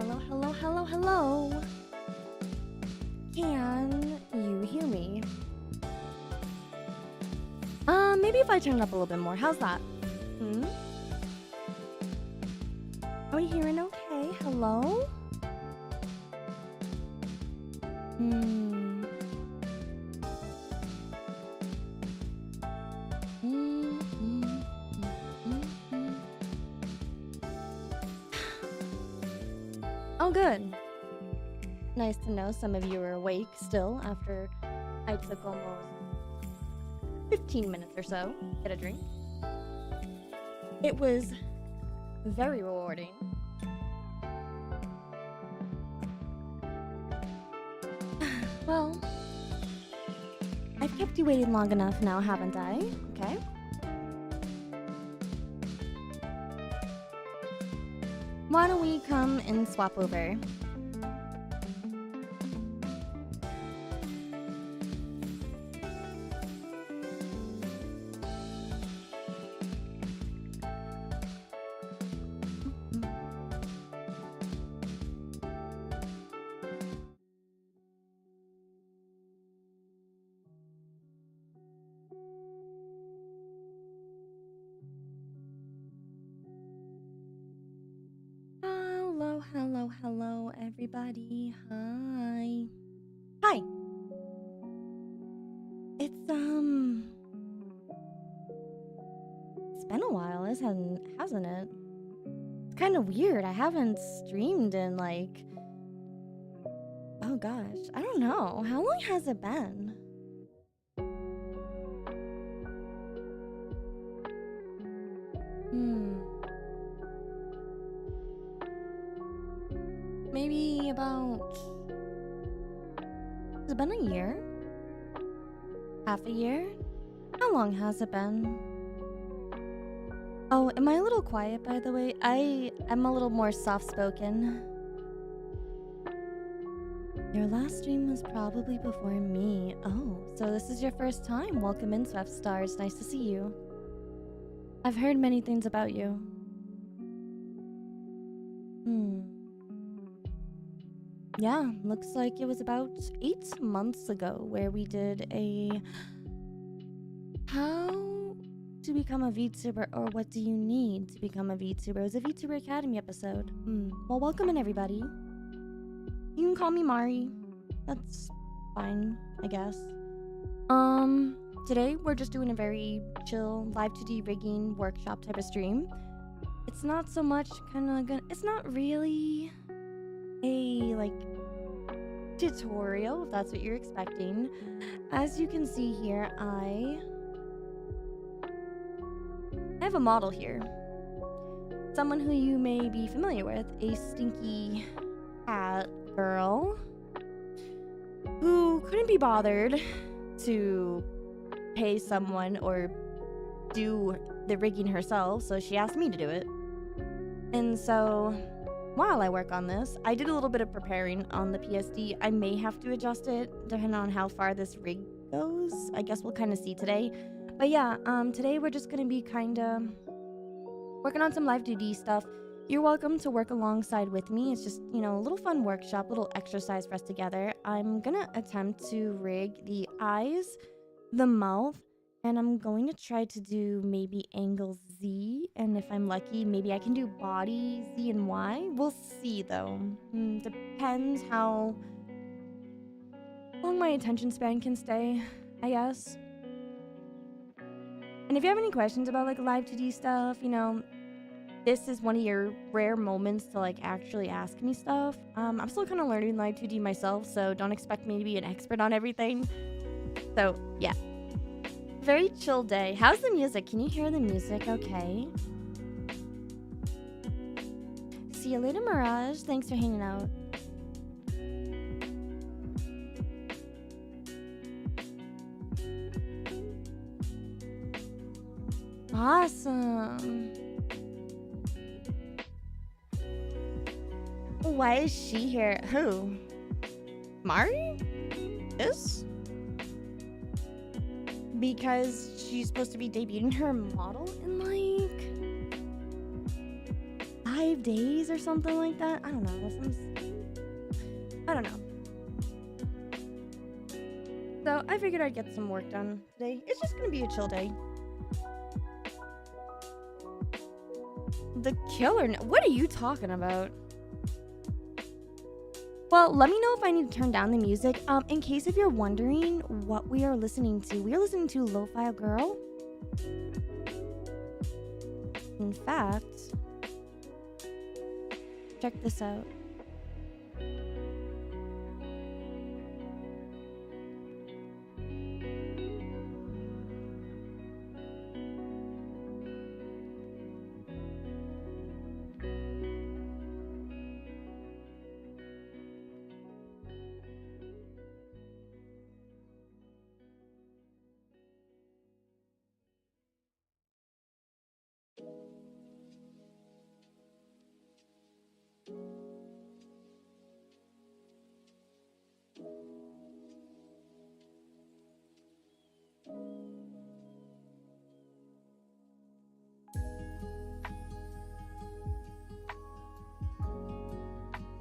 Hello. Can you hear me? Maybe if I turn it up a little bit more. How's that? Are we hearing okay? Hello? Oh, good. Nice to know some of you are awake still after I took almost 15 minutes or so to get a drink. It was very rewarding. Well, I've kept you waiting long enough now, haven't I? Okay. Why don't we come and swap over? Hello, everybody. Hi. It's been a while, hasn't it? It's kind of weird. I haven't streamed in like, oh gosh, I don't know. How long has it been? Maybe about... Has it been a year? Half a year? How long has it been? Oh, am I a little quiet, by the way? I am a little more soft-spoken. Your last stream was probably before me. Oh, so this is your first time. Welcome in, Swift Stars. Nice to see you. I've heard many things about you. Yeah, looks like it was about 8 months ago where we did a how to become a VTuber or what do you need to become a VTuber. It was a VTuber Academy episode. Well, welcome in everybody. You can call me Mari. That's fine, I guess. Today we're just doing a very chill Live2D rigging workshop type of stream. It's not so much it's not really a like tutorial, if that's what you're expecting. As you can see here, I have a model here. Someone who you may be familiar with, a stinky cat girl who couldn't be bothered to pay someone or do the rigging herself, so she asked me to do it. And so while I work on this, I did a little bit of preparing on the PSD. I may have to adjust it depending on how far this rig goes. I guess we'll kind of see today. But yeah, today we're just going to be kind of working on some Live2D stuff. You're welcome to work alongside with me. It's just, you know, a little fun workshop, little exercise for us together. I'm going to attempt to rig the eyes, the mouth, and I'm going to try to do maybe angle Z, and if I'm lucky, maybe I can do body Z and Y. We'll see, though. Depends how long my attention span can stay, I guess. And if you have any questions about, like, Live2D stuff, you know, this is one of your rare moments to, like, actually ask me stuff. I'm still kind of learning Live2D myself, so don't expect me to be an expert on everything. So, yeah. Very chill day. How's the music? Can you hear the music okay? See you later, Mirage. Thanks for hanging out. Awesome. Why is she here? Who? Mari? This? Because she's supposed to be debuting her model in like 5 days or something like that. I don't know. I don't know. So I figured I'd get some work done today. It's just gonna be a chill day. The killer. What are you talking about? Well, let me know if I need to turn down the music. In case if you're wondering what we are listening to, we are listening to Lo-Fi Girl. In fact, check this out.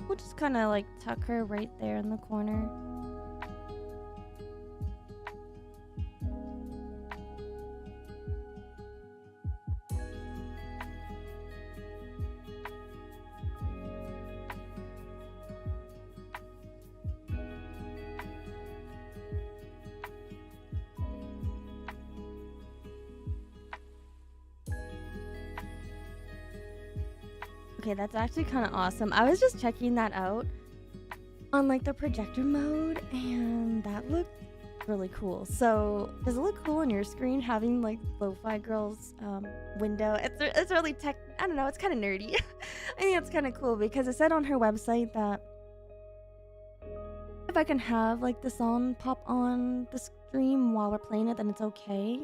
We'll just kind of like tuck her right there in the corner. Okay, that's actually kind of awesome. I was just checking that out on like the projector mode, and that looked really cool. So does it look cool on your screen having like Lo-Fi Girl's window? It's really tech. I don't know. It's kind of nerdy. I think it's kind of cool because it said on her website that if I can have like the song pop on the stream while we're playing it, then it's okay.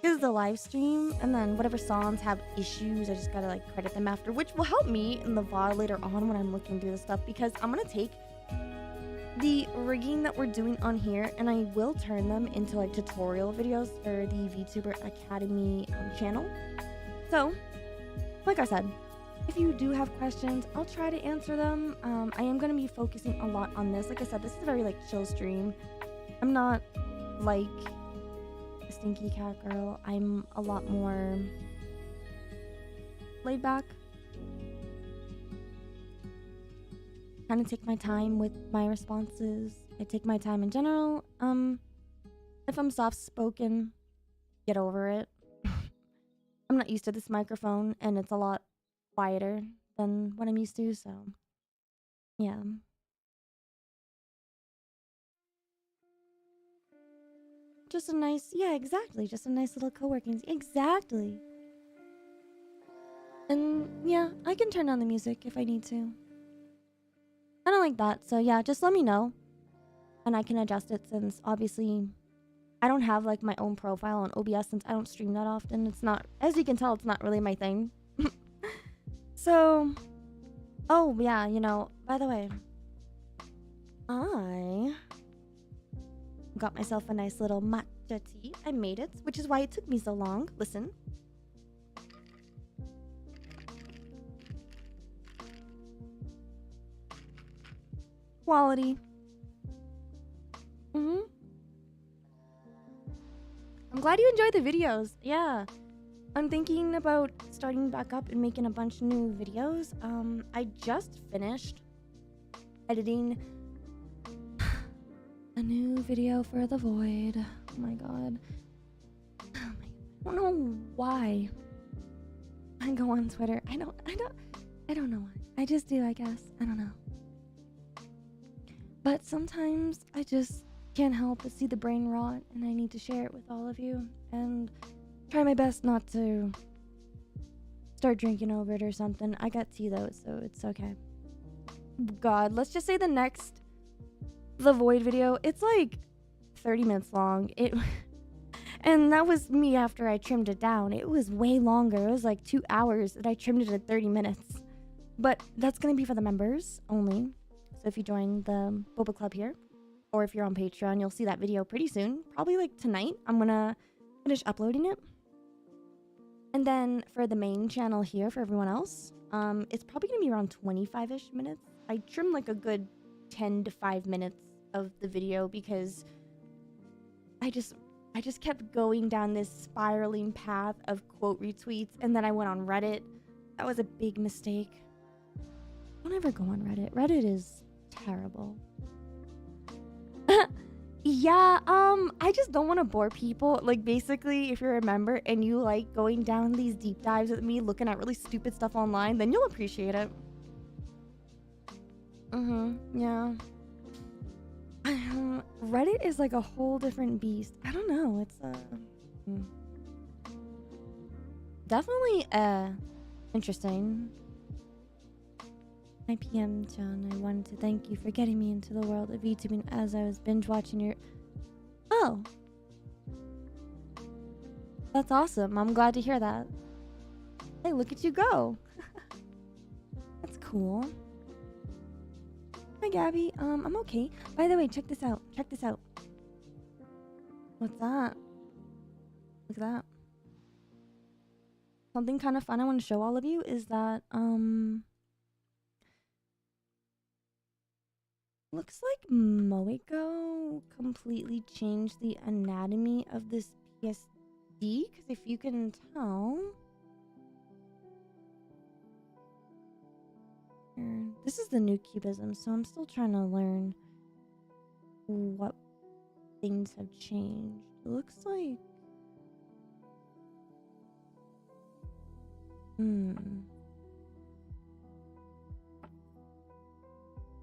This is a live stream, and then whatever songs have issues, I just gotta like credit them after, which will help me in the VOD later on when I'm looking through the stuff, because I'm gonna take the rigging that we're doing on here and I will turn them into like tutorial videos for the VTuber Academy channel. So, like I said, if you do have questions, I'll try to answer them. I am gonna be focusing a lot on this. Like I said, this is a very like chill stream. I'm not like Stinky Cat Girl. I'm a lot more laid back. Kind of take my time with my responses. I take my time in general. If I'm soft spoken, get over it. I'm not used to this microphone and it's a lot quieter than what I'm used to, so yeah. Just a nice, yeah, exactly. Just a nice little co-working. Exactly. And yeah, I can turn on the music if I need to. I don't like that. So yeah, just let me know. And I can adjust it, since obviously I don't have like my own profile on OBS since I don't stream that often. It's not, as you can tell, it's not really my thing. So, oh yeah, you know, by the way, I got myself a nice little matcha tea. I made it, which is why it took me so long. Listen. Quality. I'm glad you enjoyed the videos. Yeah. I'm thinking about starting back up and making a bunch of new videos. I just finished editing a new video for the Void. Oh my god. I don't know why I go on Twitter. I don't know why. I just do, I guess. I don't know. But sometimes I just can't help but see the brain rot, and I need to share it with all of you and try my best not to start drinking over it or something. I got tea though, so it's okay. God, let's just say the Void video, it's like 30 minutes long. And that was me after I trimmed it down. It was way longer. It was like 2 hours, and I trimmed it to 30 minutes. But that's gonna be for the members only. So if you join the Boba Club here, or if you're on Patreon, you'll see that video pretty soon. Probably like tonight. I'm gonna finish uploading it. And then for the main channel here, for everyone else, it's probably gonna be around 25-ish minutes. I trimmed like a good 10 to 5 minutes of the video because I just kept going down this spiraling path of quote retweets, and then I went on Reddit. That was a big mistake. Don't ever go on Reddit. Reddit is terrible. Yeah, I just don't want to bore people. Like, basically, if you're a member and you like going down these deep dives with me, looking at really stupid stuff online, then you'll appreciate it. Yeah. Reddit is like a whole different beast. I don't know. It's definitely interesting. 9 p.m. John, I wanted to thank you for getting me into the world of VTubing as I was binge watching your... Oh. That's awesome. I'm glad to hear that. Hey, look at you go. That's cool. Hi, Gabby. I'm okay. By the way, check this out. Check this out. What's that? Look at that. Something kind of fun I want to show all of you is that, looks like Moeko completely changed the anatomy of this PSD, because if you can tell... This is the new cubism, so I'm still trying to learn what things have changed. It looks like...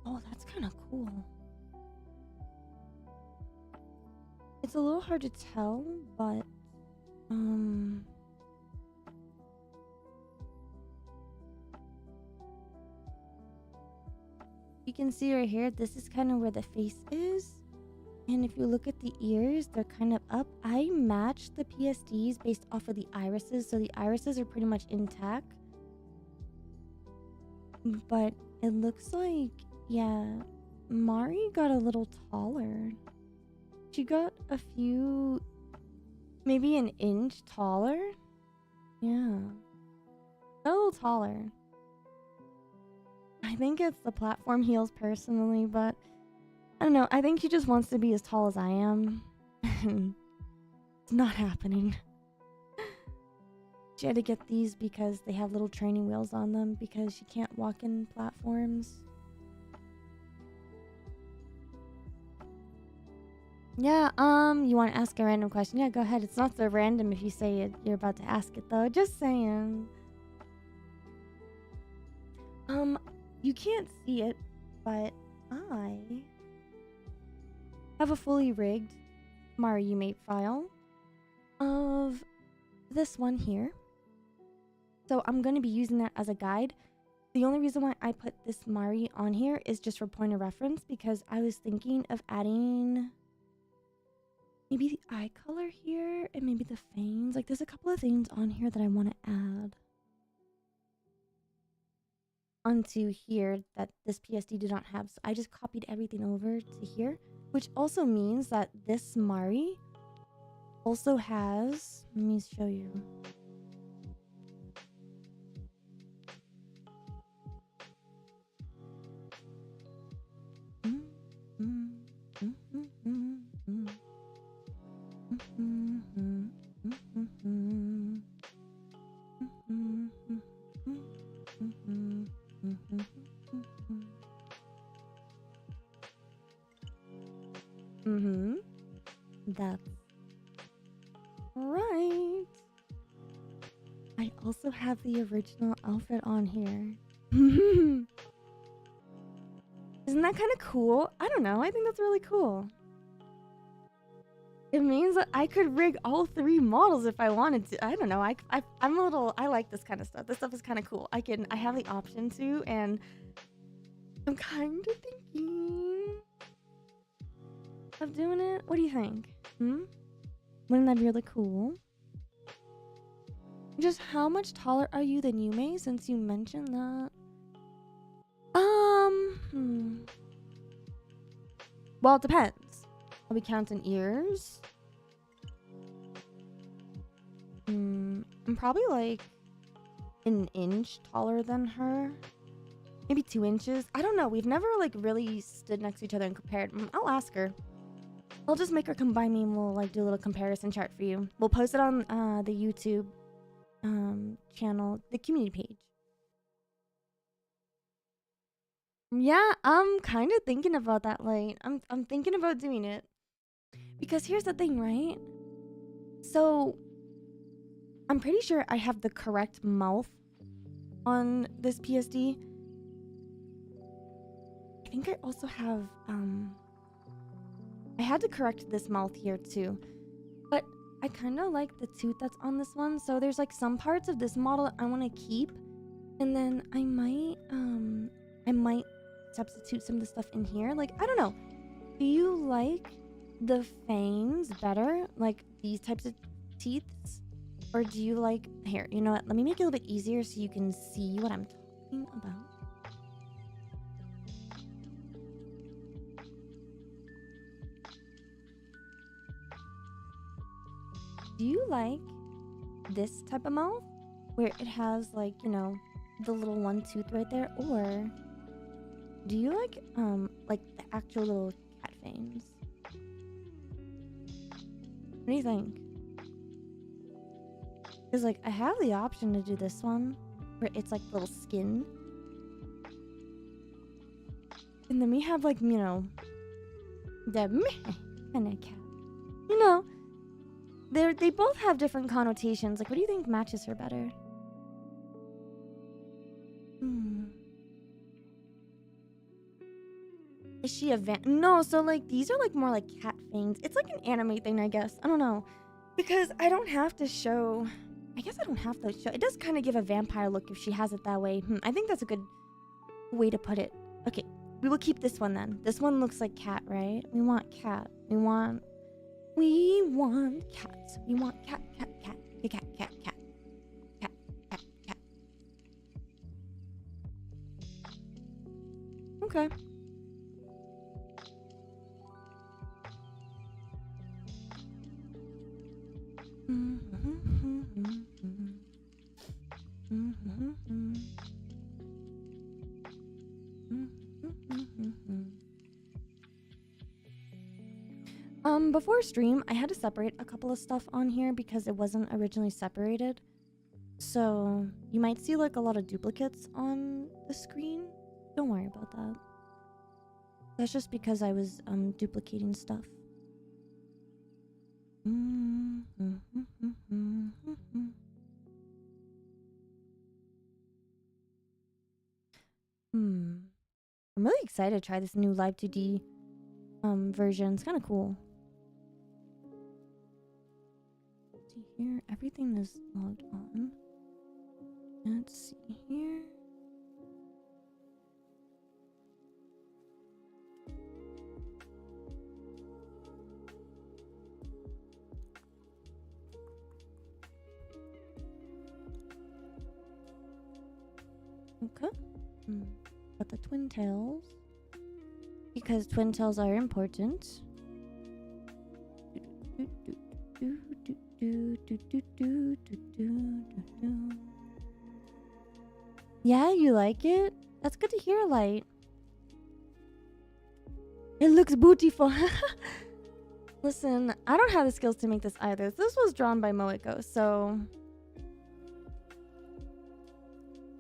Oh, that's kind of cool. It's a little hard to tell, but you can see right here, this is kind of where the face is. And if you look at the ears, they're kind of up. I matched the PSDs based off of the irises, so the irises are pretty much intact. But it looks like, yeah, Mari got a little taller. She got a few, maybe an inch taller. Yeah, got a little taller. I think it's the platform heels personally, but I don't know. I think she just wants to be as tall as I am. It's not happening. She had to get these because they have little training wheels on them because she can't walk in platforms. Yeah, you want to ask a random question? Yeah, go ahead. It's not so random if you say it. You're about to ask it though. Just saying. You can't see it, but I have a fully rigged Mari Yume file of this one here. So I'm going to be using that as a guide. The only reason why I put this Mari on here is just for point of reference because I was thinking of adding maybe the eye color here and maybe the fangs. Like there's a couple of things on here that I want to add onto here that this PSD did not have. So I just copied everything over to here, which also means that this Mari also has, let me show you. That's right. I also have the original outfit on here. Isn't that kind of cool? I don't know. I think that's really cool. It means that I could rig all 3 models if I wanted to. I don't know. I'm a little. I like this kind of stuff. This stuff is kind of cool. I have the option to, and I'm kind of thinking of doing it. What do you think? Wouldn't that be really cool? Just how much taller are you than Yume, since you mentioned that? Well, it depends. Are we counting ears? I'm probably like an inch taller than her. Maybe 2 inches. I don't know. We've never like really stood next to each other and compared. I'll ask her. I'll just make her come by me and we'll like do a little comparison chart for you. We'll post it on the YouTube channel, the community page. Yeah, I'm kind of thinking about that, Light. I'm thinking about doing it. Because here's the thing, right? So, I'm pretty sure I have the correct mouth on this PSD. I think I also have, I had to correct this mouth here too. But I kind of like the tooth that's on this one. So there's like some parts of this model I want to keep. And then I might substitute some of the stuff in here. Like, I don't know. Do you like the fangs better? Like these types of teeth? Or do you like... Here, you know what? Let me make it a little bit easier so you can see what I'm talking about. Do you like this type of mouth? Where it has like, you know, the little one tooth right there? Or do you like the actual little cat fangs? What do you think? Because like I have the option to do this one where it's like little skin. And then we have like, you know, the kind of cat. You know, they both have different connotations. Like, what do you think matches her better? Is she a No, so like these are like more like cat fangs. It's like an anime thing, I guess. I don't know. Because I don't have to show... I guess I don't have to show... It does kind of give a vampire look if she has it that way. I think that's a good way to put it. Okay, we will keep this one then. This one looks like cat, right? We want cat. We want cats. We want cat. Okay. Before stream, I had to separate a couple of stuff on here because it wasn't originally separated. So, you might see like a lot of duplicates on the screen. Don't worry about that. That's just because I was duplicating stuff. I'm really excited to try this new Live2D version. It's kind of cool. See here, everything is logged on. Let's see here. Okay. Got the twin tails. Because twin tails are important. Yeah, you like it? That's good to hear, Light. It looks beautiful. Listen, I don't have the skills to make this either. This was drawn by Moeko, so...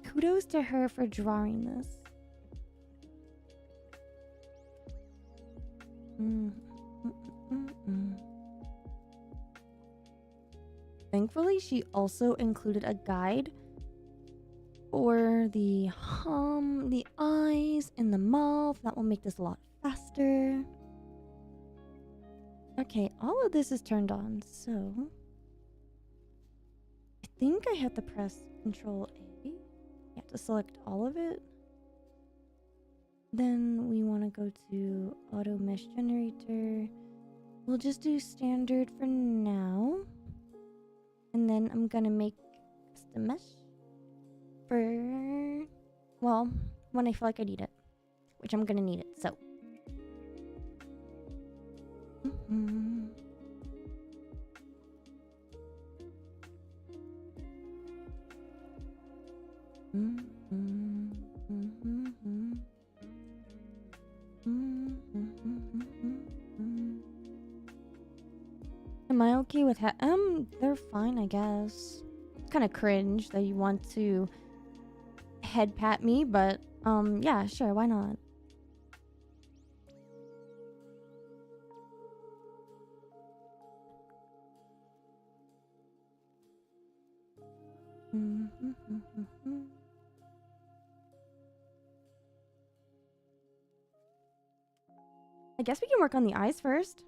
kudos to her for drawing this. Thankfully, she also included a guide for the the eyes, and the mouth. That will make this a lot faster. Okay, all of this is turned on, so... I think I have to press Control A. You have to select all of it. Then we want to go to Auto Mesh Generator. We'll just do standard for now. And then I'm gonna make custom mesh for, well, when I feel like I need it. Which I'm gonna need it, so. Am I okay with they're fine, I guess. It's kind of cringe that you want to head pat me, but yeah, sure, why not? I guess we can work on the eyes first.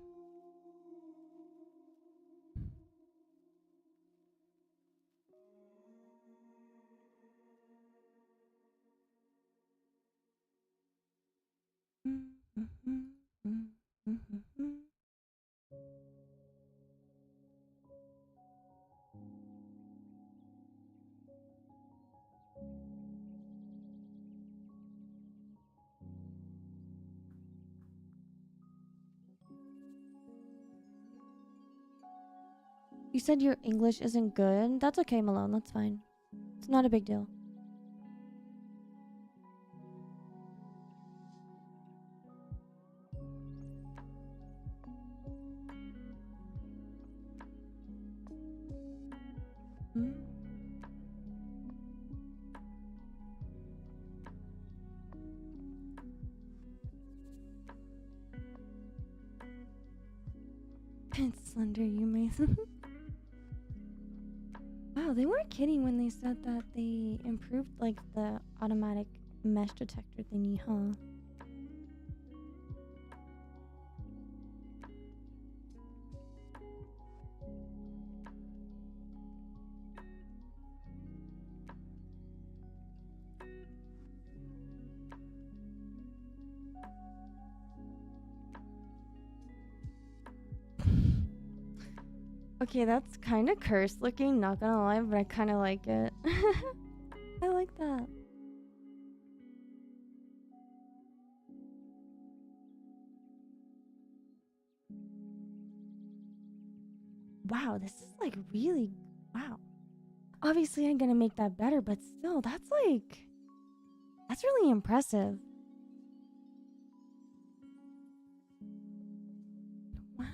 You said your English isn't good. That's okay, Malone. That's fine. It's not a big deal. It's Slender Yume. Wow, they weren't kidding when they said that they improved like the automatic mesh detector thingy, huh? Okay, that's kind of cursed looking, not gonna lie, but I kind of like it. I like that. Wow, this is like really, wow. Obviously, I'm gonna make that better, but still, that's really impressive. Wow.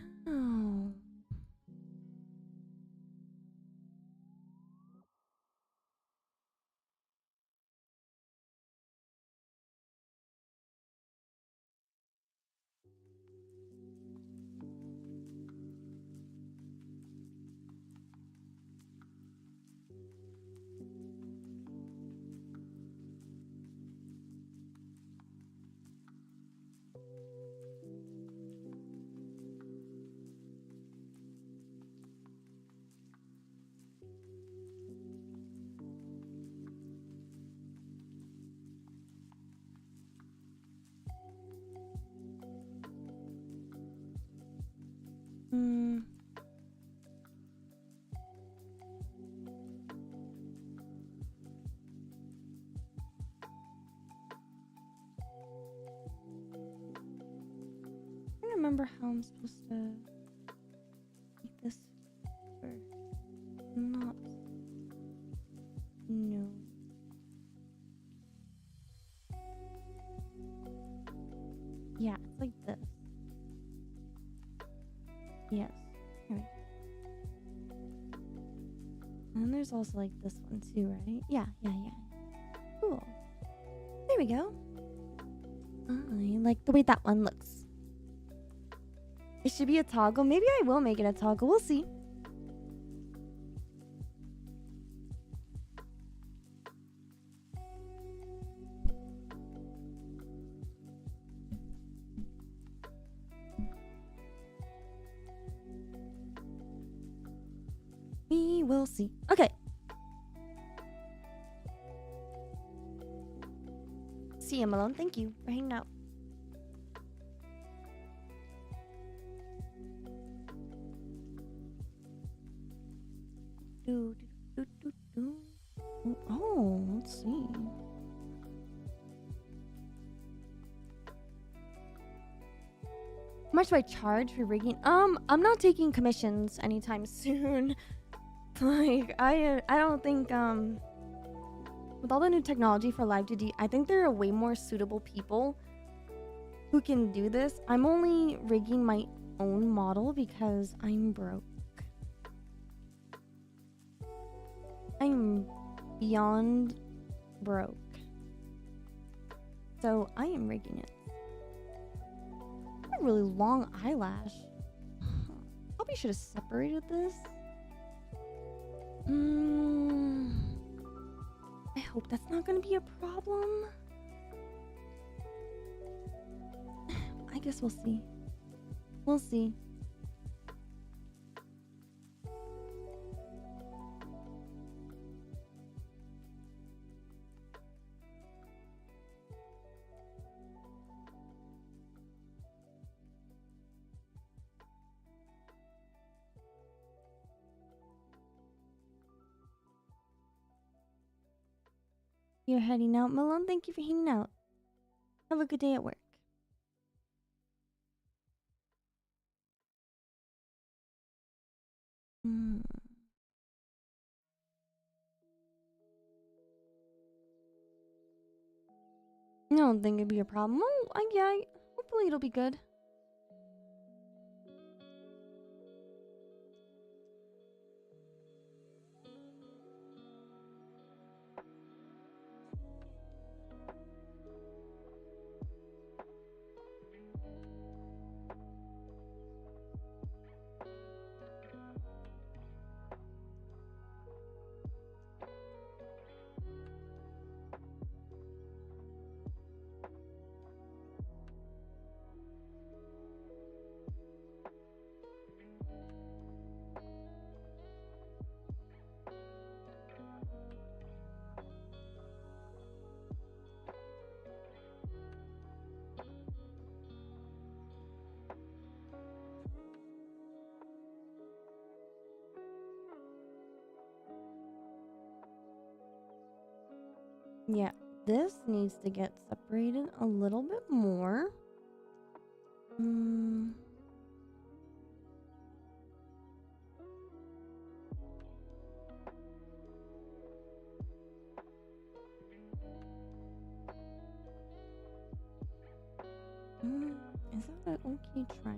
I don't remember how I'm supposed to make this work. Not. No. Yeah, it's like this. Yes. Here we go. And then there's also like this one too, right? Yeah. Cool. There we go. I like the way that one looks. It should be a toggle. Maybe I will make it a toggle. We'll see. We will see. Okay. See you, Malone. Thank you for hanging out. Oh, let's see. How much do I charge for rigging? I'm not taking commissions anytime soon. Like, I don't think with all the new technology for Live2D, I think there are way more suitable people who can do this. I'm only rigging my own model because I'm broke. I'm beyond broke. So I am rigging it. A really long eyelash. Probably should have separated this. I hope that's not gonna be a problem. I guess we'll see. We'll see. You're heading out, Malone. Thank you for hanging out. Have a good day at work. I don't think it'd be a problem. Oh, yeah, hopefully it'll be good. Yeah, this needs to get separated a little bit more. Is that an okay try?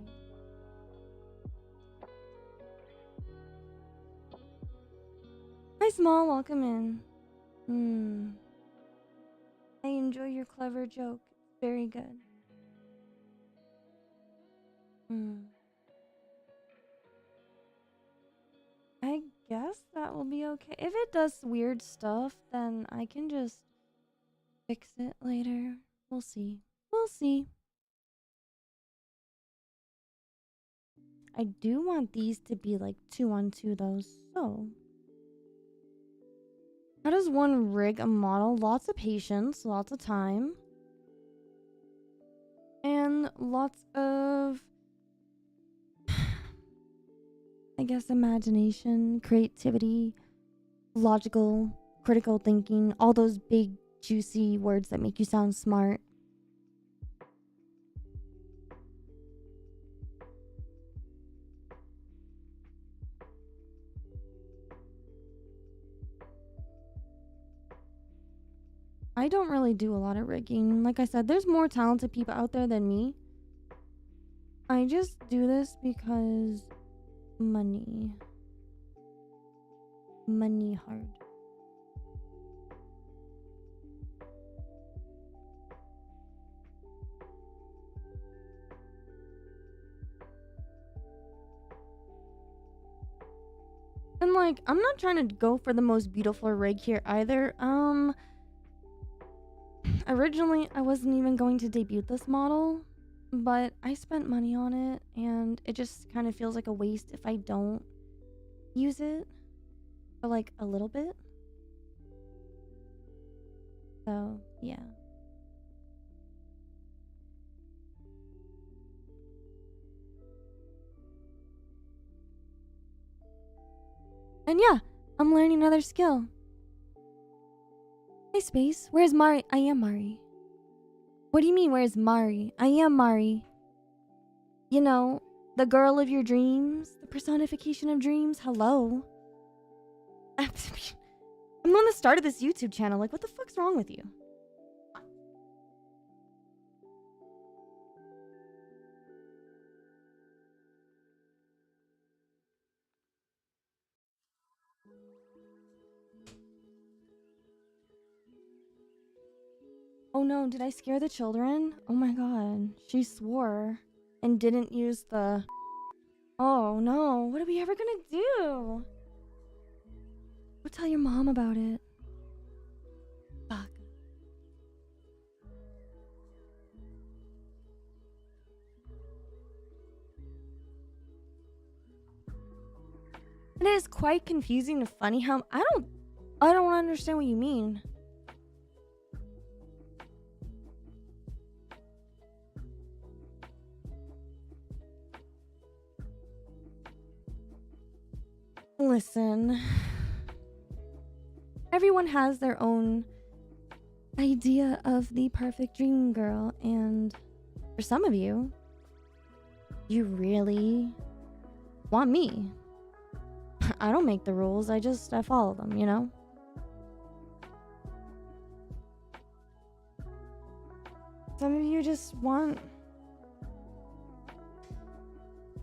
Hi, Small. Welcome in. I enjoy your clever joke. Very good. I guess that will be okay. If it does weird stuff, then I can just fix it later. We'll see. We'll see. I do want these to be like 2-on-2 though, so. How does one rig a model? Lots of patience, lots of time. And lots of, I guess, imagination, creativity, logical, critical thinking, all those big, juicy words that make you sound smart. I don't really do a lot of rigging. Like I said, there's more talented people out there than me. I just do this because money. Money hard. And like, I'm not trying to go for the most beautiful rig here either. Originally, I wasn't even going to debut this model, but I spent money on it, and it just kind of feels like a waste if I don't use it for like a little bit. So, yeah. And yeah, I'm learning another skill. Hey, Space. Where's Mari? I am Mari. What do you mean, where's Mari? I am Mari. You know, the girl of your dreams, the personification of dreams. Hello. I I'm the one that started this YouTube channel. Like, what the fuck's wrong with you? Oh no, did I scare the children? Oh my god. She swore and didn't use the... Oh no, what are we ever gonna do? Go tell your mom about it. Fuck. It is quite confusing and funny how... I don't understand what you mean. Listen, everyone has their own idea of the perfect dream girl, and for some of you, you really want me. I don't make the rules, I follow them, you know? Some of you just want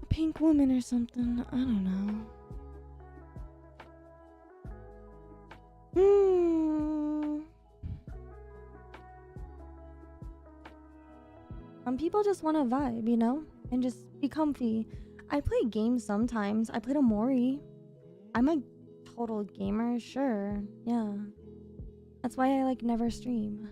a pink woman or something, I don't know. Some people just want to vibe, you know? And just be comfy. I play games sometimes. I played a Mori. I'm a total gamer, sure. Yeah. That's why I, like, never stream.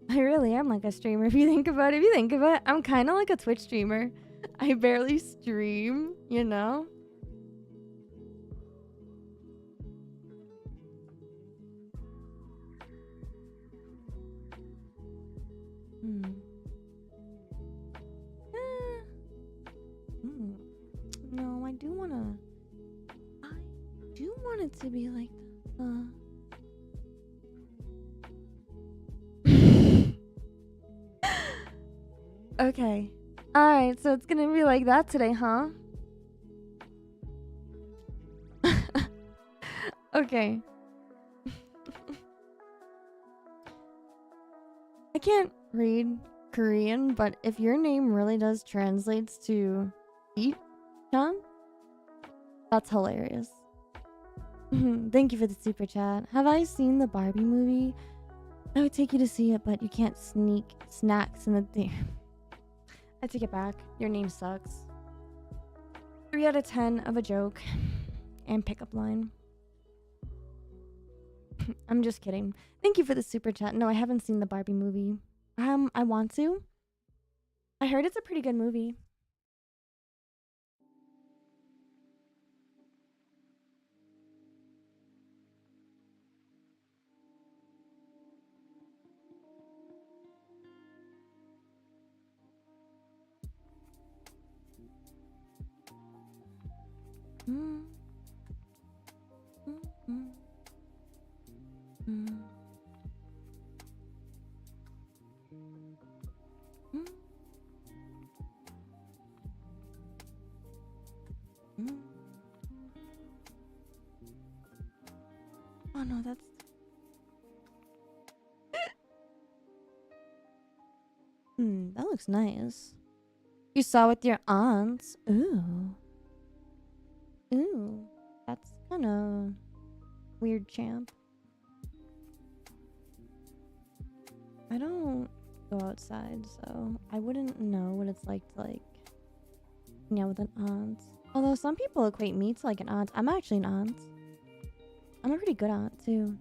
I really am like a streamer if you think about it. If you think about it, I'm kind of like a Twitch streamer. I barely stream, you know? No, I do want it to be like that. Okay. Alright, so it's gonna be like that today, huh? Okay. I can't read Korean, but if your name really does translates to Eat-chan, that's hilarious. Thank you for the super chat. Have I seen the Barbie movie? I would take you to see it, but you can't sneak snacks in the thing. I take it back. Your name sucks. 3 out of 10 of a joke and pickup line. I'm just kidding. Thank you for the super chat. No, I haven't seen the Barbie movie. I want to. I heard it's a pretty good movie. Oh no, that's... that looks nice. You saw with your aunts. Ooh. Ooh. That's kind of weird, champ. I don't go outside, so I wouldn't know what it's like to, like, hang out with an aunt. Although some people equate me to, like, an aunt. I'm actually an aunt. I'm a pretty good aunt, too.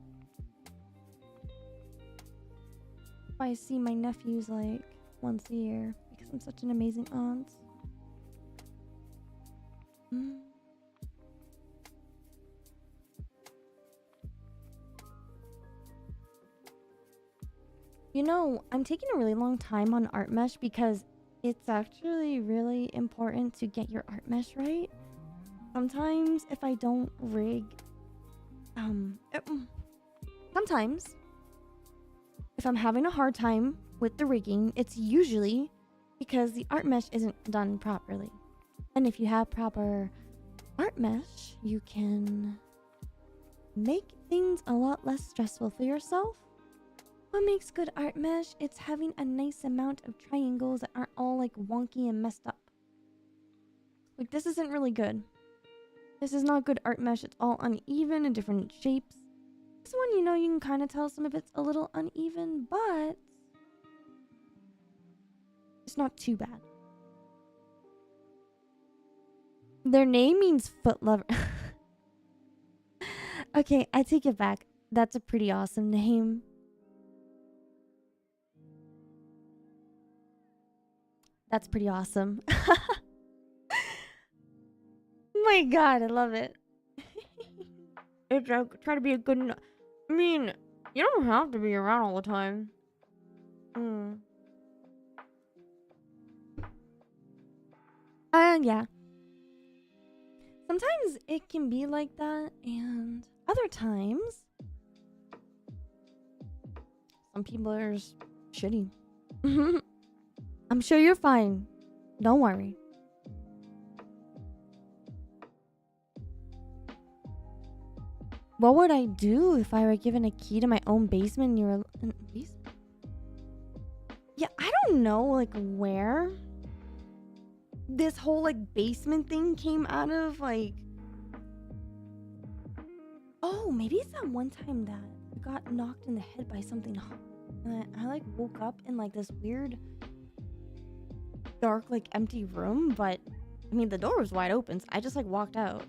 I see my nephews, like, once a year because I'm such an amazing aunt. You know, I'm taking a really long time on art mesh because it's actually really important to get your art mesh right. Sometimes if I don't rig, sometimes if I'm having a hard time with the rigging, it's usually because the art mesh isn't done properly. And if you have proper art mesh, you can make things a lot less stressful for yourself. What makes good art mesh? It's having a nice amount of triangles that aren't all like wonky and messed up. Like this isn't really good. This is not good art mesh. It's all uneven and different shapes. This one, you know, you can kind of tell some of it's a little uneven, but it's not too bad. Their name means foot lover. Okay, I take it back. That's a pretty awesome name. That's pretty awesome. My god, I love it. Try to be a good... I mean, you don't have to be around all the time. Yeah. Sometimes it can be like that, and other times, some people are just shitty. I'm sure you're fine. Don't worry. What would I do if I were given a key to my own basement and you were in a basement? Yeah, I don't know, like, where this whole, like, basement thing came out of, like... Oh, maybe it's that one time that I got knocked in the head by something hot. And I like, woke up in, like, this weird, dark, like, empty room. But, I mean, the door was wide open, so I just, like, walked out.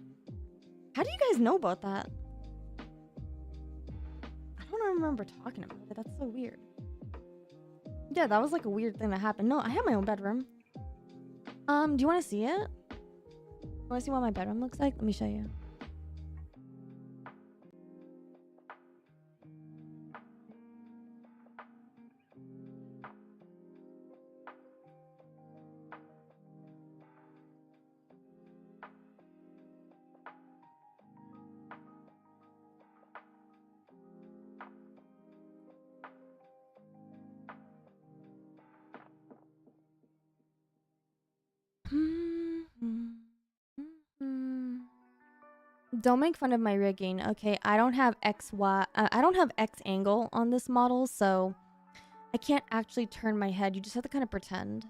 How do you guys know about that? I don't remember talking about it. That's so weird. Yeah, that was, like, a weird thing that happened. No, I have my own bedroom. Do you want to see it? You want to see what my bedroom looks like? Let me show you. Don't make fun of my rigging, okay? I don't have I don't have X angle on this model, so I can't actually turn my head. You just have to kind of pretend.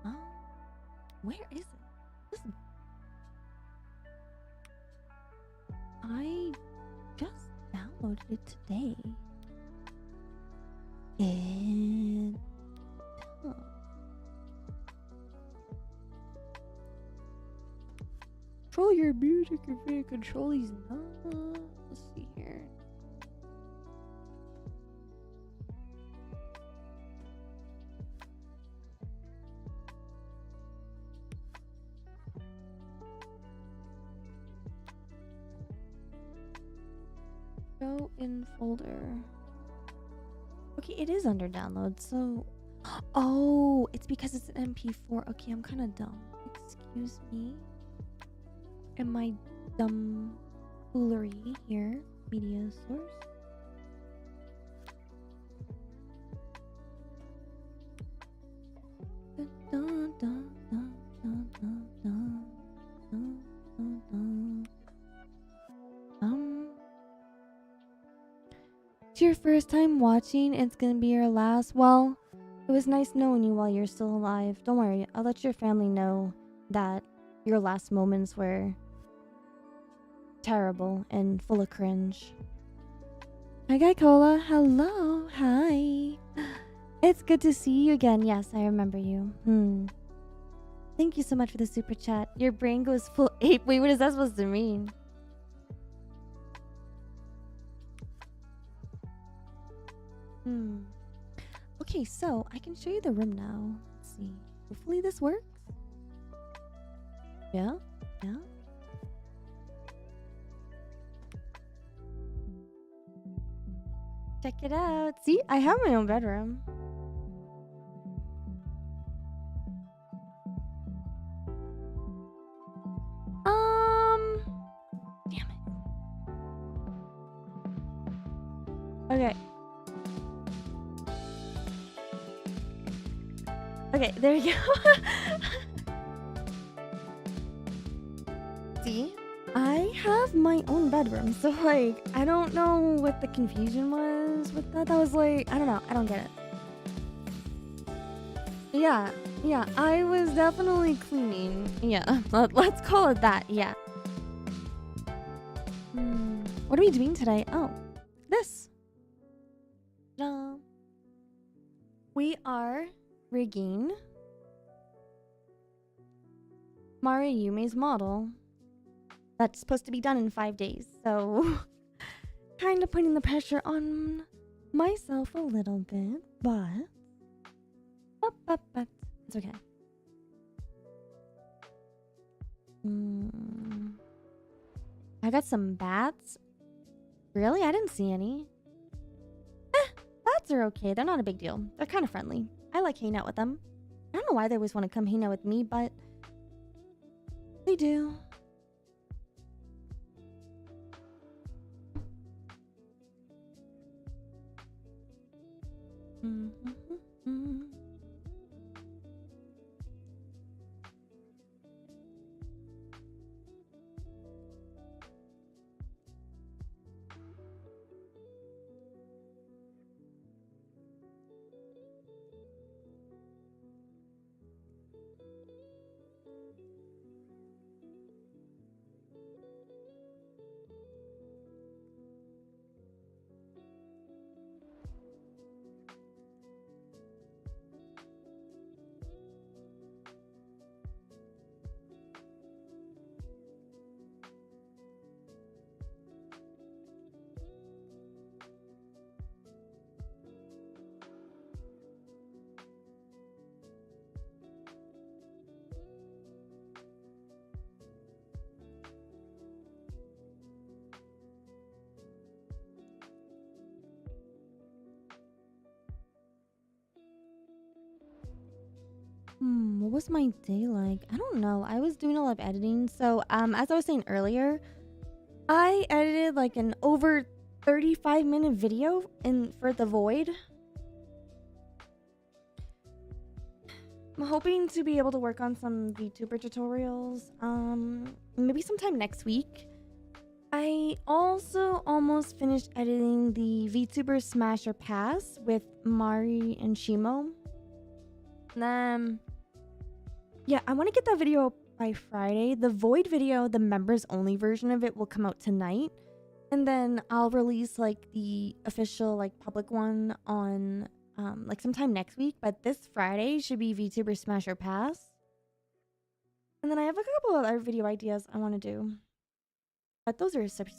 Oh, where is it? I just downloaded it today. And control your music if you control these nuts. Let's see here. Go in folder. Okay, it is under download, so... Oh, it's because it's an MP4. Okay, I'm kind of dumb. Excuse me. And my dumb foolery here. Media source. It's your first time watching. It's gonna be your last. Well, it was nice knowing you while you're still alive. Don't worry, I'll let your family know that your last moments were terrible and full of cringe. Hi, Guy Cola. Hello. Hi. It's good to see you again. Yes, I remember you. Thank you so much for the super chat. Your brain goes full ape. Wait, what is that supposed to mean? Okay, so I can show you the room now. Let's see. Hopefully this works. Yeah? Yeah? Check it out. See, I have my own bedroom. Damn it. Okay. Okay, there you go. See, I have my own bedroom, so like, I don't know what the confusion was with that. That was like, I don't know, I don't get it. Yeah, yeah, I was definitely cleaning. Yeah, let's call it that, yeah. What are we doing today? Oh, this. Ta-da. We are rigging Mari Yume's model. That's supposed to be done in 5 days, so kind of putting the pressure on myself a little bit, but it's okay. I got some bats. Really? I didn't see any. Bats are okay. They're not a big deal. They're kind of friendly. I like hanging out with them. I don't know why they always want to come hang out with me, but they do. What was my day like? I don't know. I was doing a lot of editing. So, as I was saying earlier, I edited like an over 35-minute video for the Void. I'm hoping to be able to work on some VTuber tutorials. Maybe sometime next week. I also almost finished editing the VTuber Smash or Pass with Mari and Shimo. Yeah, I want to get that video up by Friday. The Void video, the members only version of it, will come out tonight. And then I'll release like the official like public one on like sometime next week. But this Friday should be VTuber Smash or Pass. And then I have a couple of other video ideas I want to do. But those are a secret.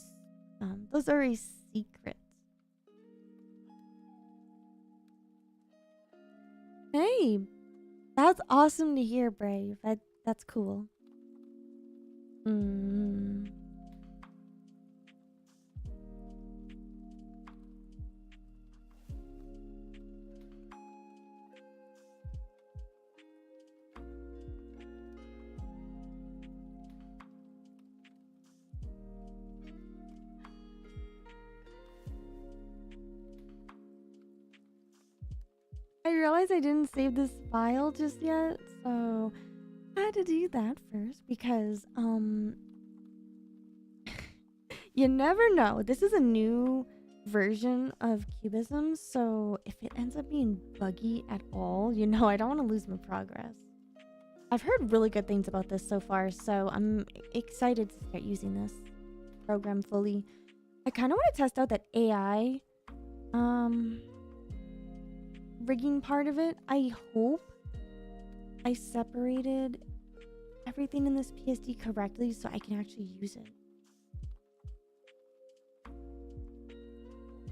Hey, that's awesome to hear, Brave. That's cool. I realized I didn't save this file just yet, so I had to do that first because you never know. This is a new version of Cubism, so if it ends up being buggy at all, you know, I don't want to lose my progress. I've heard really good things about this so far, so I'm excited to start using this program fully. I kind of want to test out that AI rigging part of it. I hope I separated everything in this PSD correctly so I can actually use it.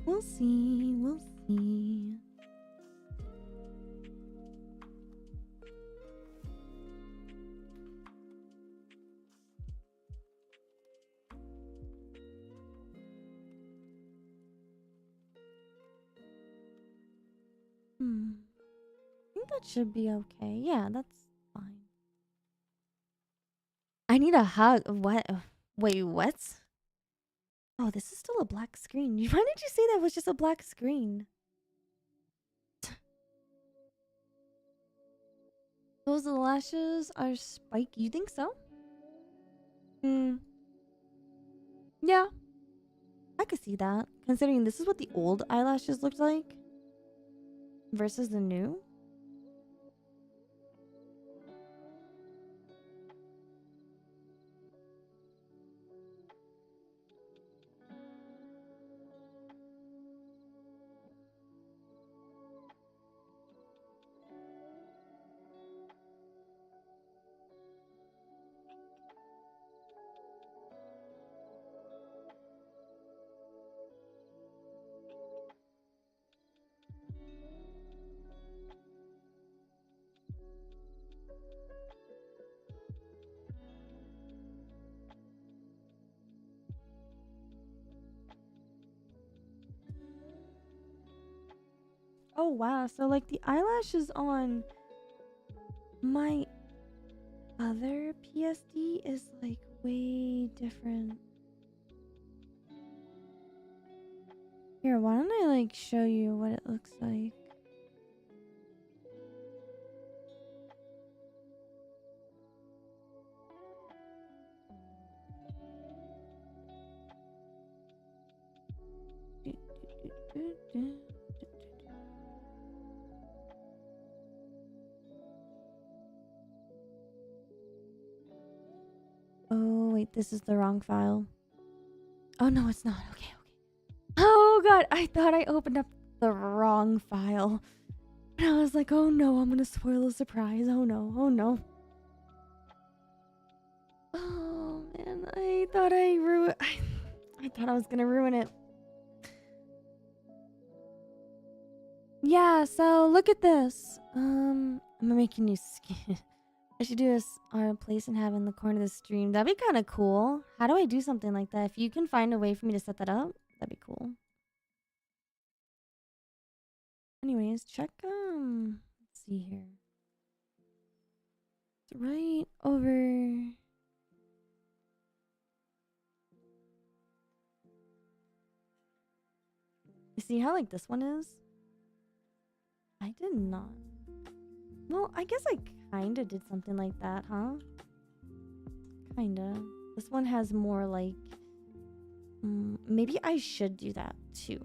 We'll see, we'll see. I think that should be okay. Yeah, that's fine. I need a hug. What? Wait, what? Oh, this is still a black screen. Why did you say that was just a black screen? Those lashes are spiky. You think so? Hmm. Yeah, I could see that. Considering this is what the old eyelashes looked like versus the new. Oh wow, so like the eyelashes on my other PSD is like way different. Here, why don't I like show you what it looks like? Oh wait, this is the wrong file. Oh no, it's not. Okay, okay. Oh god, I thought I opened up the wrong file. And I was like, oh no, I'm gonna spoil a surprise. Oh no, oh no. Oh man, I thought I thought I was gonna ruin it. Yeah, so look at this. I'm gonna make you new skin. I should do this on a place and have in the corner of the stream. That'd be kind of cool. How do I do something like that? If you can find a way for me to set that up, that'd be cool. Anyways, check, let's see here. It's right over. You see how like this one is? I did not. Well, I guess I kinda did something like that, huh? Kinda. This one has more like... maybe I should do that too.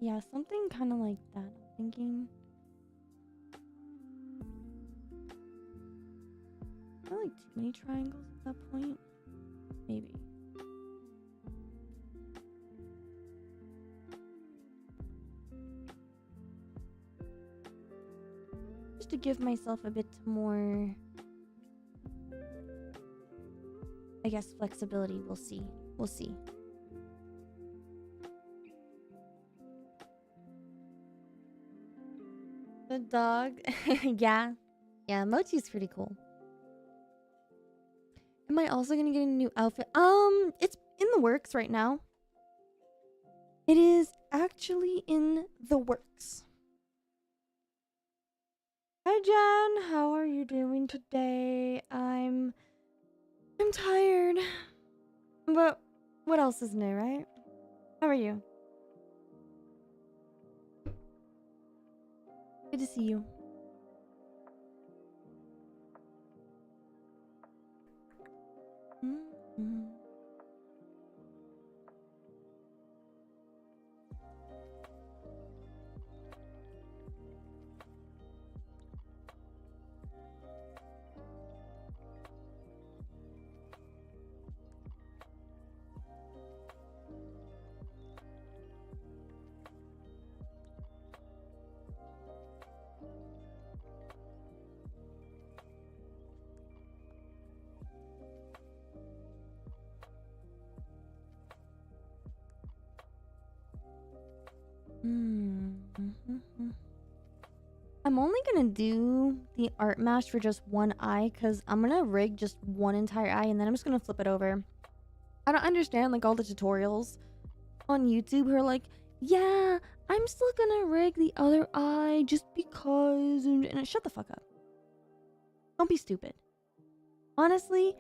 Yeah, something kind of like that, I'm thinking. Are there like too many triangles at that point? Maybe. Just to give myself a bit more, I guess, flexibility. We'll see. We'll see. The dog. Yeah. Yeah, Mochi's pretty cool. Am I also gonna get a new outfit? It's in the works right now. It is actually in the works. Hi Jen, how are you doing today? I'm tired. But what else is new, right? How are you? Good to see you. I'm only gonna do the art mask for just one eye because I'm gonna rig just one entire eye and then I'm just gonna flip it over. I don't understand like all the tutorials on YouTube who are like, yeah, I'm still gonna rig the other eye just because, and shut the fuck up. Don't be stupid. Honestly,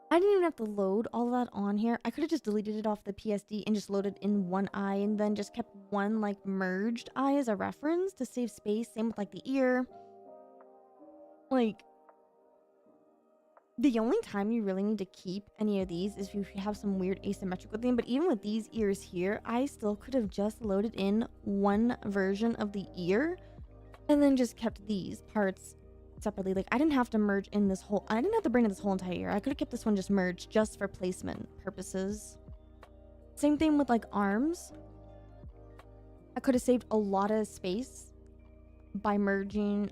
I didn't even have to load all of that on here. I could have just deleted it off the PSD and just loaded in one eye and then just kept one like merged eye as a reference to save space. Same with like the ear. Like, the only time you really need to keep any of these is if you have some weird asymmetrical thing. But even with these ears here, I still could have just loaded in one version of the ear and then just kept these parts separately. Like, I didn't have to merge in this whole, I didn't have to bring in this whole entire ear. I could have kept this one just merged just for placement purposes. Same thing with like arms. I could have saved a lot of space by merging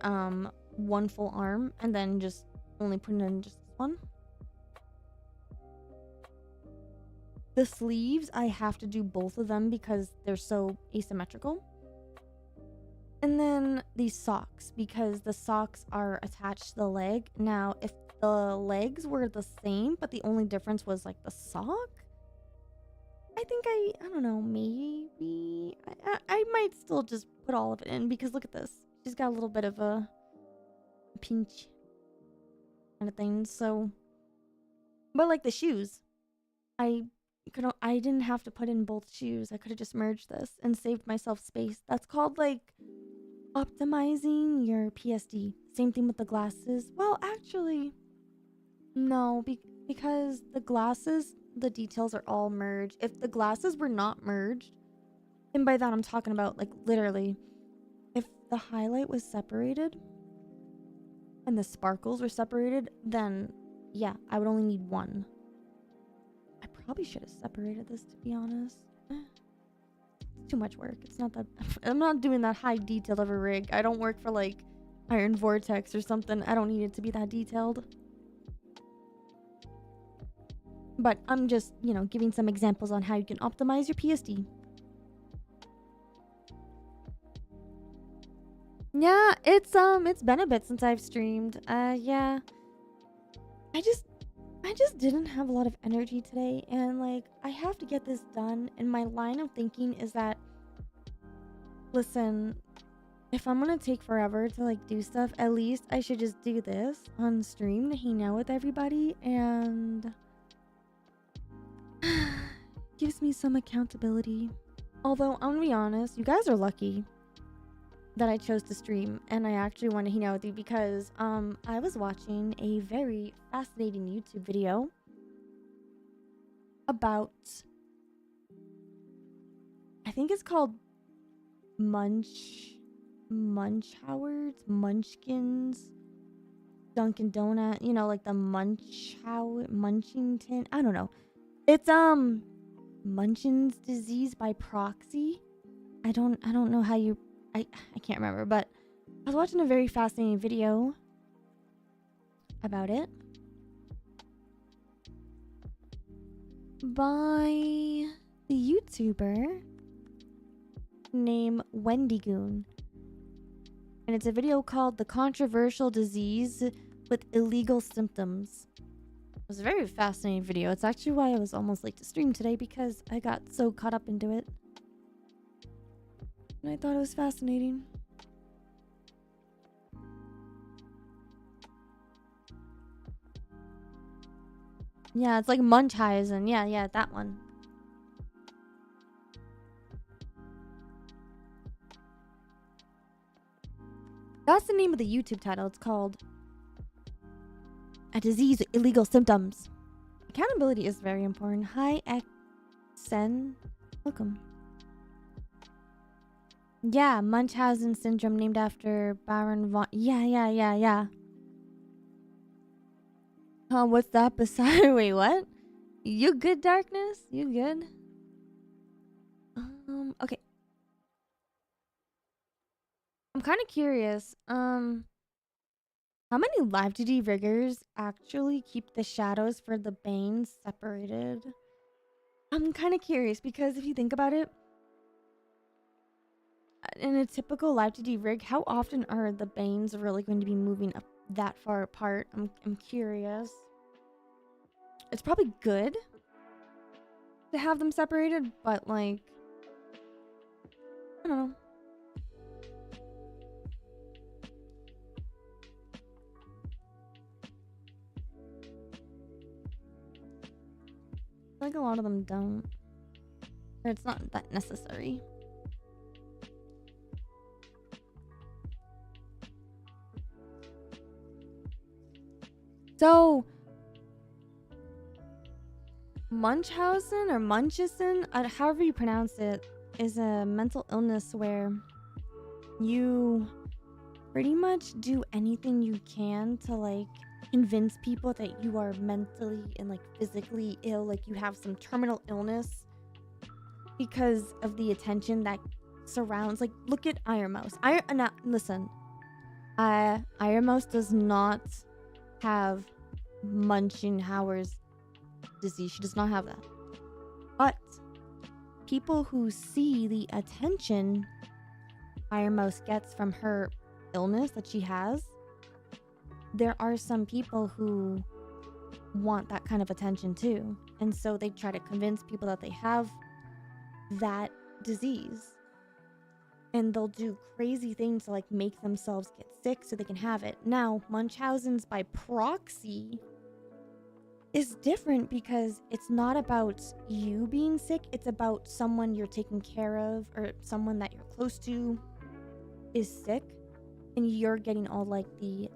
one full arm and then just only putting in just one. The sleeves, I have to do both of them because they're so asymmetrical. And then these socks, because the socks are attached to the leg. Now, if the legs were the same, but the only difference was like the sock, I think I don't know, maybe I might still just put all of it in because look at this. She's got a little bit of a pinch kind of thing. So, but like the shoes, I didn't have to put in both shoes. I could have just merged this and saved myself space. That's called like optimizing your PSD. Same thing with the glasses. Well, actually, no, because the glasses, the details are all merged. If the glasses were not merged, and by that I'm talking about like literally, if the highlight was separated and the sparkles were separated, then yeah, I would only need one. I probably should have separated this, to be honest. It's too much work. It's not that I'm not doing that high detail of a rig. I don't work for like Iron Vortex or something. I don't need it to be that detailed. But I'm just, you know, giving some examples on how you can optimize your PSD. Yeah, it's been a bit since I've streamed. Yeah. I just didn't have a lot of energy today, and like I have to get this done, and my line of thinking is that, listen, if I'm gonna take forever to like do stuff, at least I should just do this on stream to hang out with everybody, and gives me some accountability. Although I'm gonna be honest, you guys are lucky that I chose to stream and I actually want to hang out with you because I was watching a very fascinating YouTube video about, I think it's called Munchkins, Dunkin' Donut, you know, like the Munchington, I don't know. It's Munchkin's disease by proxy. I don't know how you, I can't remember, but I was watching a very fascinating video about it by the YouTuber named Wendigoon. And it's a video called The Controversial Disease with Illegal Symptoms. It was a very fascinating video. It's actually why I was almost late to stream today because I got so caught up into it. And I thought it was fascinating. Yeah, it's like Munchausen. Yeah, that one. That's the name of the YouTube title. It's called A Disease with Illegal Symptoms. Accountability is very important. Hi, Xen. Welcome. Yeah, Munchausen syndrome named after Baron von... Yeah. What's that beside... Wait, what? You good, Darkness? You good? Okay. I'm kind of curious. How many Live2D riggers actually keep the shadows for the banes separated? I'm kind of curious because if you think about it, in a typical Live2D rig, how often are the banes really going to be moving up that far apart? I'm curious. It's probably good to have them separated, but like, I don't know. I feel like a lot of them don't. Or it's not that necessary. So, Munchausen or Munchausen, however you pronounce it, is a mental illness where you pretty much do anything you can to like convince people that you are mentally and like physically ill, like you have some terminal illness because of the attention that surrounds. Like, look at Iron Mouse. Listen, Iron Mouse does not have Munchausen's disease. She does not have that. But people who see the attention Iron Mouse gets from her illness that she has, there are some people who want that kind of attention too. And so they try to convince people that they have that disease. And they'll do crazy things to like make themselves get sick so they can have it. Now, Munchausen's by proxy is different because it's not about you being sick. It's about someone you're taking care of or someone that you're close to is sick, and you're getting all like the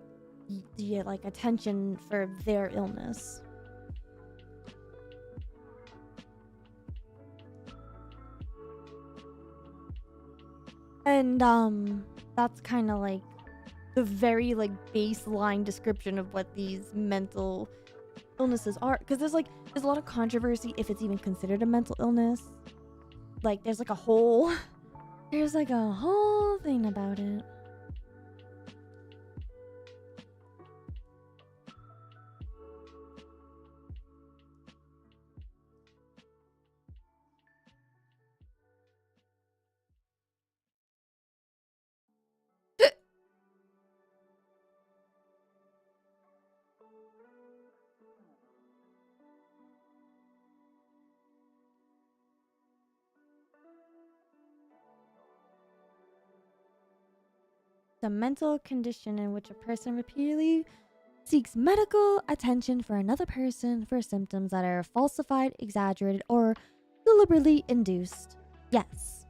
like attention for their illness. And that's kind of like the very like baseline description of what these mental illnesses are, because there's a lot of controversy if it's even considered a mental illness. Like there's like a whole thing about it. The mental condition in which a person repeatedly seeks medical attention for another person for symptoms that are falsified, exaggerated, or deliberately induced. Yes.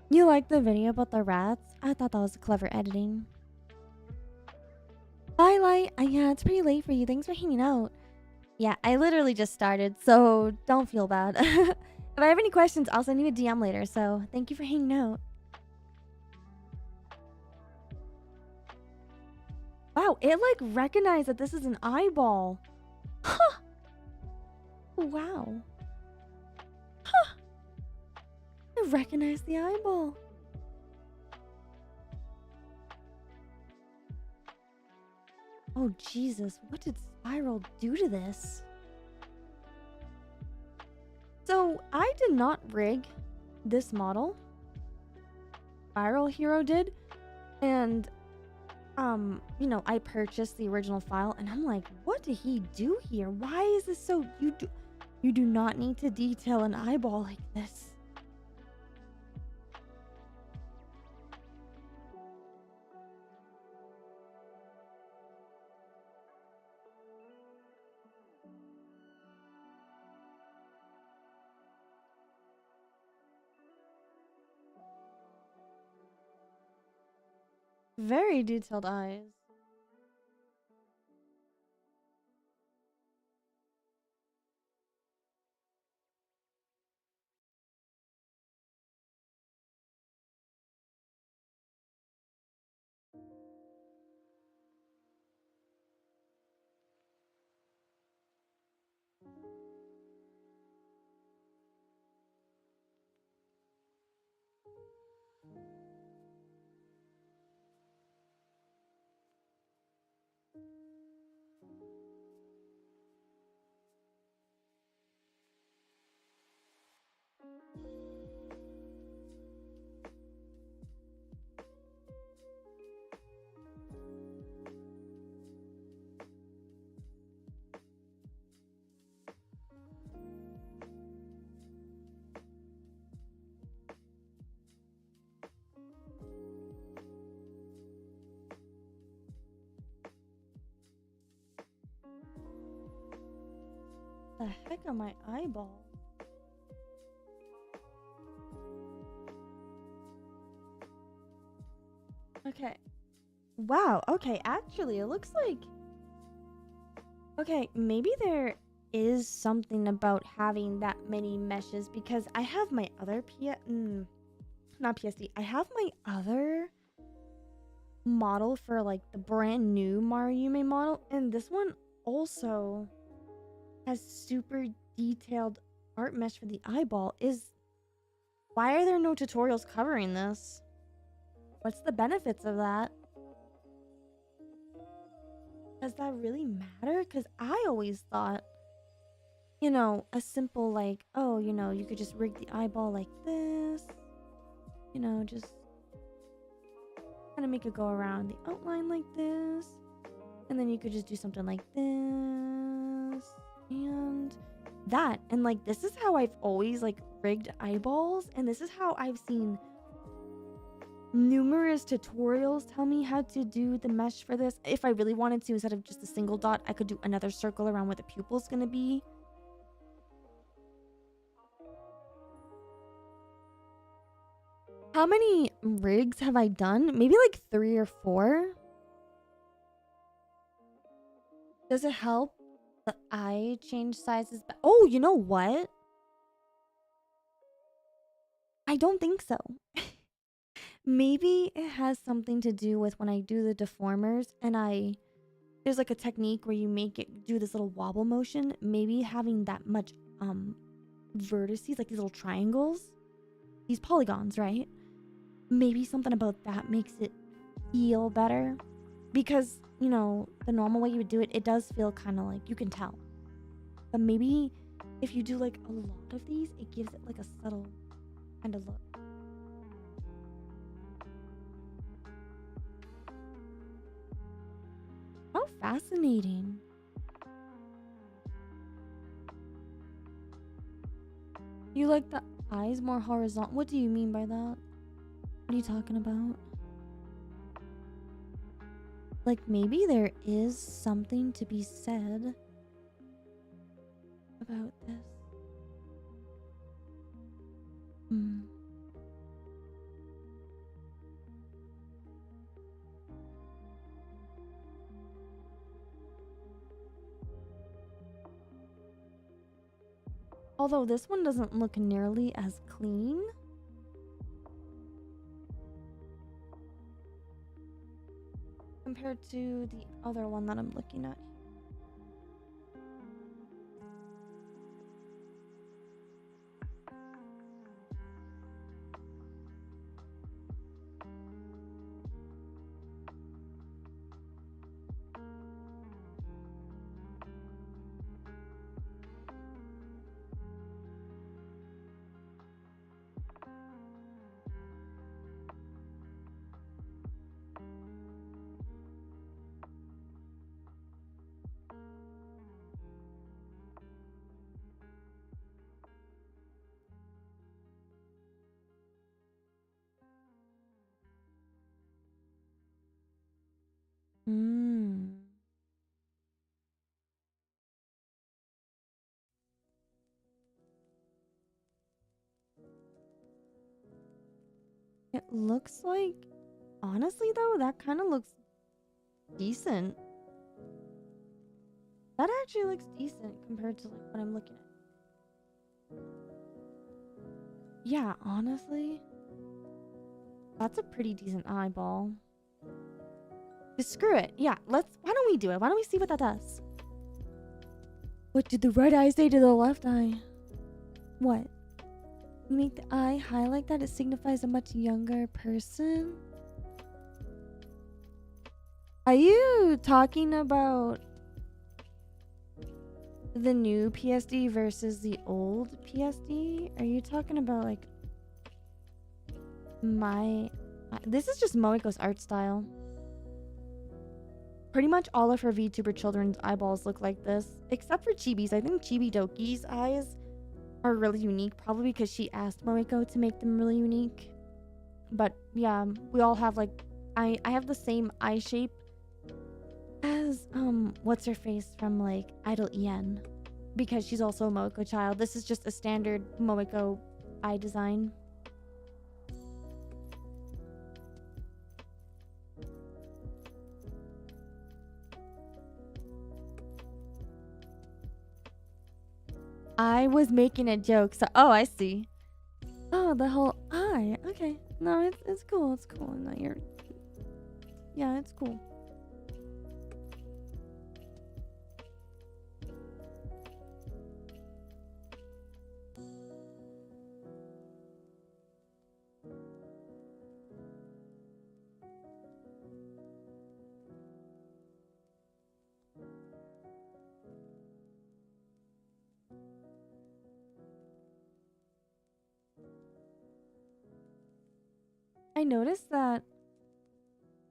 You like the video about the rats? I thought that was clever editing. Bye, Light. Yeah, it's pretty late for you. Thanks for hanging out. Yeah, I literally just started, so don't feel bad. If I have any questions, I'll send you a DM later, so thank you for hanging out. Wow, it like recognized that this is an eyeball. Huh. Wow. Huh. I recognized the eyeball. Oh, Jesus. What did Spiral do to this? So, I did not rig this model. Spiral Hero did. And, you know, I purchased the original file, and I'm like, what did he do here? Why is this so... You do not need to detail an eyeball like this. Very detailed eyes. the heck on my eyeball? Okay. Wow, okay, actually, it looks like... Okay, maybe there is something about having that many meshes, because I have my other not PSD. I have my other model for like the brand new Mari Yume model, and this one also has super detailed art mesh for the eyeball. Why are there no tutorials covering this? What's the benefits of that? Does that really matter? Because I always thought, you know, a simple like, oh, you know, you could just rig the eyeball like this, you know, just kind of make it go around the outline like this, and then you could just do something like this and that, and like this is how I've always like rigged eyeballs, and this is how I've seen numerous tutorials tell me how to do the mesh for this. If I really wanted to, instead of just a single dot, I could do another circle around where the pupil's gonna be. How many rigs have I done? Maybe like 3 or 4. Does it help the eye change sizes? Oh, you know what? I don't think so. Maybe it has something to do with when I do the deformers and there's like a technique where you make it do this little wobble motion. Maybe having that much vertices, like these little triangles, these polygons, right? Maybe something about that makes it feel better, because you know the normal way you would do it, it does feel kind of like, you can tell, but maybe if you do like a lot of these, it gives it like a subtle kind of look. How fascinating. You like the eyes more horizontal? What do you mean by that? What are you talking about? Like maybe there is something to be said about this. Although this one doesn't look nearly as clean. Compared to the other one that I'm looking at. It looks like, honestly though, that kind of looks decent. That actually looks decent compared to like what I'm looking at. Yeah, honestly, that's a pretty decent eyeball. Just screw it. Yeah, why don't we do it? Why don't we see what that does? What did the right eye say to the left eye? What? You make the eye high like that, it signifies a much younger person? Are you talking about the new PSD versus the old PSD? Are you talking about like this is just Moeko's art style. Pretty much all of her VTuber children's eyeballs look like this, except for Chibi's. I think Chibi Doki's eyes are really unique, probably because she asked Moeko to make them really unique. But yeah, we all have like, I have the same eye shape as what's her face from like Idol EN. because she's also a Momoko child. This is just a standard Momoko eye design. I was making a joke, so oh, I see. Oh, the whole eye. Okay, no, it's cool. It's cool. No, yeah, it's cool. I noticed that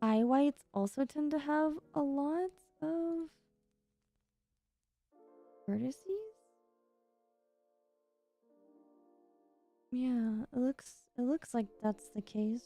eye whites also tend to have a lot of vertices. Yeah, it looks like that's the case.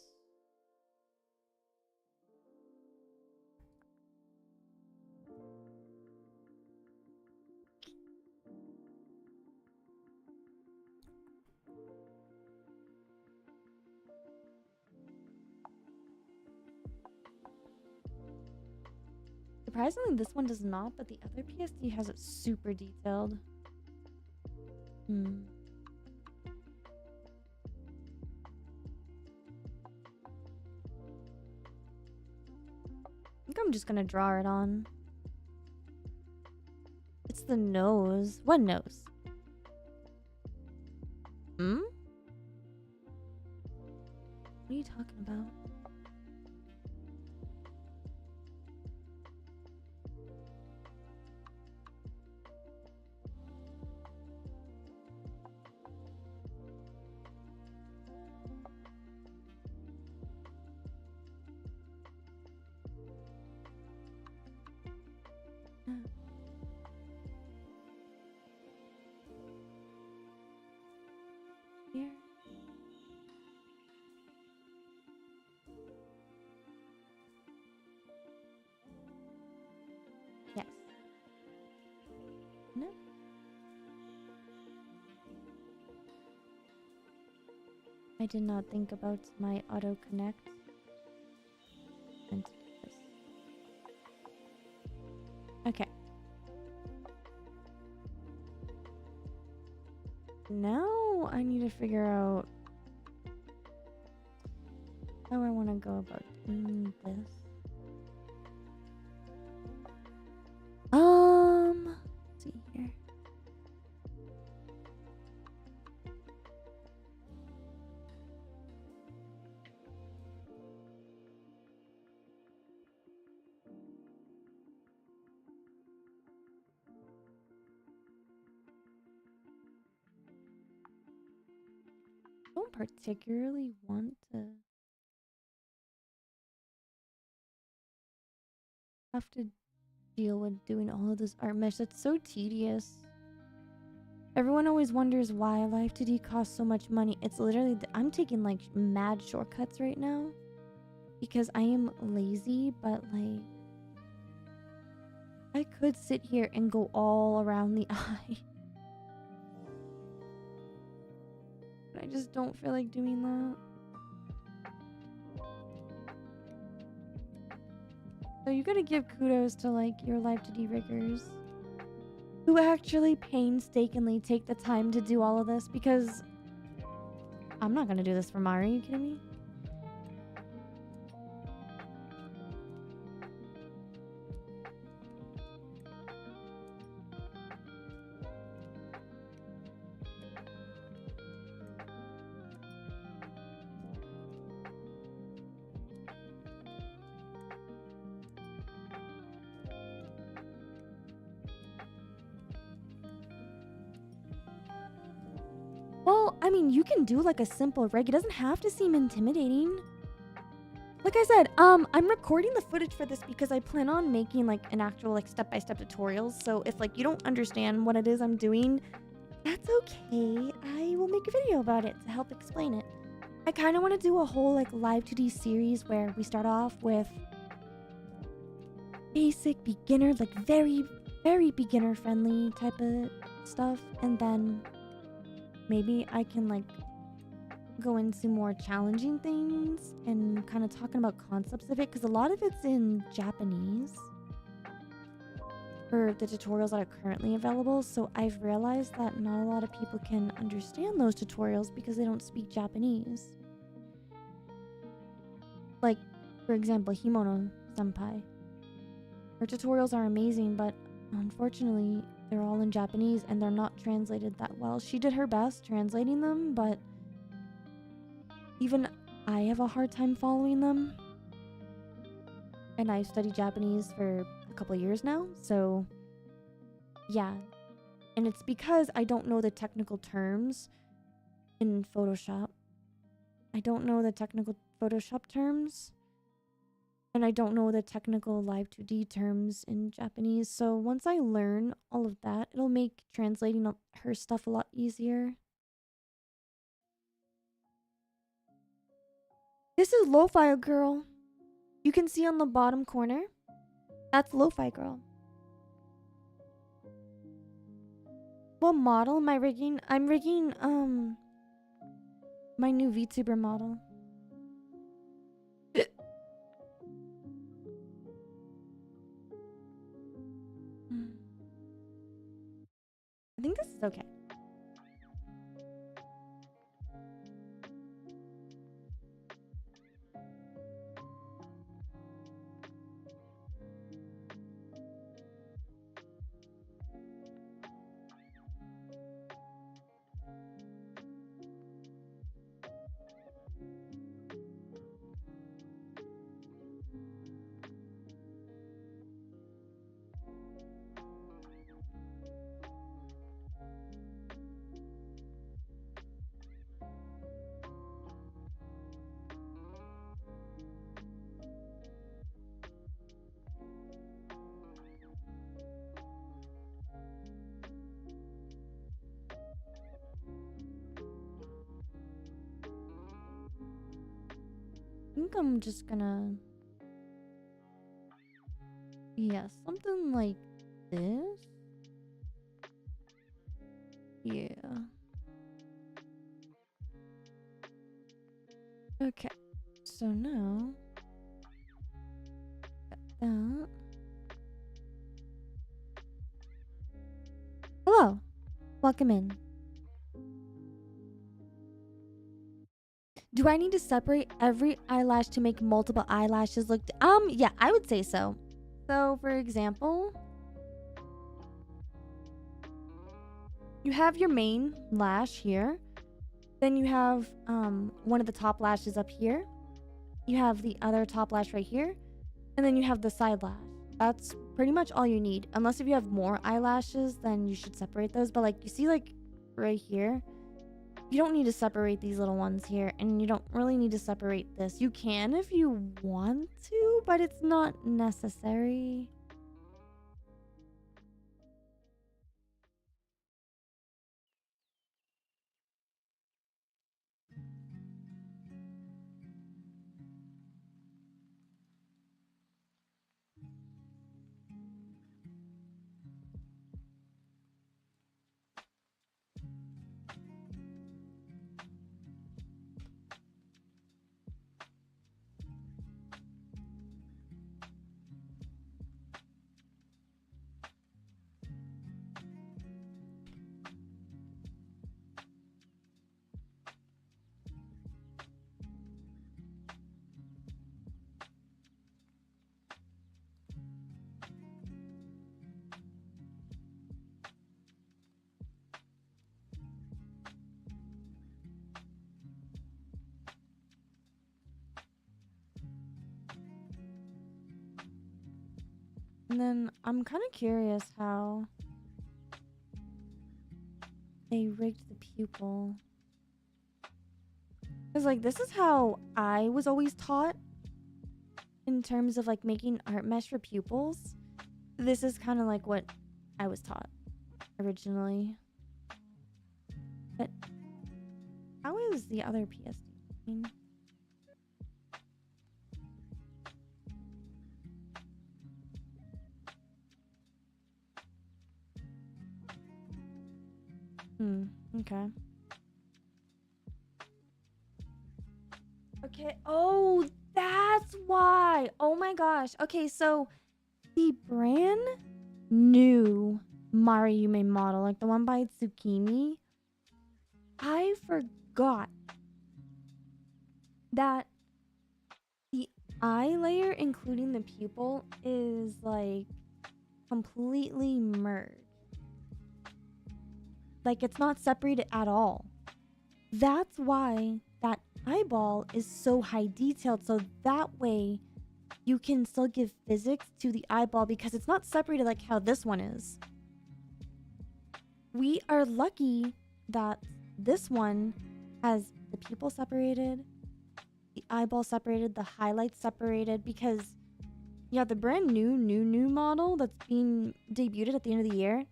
Surprisingly, this one does not, but the other PSD has it super detailed. I think I'm just gonna draw it on. It's the nose. What nose? What are you talking about? Here. Yes. No. I did not think about my auto connect. And this. Okay. Now I need to figure out how I want to go about doing this. Let's see here. I don't particularly want to have to deal with doing all of this art mesh. That's so tedious. Everyone always wonders why Live2D costs so much money. It's literally I'm taking like mad shortcuts right now because I am lazy, but like I could sit here and go all around the eye. But I just don't feel like doing that. So you gotta give kudos to like your Live2D riggers who actually painstakingly take the time to do all of this, because I'm not gonna do this for Mari. Are you kidding me? Well, I mean, you can do like a simple rig. It doesn't have to seem intimidating. Like I said, I'm recording the footage for this because I plan on making like an actual like step-by-step tutorials. So if like you don't understand what it is I'm doing, that's okay. I will make a video about it to help explain it. I kind of want to do a whole like Live2D series where we start off with basic beginner, like very, very beginner friendly type of stuff, and then maybe I can like go into more challenging things and kind of talking about concepts of it, because a lot of it's in Japanese for the tutorials that are currently available. So I've realized that not a lot of people can understand those tutorials because they don't speak Japanese. Like, for example, Himono Senpai. Her tutorials are amazing, but unfortunately, they're all in Japanese and they're not translated that well. She did her best translating them, but even I have a hard time following them. And I've studied Japanese for a couple of years now, so yeah. And it's because I don't know the technical terms in Photoshop. I don't know the technical Photoshop terms. And I don't know the technical Live2D terms in Japanese. So once I learn all of that, it'll make translating her stuff a lot easier. This is Lo-Fi Girl. You can see on the bottom corner. That's Lo-Fi Girl. What model am I rigging? I'm rigging my new VTuber model. I think this is okay. I think I'm just gonna... Yeah, something like this. Yeah. Okay. So now... got that. Hello. Welcome in. Do I need to separate every eyelash to make multiple eyelashes look... yeah, I would say so. So, for example, you have your main lash here. Then you have one of the top lashes up here. You have the other top lash right here. And then you have the side lash. That's pretty much all you need. Unless if you have more eyelashes, then you should separate those. But like, you see like right here, you don't need to separate these little ones here. And you don't really need to separate this. You can if you want to, but it's not necessary. And then I'm kind of curious how they rigged the pupil. Because like this is how I was always taught in terms of like making art mesh for pupils. This is kind of like what I was taught originally. But how is the other PSD? Okay. Okay. Oh, that's why. Oh my gosh. Okay, so the brand new Mari Yume model, like the one by Tsukimi, I forgot that the eye layer, including the pupil, is like completely merged. Like it's not separated at all. That's why that eyeball is so high detailed. So that way you can still give physics to the eyeball because it's not separated like how this one is. We are lucky that this one has the pupil separated, the eyeball separated, the highlights separated, because yeah, the brand new model that's being debuted at the end of the year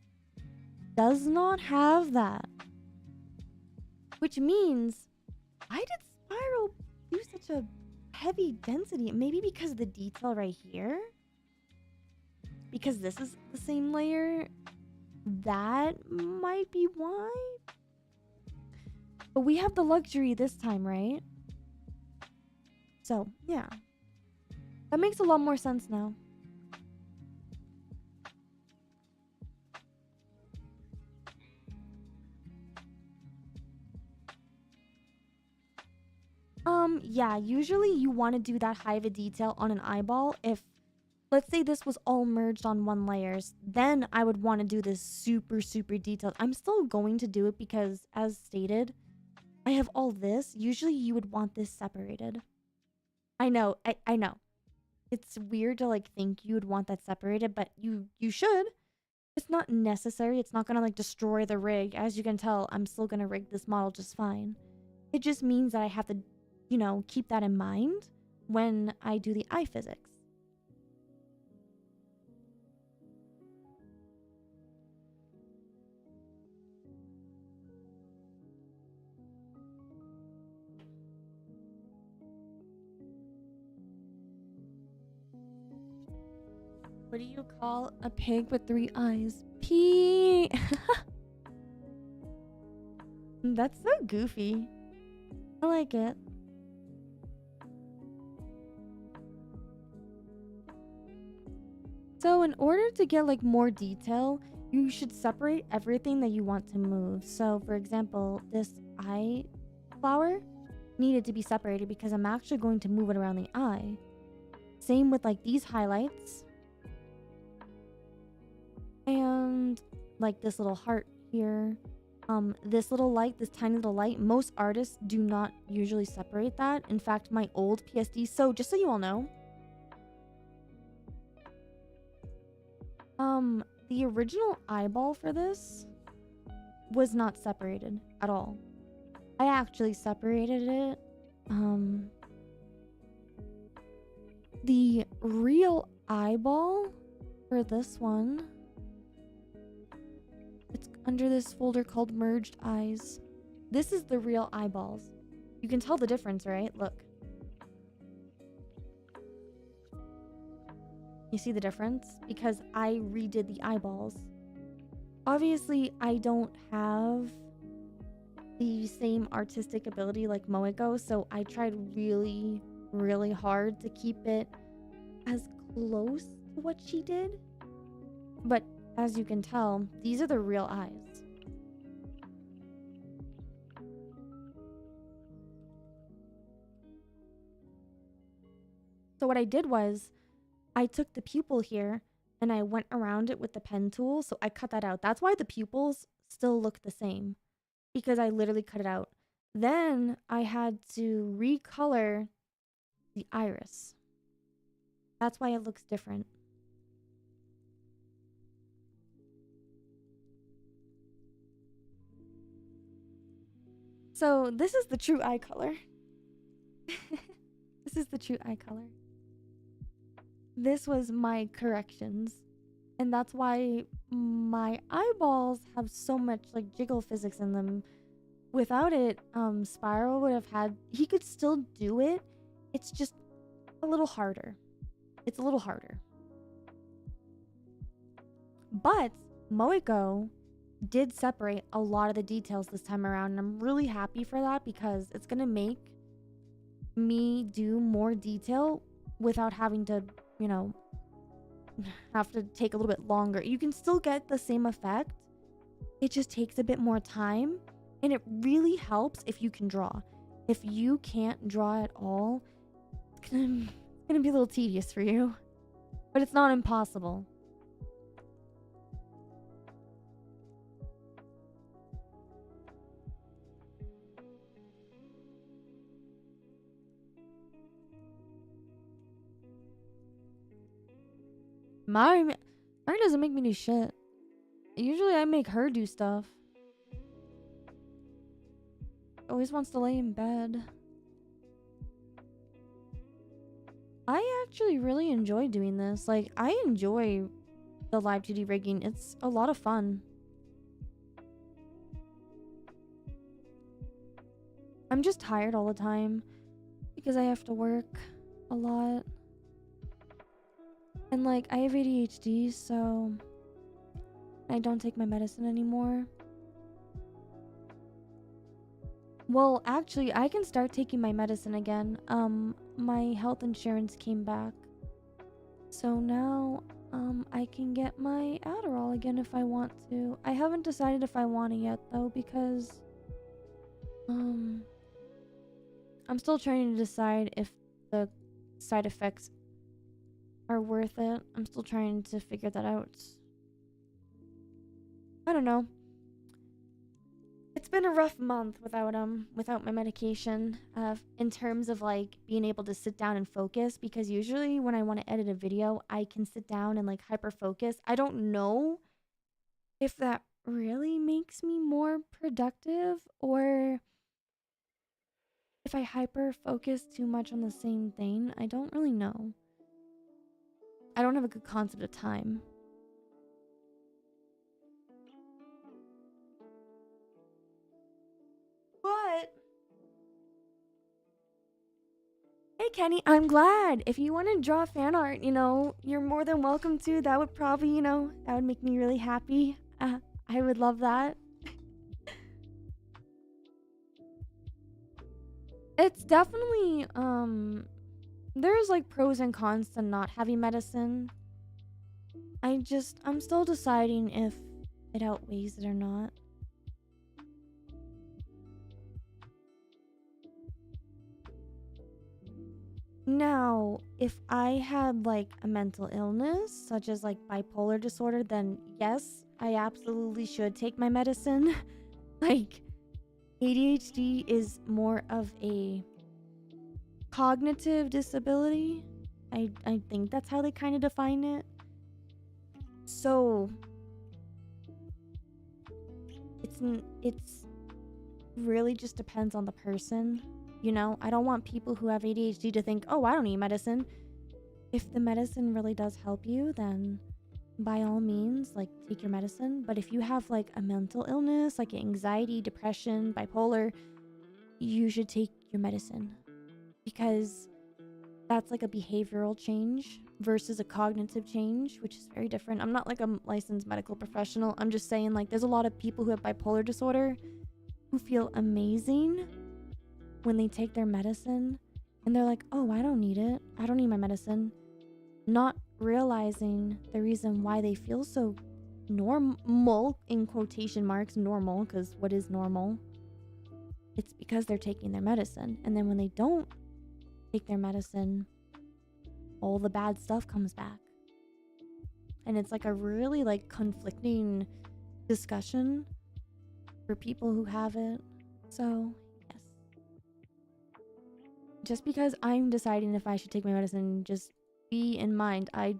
does not have that. Which means, why did Spiral do such a heavy density? Maybe because of the detail right here? Because this is the same layer? That might be why? But we have the luxury this time, right? So, yeah. That makes a lot more sense now. Yeah, usually you want to do that high of a detail on an eyeball if, let's say this was all merged on one layers, then I would want to do this super detailed. I'm still going to do it because, as stated, I have all this. Usually you would want this separated. I know, I know. It's weird to like think you would want that separated, but you should. It's not necessary. It's not gonna like destroy the rig. As you can tell, I'm still gonna rig this model just fine. It just means that I have to, you know, keep that in mind when I do the eye physics. What do you call a pig with 3 eyes? Pee. That's so goofy. I like it. So in order to get like more detail, you should separate everything that you want to move. So for example, this eye flower needed to be separated because I'm actually going to move it around the eye. Same with like these highlights. And like this little heart here. This little light, this tiny little light, most artists do not usually separate that. In fact, my old PSD, so just so you all know, the original eyeball for this was not separated at all. I actually separated it. The real eyeball for this one, it's under this folder called Merged Eyes. This is the real eyeballs. You can tell the difference, right? Look. You see the difference? Because I redid the eyeballs. Obviously, I don't have the same artistic ability like Moeko, so I tried really hard to keep it as close to what she did. But as you can tell, these are the real eyes. So what I did was, I took the pupil here and I went around it with the pen tool, so I cut that out. That's why the pupils still look the same, because I literally cut it out. Then I had to recolor the iris. That's why it looks different. So this is the true eye color. This is the true eye color. This was my corrections. And that's why my eyeballs have so much like jiggle physics in them. Without it, Spiral would have had, he could still do it. It's just a little harder. It's a little harder. But Moeko did separate a lot of the details this time around, and I'm really happy for that because it's gonna make me do more detail without having to, you know, have to take a little bit longer. You can still get the same effect. It just takes a bit more time, and it really helps if you can draw. If you can't draw at all, it's gonna be a little tedious for you, but it's not impossible. Mari doesn't make me do shit. Usually I make her do stuff. Always wants to lay in bed. I actually really enjoy doing this. Like, I enjoy the Live2D rigging. It's a lot of fun. I'm just tired all the time because I have to work a lot. And like, I have ADHD, so I don't take my medicine anymore. Well, actually, I can start taking my medicine again. My health insurance came back. So now, I can get my Adderall again if I want to. I haven't decided if I want to yet, though, because, I'm still trying to decide if the side effects are worth it. I'm still trying to figure that out. I don't know. It's been a rough month without my medication, in terms of like being able to sit down and focus, because usually when I want to edit a video, I can sit down and like hyper focus. I don't know if that really makes me more productive or if I hyper focus too much on the same thing. I don't really know. I don't have a good concept of time. But hey Kenny, I'm glad. If you want to draw fan art, you know, you're more than welcome to. That would probably, you know, that would make me really happy. I would love that. It's definitely, there's like pros and cons to not having medicine. I'm still deciding if it outweighs it or not. Now, if I had like a mental illness, such as like bipolar disorder, then yes, I absolutely should take my medicine. Like, ADHD is more of a cognitive disability. I think that's how they kind of define it. So it's really just depends on the person. You know, I don't want people who have ADHD to think, oh, I don't need medicine. If the medicine really does help you, then by all means, like, take your medicine. But if you have like a mental illness, like anxiety, depression, bipolar, you should take your medicine, because that's like a behavioral change versus a cognitive change, which is very different. I'm not like a licensed medical professional. I'm just saying, like, there's a lot of people who have bipolar disorder who feel amazing when they take their medicine, and they're like, oh, I don't need it. I don't need my medicine. Not realizing the reason why they feel so normal, in quotation marks, normal, because what is normal? It's because they're taking their medicine. And then when they don't take their medicine, all the bad stuff comes back. And it's like a really like conflicting discussion for people who have it. So yes, just because I'm deciding if I should take my medicine, just be in mind, I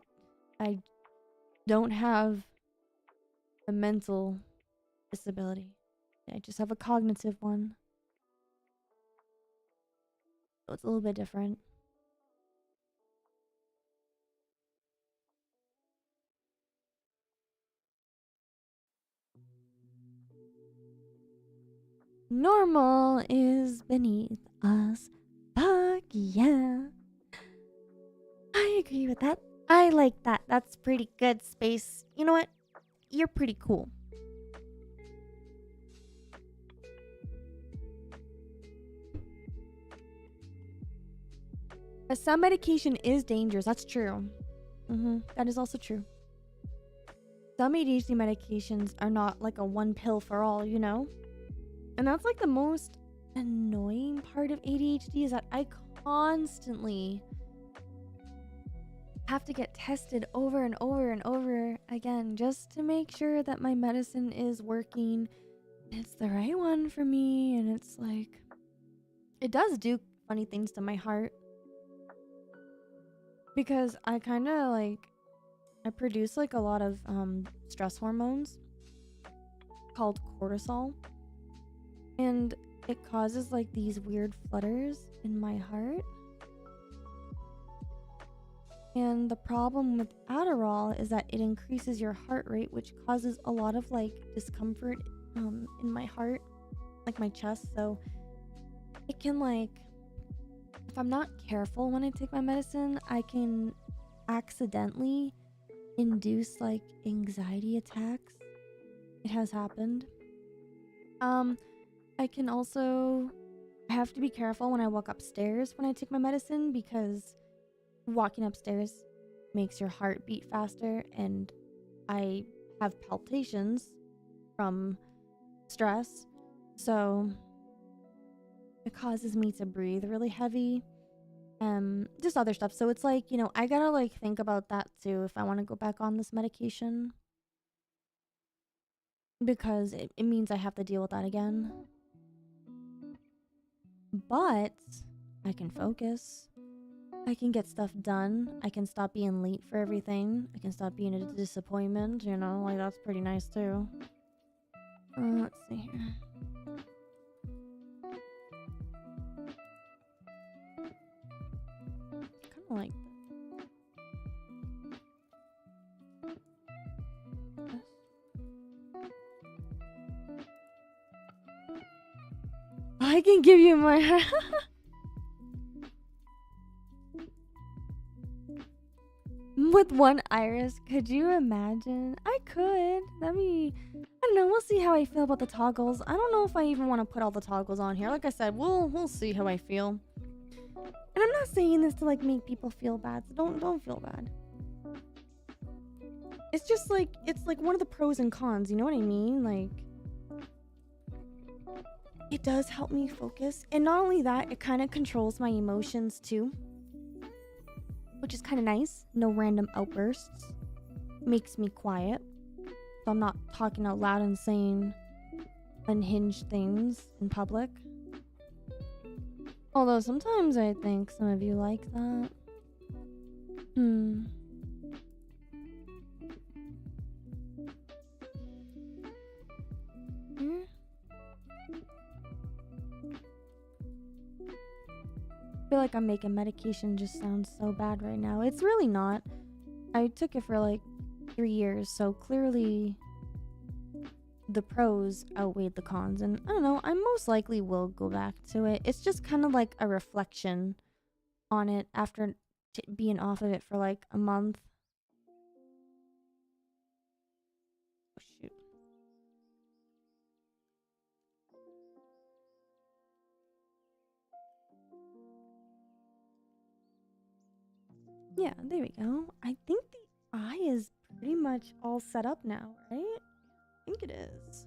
don't have a mental disability. I just have a cognitive one. So it's a little bit different. Normal is beneath us. Fuck yeah. I agree with that. I like that. That's pretty good, Space. You know what? You're pretty cool. Some medication is dangerous. That's true. That is also true. Some ADHD medications are not like a one pill for all, you know? And that's like the most annoying part of ADHD is that I constantly have to get tested over and over and over again just to make sure that my medicine is working. It's the right one for me, and it's like it does do funny things to my heart because I kind of like I produce like a lot of stress hormones called cortisol, and it causes like these weird flutters in my heart. And the problem with Adderall is that it increases your heart rate, which causes a lot of like discomfort in my heart, like my chest. So it can like, if I'm not careful when I take my medicine, I can accidentally induce like anxiety attacks. It has happened. I can also, I have to be careful when I walk upstairs when I take my medicine because walking upstairs makes your heart beat faster, and I have palpitations from stress, so it causes me to breathe really heavy, just other stuff. So it's like, you know, I gotta like think about that too if I want to go back on this medication, because it means I have to deal with that again. But I can focus, I can get stuff done, I can stop being late for everything, I can stop being a disappointment, you know, like that's pretty nice too. Let's see here. Kind of like this. I can give you my with one iris. Could you imagine? I could. That'd be, I don't know. We'll see how I feel about the toggles. I don't know if I even want to put all the toggles on here. Like I said, we'll see how I feel. And I'm not saying this to like make people feel bad. So don't feel bad. It's just like, it's like one of the pros and cons. You know what I mean? Like, it does help me focus. And not only that, it kind of controls my emotions too, which is kind of nice. No random outbursts. Makes me quiet, so I'm not talking out loud and saying unhinged things in public. Although sometimes I think some of you like that. I feel like I'm making medication just sound so bad right now. It's really not. I took it for like 3 years, so clearly the pros outweighed the cons, and I don't know, I most likely will go back to it. It's just kind of like a reflection on it after being off of it for like a month. Oh shoot. Yeah, there we go. I think the eye is pretty much all set up now, right? I think it is.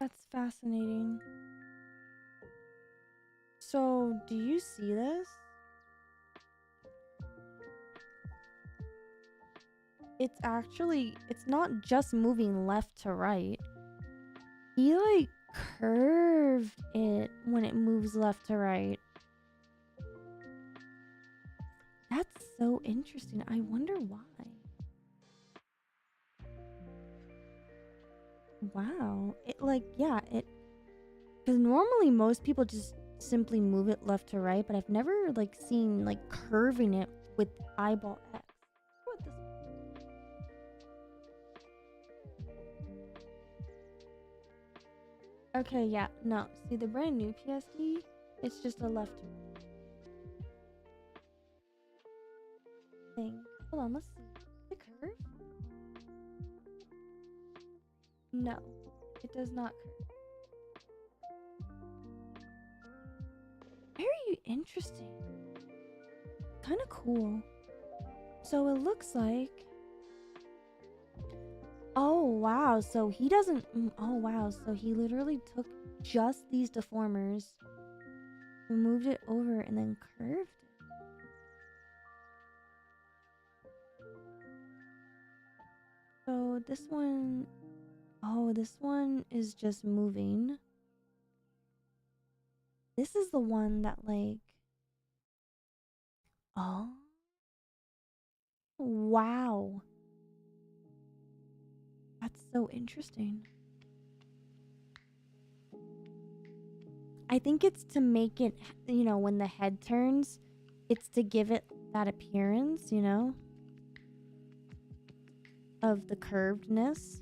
That's fascinating. So, do you see this? It's actually, it's not just moving left to right. He like curved it when it moves left to right. That's so interesting. I wonder why. Wow. It like, yeah, it, because normally most people just simply move it left to right, but I've never like seen like curving it with eyeball X. What this? Okay, yeah, no. See the brand new PSD, it's just a left thing. Hold on, let's see. The curve? No, it does not curve. Very interesting. Kind of cool. So it looks like... Oh, wow. So he doesn't... Oh, wow. So he literally took just these deformers, moved it over, and then curved it. So this one... Oh, this one is just moving. This is the one that like... Oh. Wow. That's so interesting. I think it's to make it, you know, when the head turns, it's to give it that appearance, you know, of the curvedness.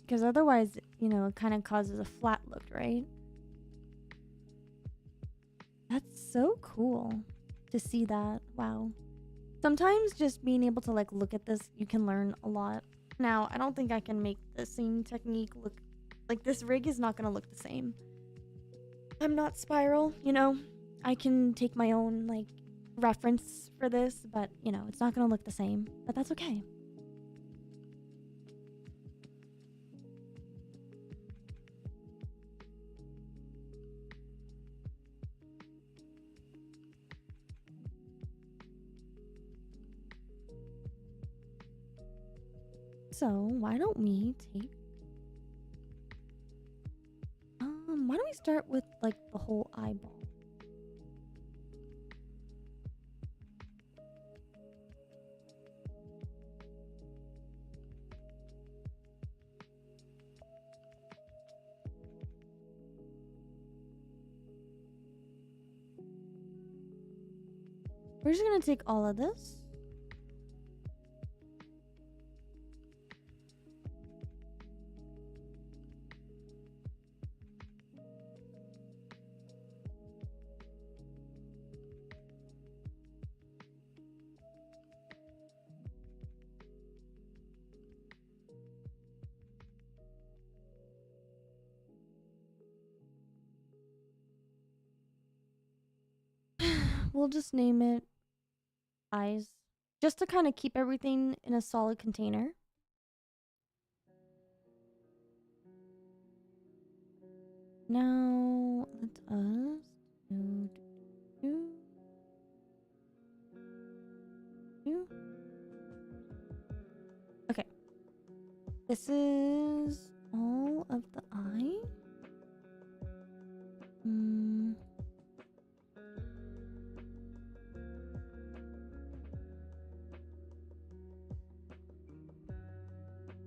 Because otherwise, you know, it kind of causes a flat look, right? That's so cool to see that. Wow. Sometimes just being able to like look at this, you can learn a lot. Now, I don't think I can make the same technique look like this rig is not going to look the same. I'm not Spiral, you know. I can take my own like reference for this, but you know, it's not going to look the same, but that's okay. So, why don't we take... why don't we start with, like, the whole eyeball? We're just gonna take all of this. We'll just name it eyes, just to kind of keep everything in a solid container. Now let us okay. This is all of the eye.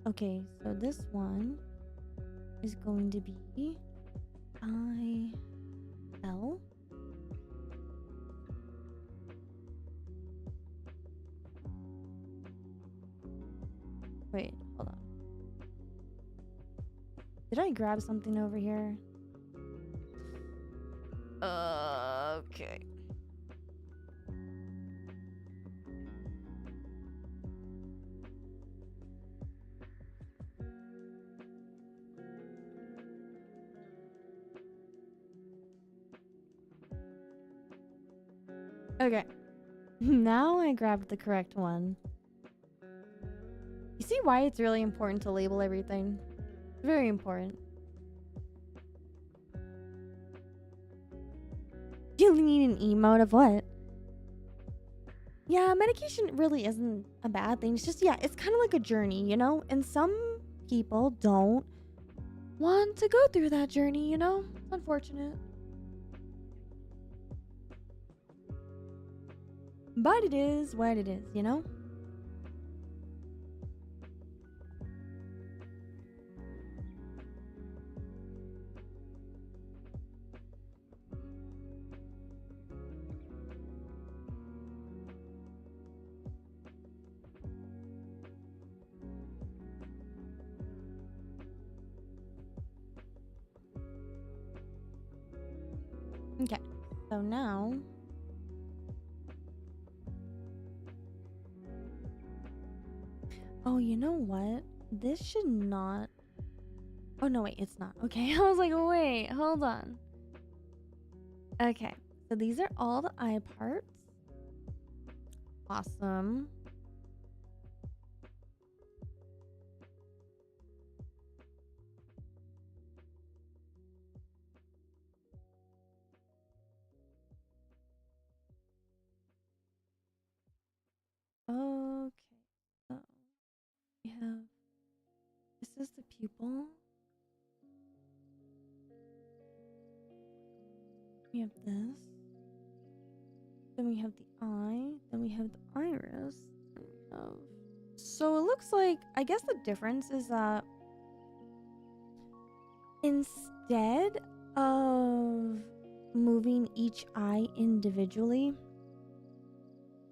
Okay, so this one is going to be IL. Wait, hold on. Did I grab something over here? Okay. Okay. Now I grabbed the correct one. You see why it's really important to label everything? It's very important. You need an emote of what? Yeah, medication really isn't a bad thing. It's just, yeah, it's kind of like a journey, you know? And some people don't want to go through that journey, you know? It's unfortunate. But it is what it is, you know? So now... Oh, you know what? This should not... Oh, no, wait, it's not. Okay, I was like, wait, hold on. Okay, so these are all the eye parts. Awesome. Okay, so we have... This is the pupil. We have this. Then we have the eye. Then we have the iris. So it looks like, I guess the difference is that instead of moving each eye individually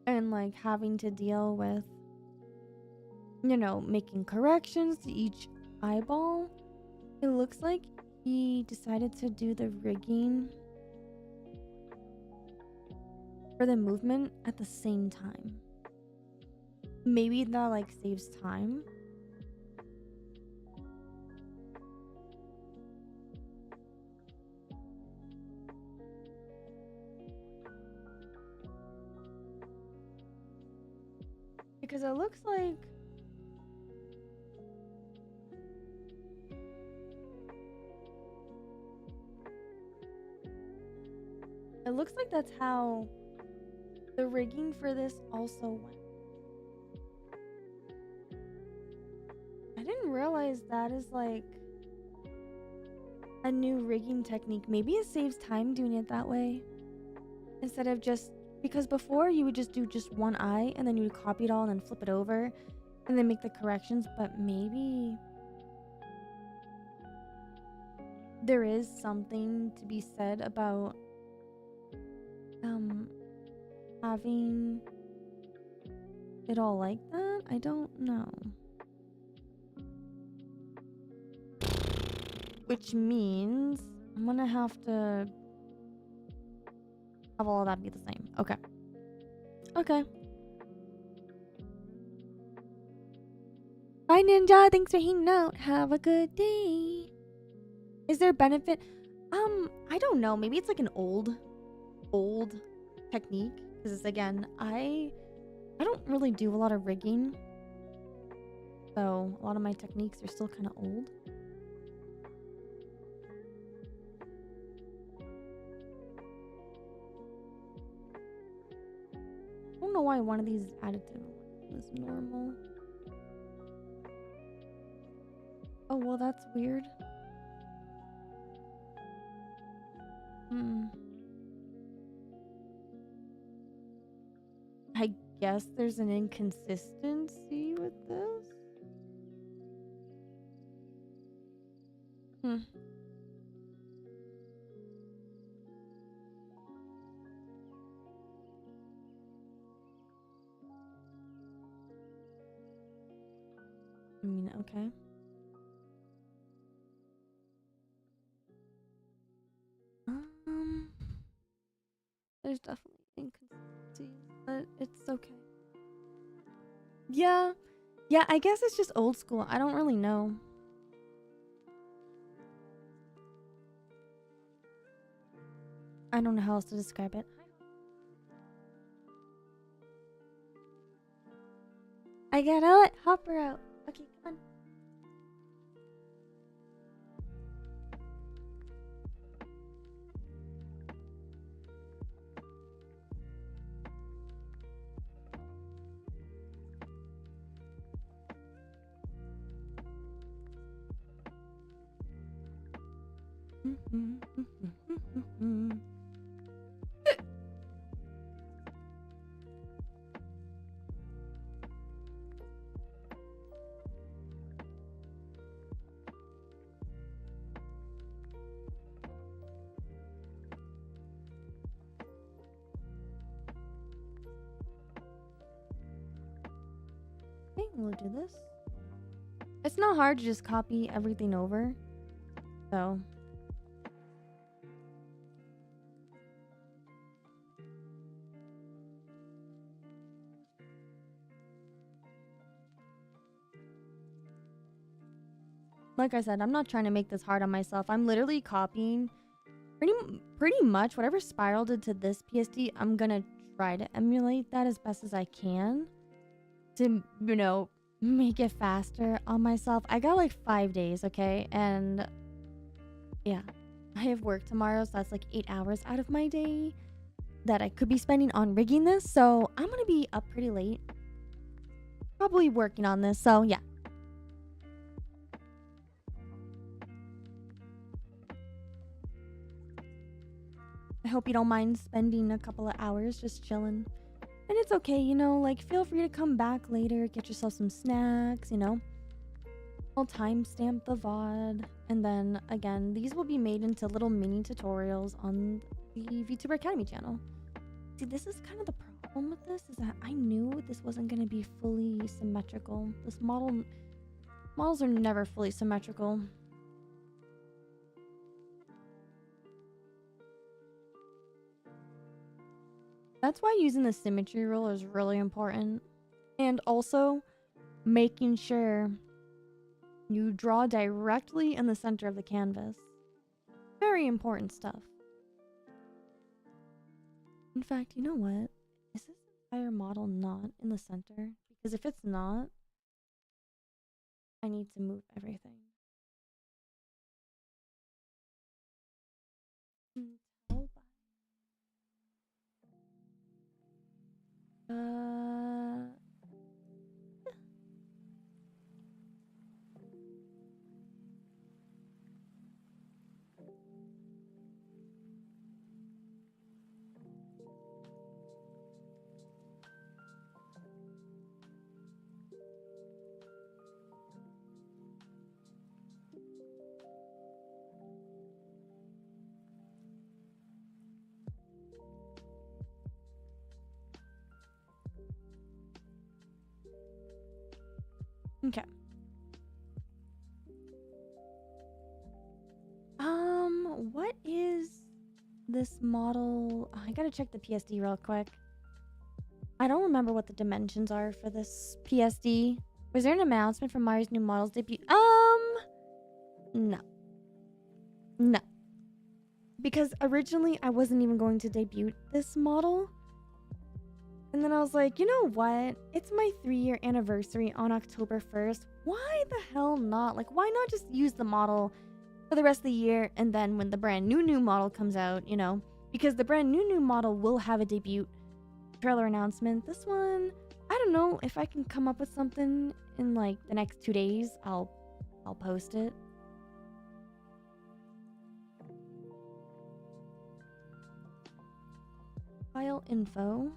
and like having to deal with, you know, making corrections to each eyeball, it looks like he decided to do the rigging for the movement at the same time. Maybe that like saves time. Because it looks like that's how the rigging for this also went. I didn't realize that is like a new rigging technique. Maybe it saves time doing it that way instead of just, because before you would just do just one eye and then you would copy it all and then flip it over and then make the corrections. But maybe there is something to be said about having it all like that. I don't know. Which means I'm gonna have to have all of that be the same. Okay. Okay. Bye, Ninja. Thanks for hanging out. Have a good day. Is there a benefit? I don't know. Maybe it's like an old technique. Because again, I don't really do a lot of rigging. So a lot of my techniques are still kind of old. I don't know why one of these is additive and one is normal. Oh, well, that's weird. I guess there's an inconsistency with this. I mean, okay. There's definitely inconsistencies, but it's okay. Yeah, I guess it's just old school. I don't really know. I don't know how else to describe it. I gotta let Hopper out. Okay, come on. Okay, we'll do this. It's not hard to just copy everything over. So Like I said, I'm not trying to make this hard on myself. I'm literally copying pretty much whatever Spiral did to this PSD. I'm gonna try to emulate that as best as I can to, you know, make it faster on myself. I got like 5 days, okay? And yeah, I have work tomorrow, so that's like 8 hours out of my day that I could be spending on rigging this. So I'm gonna be up pretty late, probably working on this. So yeah. I hope you don't mind spending a couple of hours just chilling. And it's okay, you know, like feel free to come back later, get yourself some snacks, you know. I'll timestamp the VOD. And then again, these will be made into little mini tutorials on the VTuber Academy channel. See, this is kind of the problem with this, is that I knew this wasn't going to be fully symmetrical. This models are never fully symmetrical. That's why using the symmetry rule is really important. And also making sure you draw directly in the center of the canvas. Very important stuff. In fact, you know what? Is this entire model not in the center? Because if it's not, I need to move everything. Okay. What is this model? Oh, I gotta check the PSD real quick. I don't remember what the dimensions are for this PSD. Was there an announcement for Mari's new models debut? No. No. Because originally I wasn't even going to debut this model. And then I was like, you know what? It's my 3-year anniversary on October 1st. Why the hell not? Like, why not just use the model for the rest of the year, and then when the brand new model comes out, you know? Because the brand new model will have a debut trailer announcement. This one, I don't know if I can come up with something in like the next 2 days. I'll post it. File info.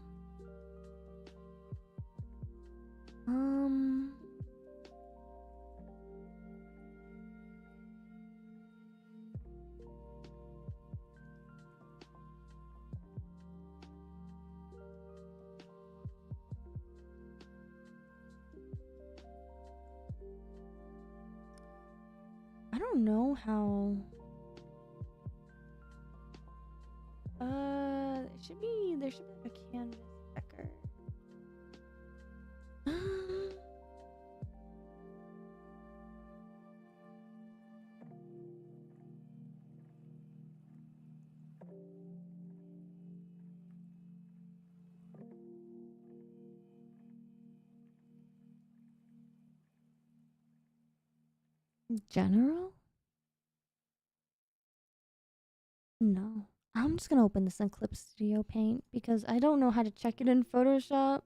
I don't know how. There should be a canvas checker. General? No. I'm just gonna open this in Clip Studio Paint because I don't know how to check it in Photoshop.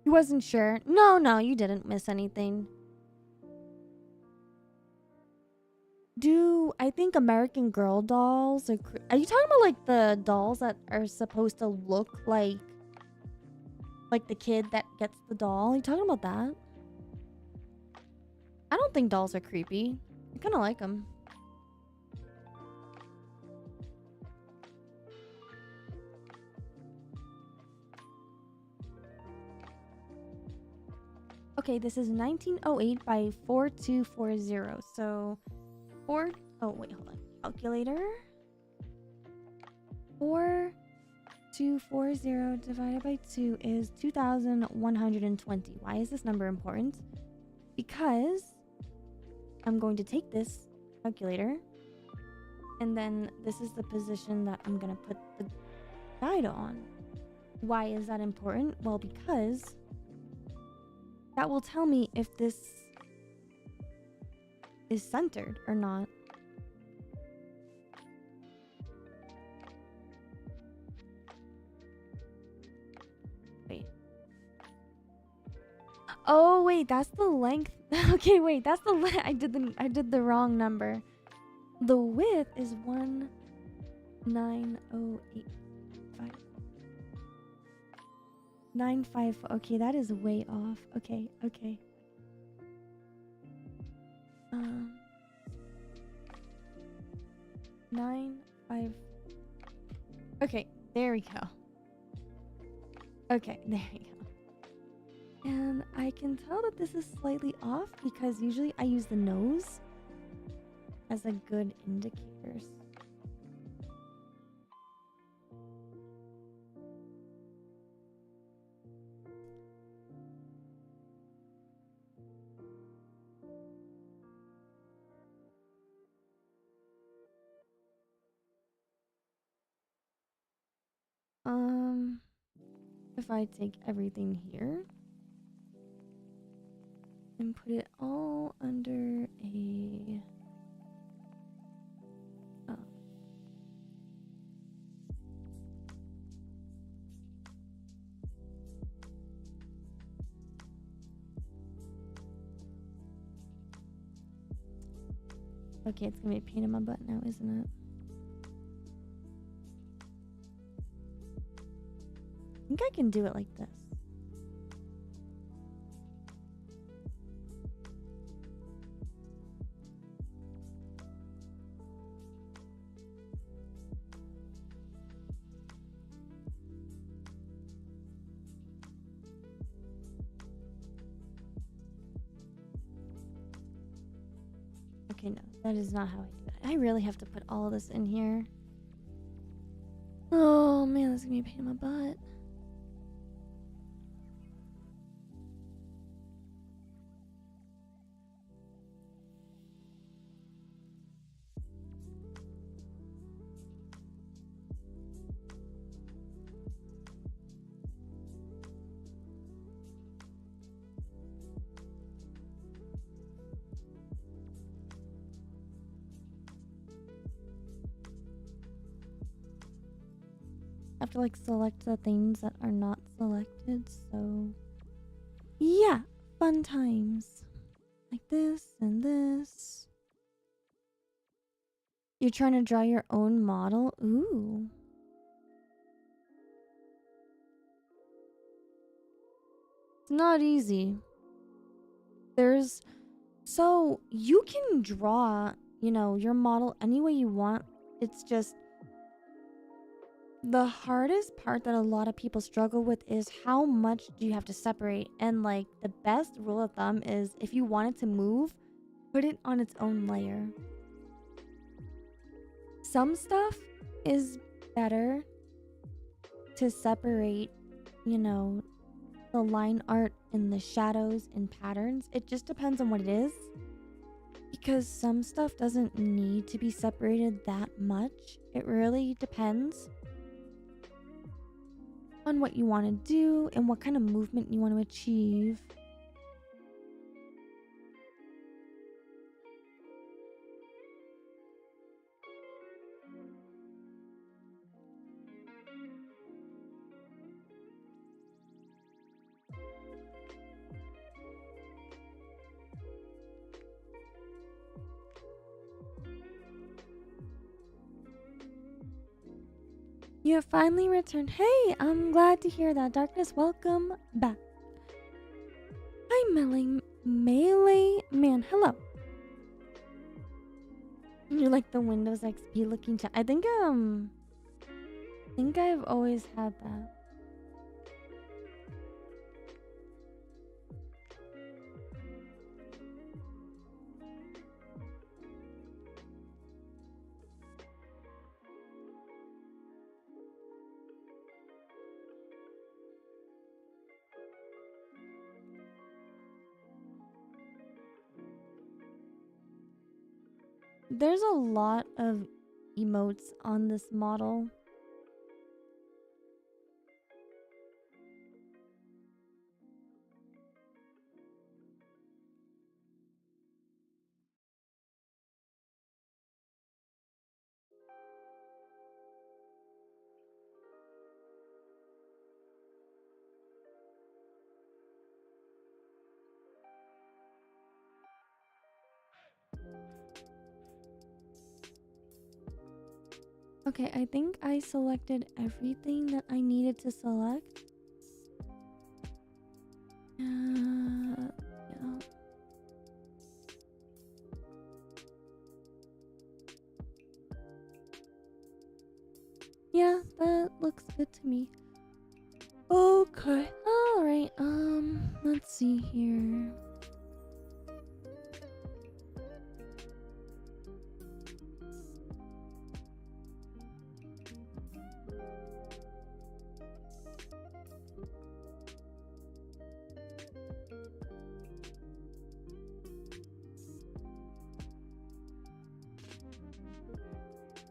You wasn't sure? No, you didn't miss anything. I think American Girl dolls are you talking about like the dolls that are supposed to look like the kid that gets the doll? Are you talking about that? I don't think dolls are creepy. I kind of like them. Okay, this is 1908 by 4240. So, oh wait, hold on. Calculator. 4240 divided by 2 is 2,120. Why is this number important? Because I'm going to take this calculator, and then this is the position that I'm going to put the guide on. Why is that important? Well, because that will tell me if this is centered or not. Wait. Oh, wait, that's the length. Okay, wait, that's the length. I did the wrong number. The width is 19085. Okay, that is way off. Okay. 95. Okay, there we go. Okay, there we go. And I can tell that this is slightly off because usually I use the nose as a good indicator. If I take everything here and put it all under a okay, it's gonna be a pain in my butt now, isn't it? I think I can do it like this. Okay, no, that is not how I do it. I really have to put all of this in here. Oh man, this is gonna be a pain in my butt. I have to like select the things that are not selected, so yeah, fun times. Like this and this. You're trying to draw your own model? Ooh. It's not easy. So you can draw, your model any way you want. It's just the hardest part that a lot of people struggle with is how much do you have to separate. And like the best rule of thumb is if you want it to move, put it on its own layer. Some stuff is better to separate, the line art and the shadows and patterns. It just depends on what it is. Because some stuff doesn't need to be separated that much. It really depends on what you want to do and what kind of movement you want to achieve. You have finally returned. Hey, I'm glad to hear that. Darkness, welcome back. Hi, Melee Man. Hello. You're like the Windows XP looking chat. I think I've always had that. there's a lot of emotes on this model. Okay, I think I selected everything that I needed to select. Yeah. Yeah, that looks good to me. Okay. Alright, let's see here.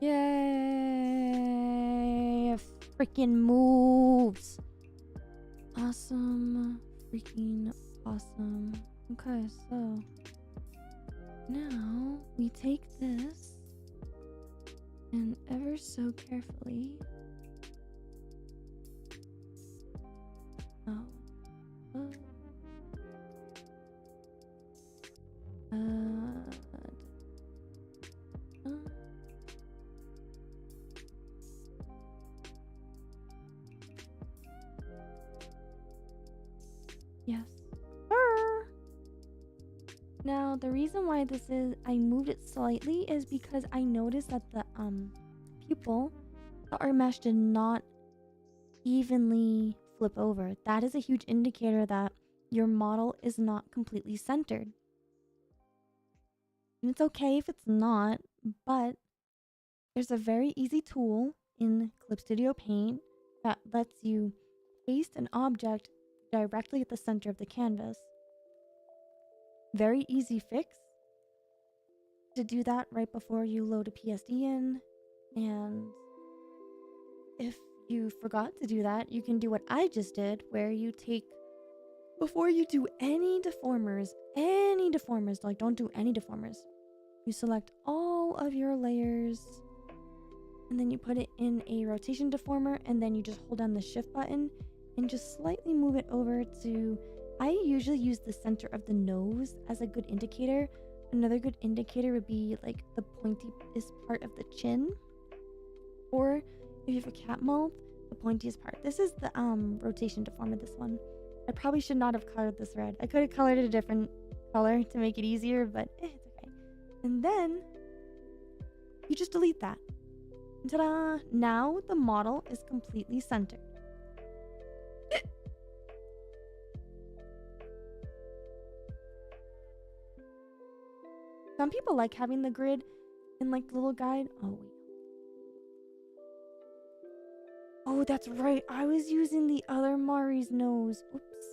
Yay! Freaking moves! Awesome. Freaking awesome. Okay, so now we take this and ever so carefully. Oh. Yes. Now, the reason why this is, I moved it slightly is because I noticed that the pupil, the art mesh did not evenly flip over. That is a huge indicator that your model is not completely centered. And it's okay if it's not, but there's a very easy tool in Clip Studio Paint that lets you paste an object directly at the center of the canvas. Very easy fix to do that right before you load a PSD in. And if you forgot to do that, you can do what I just did, where you take, before you do any deformers, like don't do any deformers. You select all of your layers and then you put it in a rotation deformer, and then you just hold down the shift button and just slightly move it over to, I usually use the center of the nose as a good indicator. Another good indicator would be like the pointiest part of the chin, or if you have a cat mouth, the pointiest part. This is the rotation deformer, this one. I probably should not have colored this red. I could have colored it a different color to make it easier, but it's okay. And then you just delete that. And ta-da! Now the model is completely centered. Some people like having the grid in like the little guide. Oh, wait. Oh, that's right. I was using the other Mari's nose. Oops.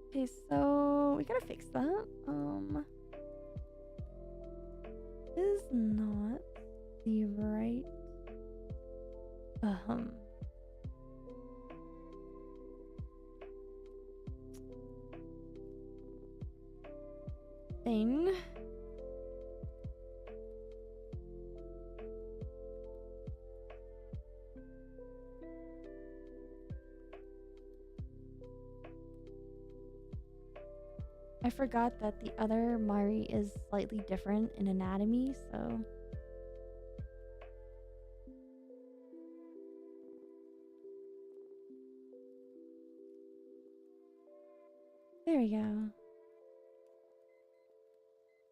Okay, so we gotta fix that. Is not the right thing. I forgot that the other Mari is slightly different in anatomy, so there we go.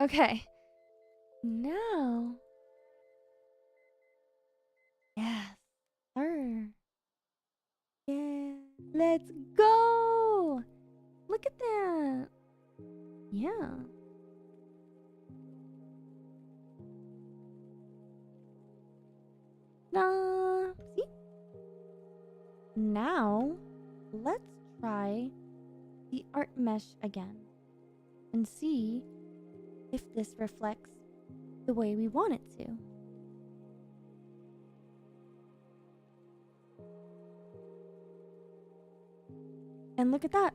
Okay. Now. Yes. Sir. Yeah. Let's go. Look at that. Yeah. See? Now, let's try the art mesh again. and see if this reflects the way we want it to. And look at that.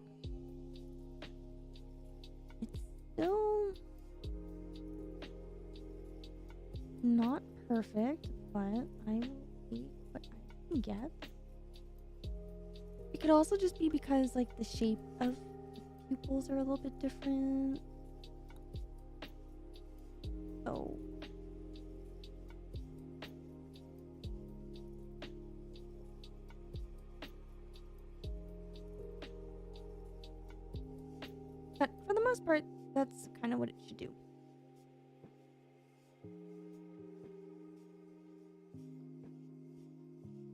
It's still not perfect, but I will see what I can get. It could also just be because like the shape of the pupils are a little bit different. So but for the most part, that's kind of what it should do.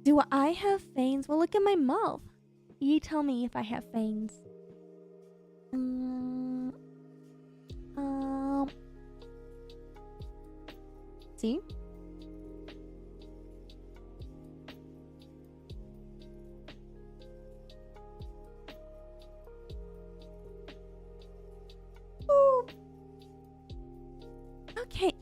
Do I have fangs? Well, look at my mouth. You tell me if I have fangs. See? Ooh. Okay.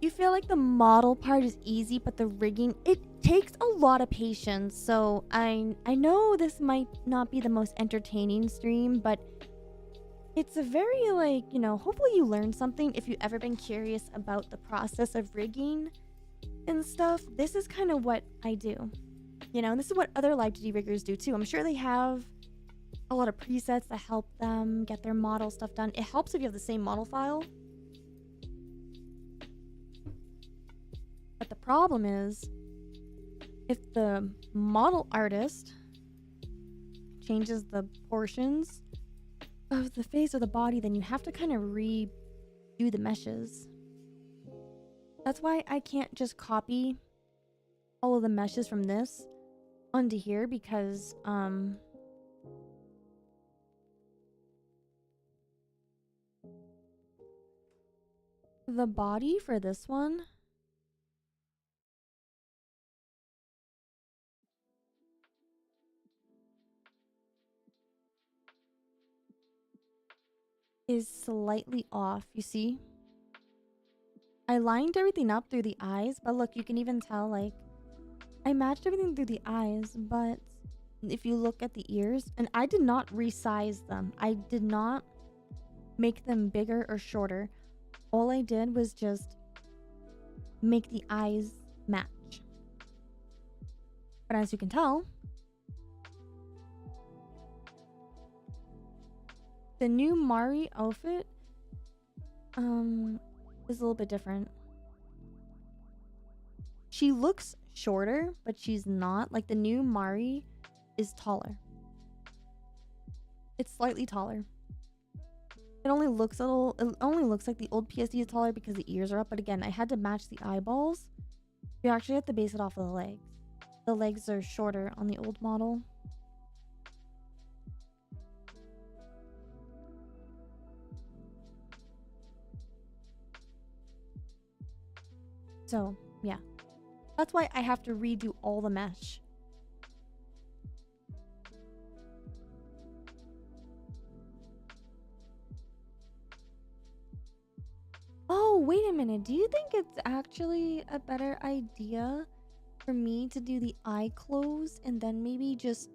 You feel like the model part is easy, but the rigging, it takes a lot of patience. So I know this might not be the most entertaining stream, but it's a very like, you know, hopefully you learn something if you've ever been curious about the process of rigging and stuff. This is kind of what I do. You know, and this is what other Live2D riggers do too. I'm sure they have a lot of presets that help them get their model stuff done. It helps if you have the same model file. But the problem is, if the model artist changes the portions of the face or the body, then you have to kind of redo the meshes. That's why I can't just copy all of the meshes from this onto here, because the body for this one is slightly off, you see? I lined everything up through the eyes, but look, you can even tell, like, I matched everything through the eyes, but if you look at the ears, and I did not resize them. I did not make them bigger or shorter. All I did was just make the eyes match. But as you can tell, the new Mari outfit is a little bit different. She looks shorter, but she's not. Like, the new Mari is taller. It's slightly taller. It only looks like the old PSD is taller because the ears are up, but again, I had to match the eyeballs. You actually have to base it off of the legs. The legs are shorter on the old model. So, yeah. That's why I have to redo all the mesh. Oh, wait a minute. Do you think it's actually a better idea for me to do the eye close and then maybe just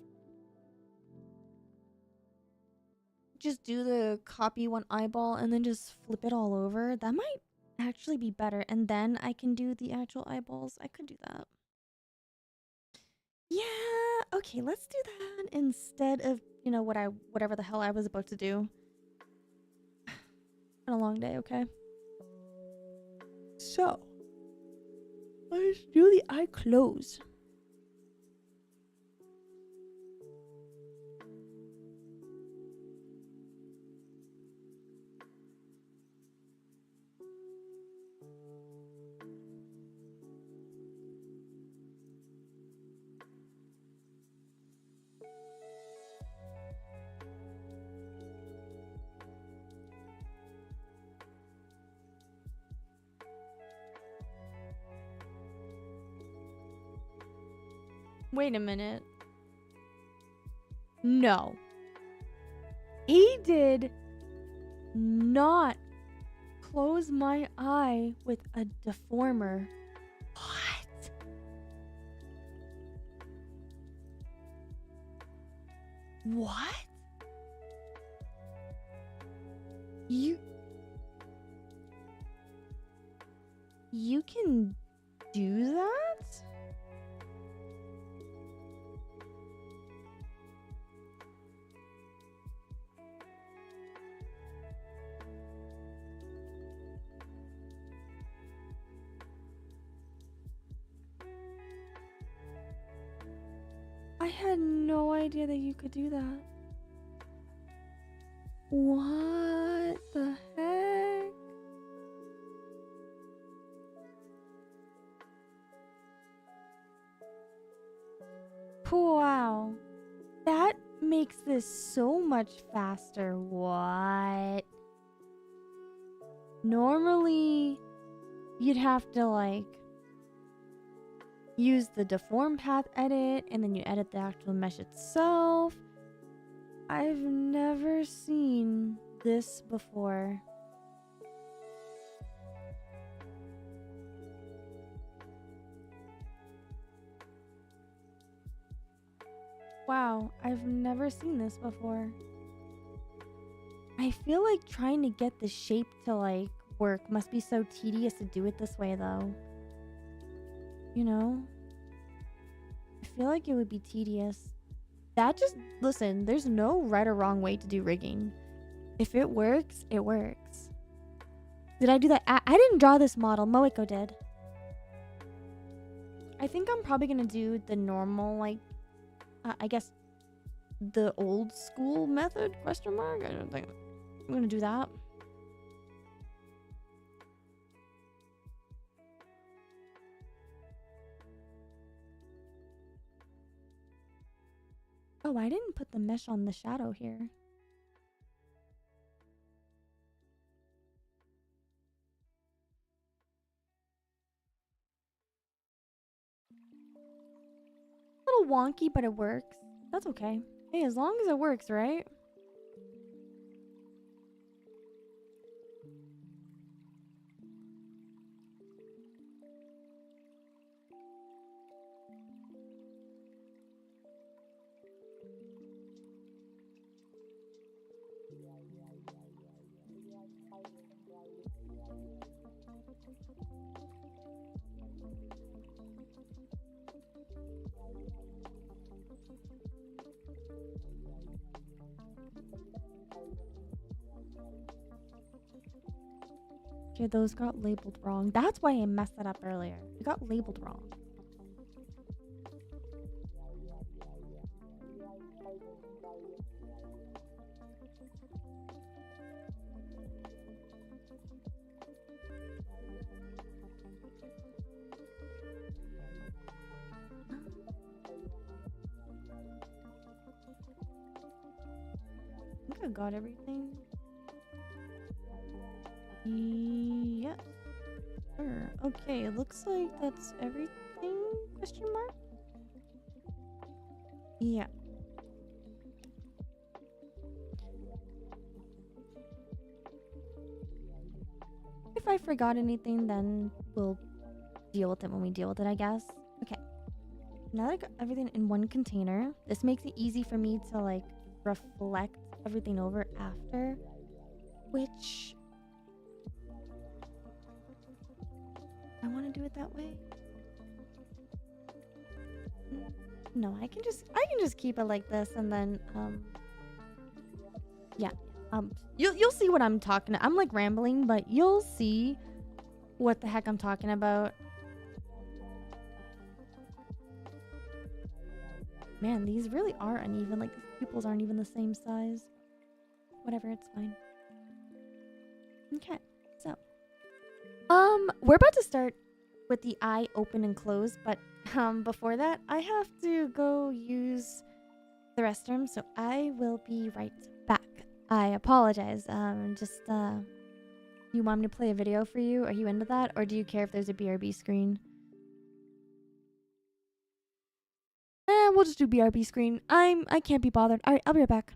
do the copy one eyeball and then just flip it all over? That might actually be better, and then I can do the actual eyeballs. I could do that. Yeah, okay, let's do that instead of, you know, whatever the hell I was about to do. Been a long day, okay? So, let's do the eye close. Wait a minute. No. He did not close my eye with a deformer. What? What? You can do that? I had no idea that you could do that. What the heck? Wow. That makes this so much faster. What? Normally, you'd have to like use the deform path edit and then you edit the actual mesh itself. I've never seen this before. Wow, I've never seen this before. I feel like trying to get the shape to like work must be so tedious to do it this way though. You know? I feel like it would be tedious. That just, listen, there's no right or wrong way to do rigging. If it works, it works. Did I do that? I didn't draw this model. Moeko did. I think I'm probably going to do the normal, like, I guess, the old school method, question mark? I don't think I'm going to do that. Oh, I didn't put the mesh on the shadow here. A little wonky, but it works. That's okay. Hey, as long as it works, right? Okay, those got labeled wrong. That's why I messed that up earlier. It got labeled wrong. I think I got everything. Yep. Sure. Okay, it looks like that's everything? Question mark? Yeah. If I forgot anything, then we'll deal with it when we deal with it, I guess. Okay. Now that I got everything in one container, this makes it easy for me to like reflect everything over after, which I want to do it that way. No, I can just keep it like this, and then yeah, you'll see what I'm talking. I'm like rambling, but you'll see what the heck I'm talking about. Man, these really are uneven. Like, the pupils aren't even the same size. Whatever, it's fine. Okay, so we're about to start with the eye open and close, but before that, I have to go use the restroom, so I will be right back. I apologize. You want me to play a video for you? Are you into that, or do you care if there's a BRB screen? We'll just do BRB screen. I can't be bothered. All right, I'll be right back.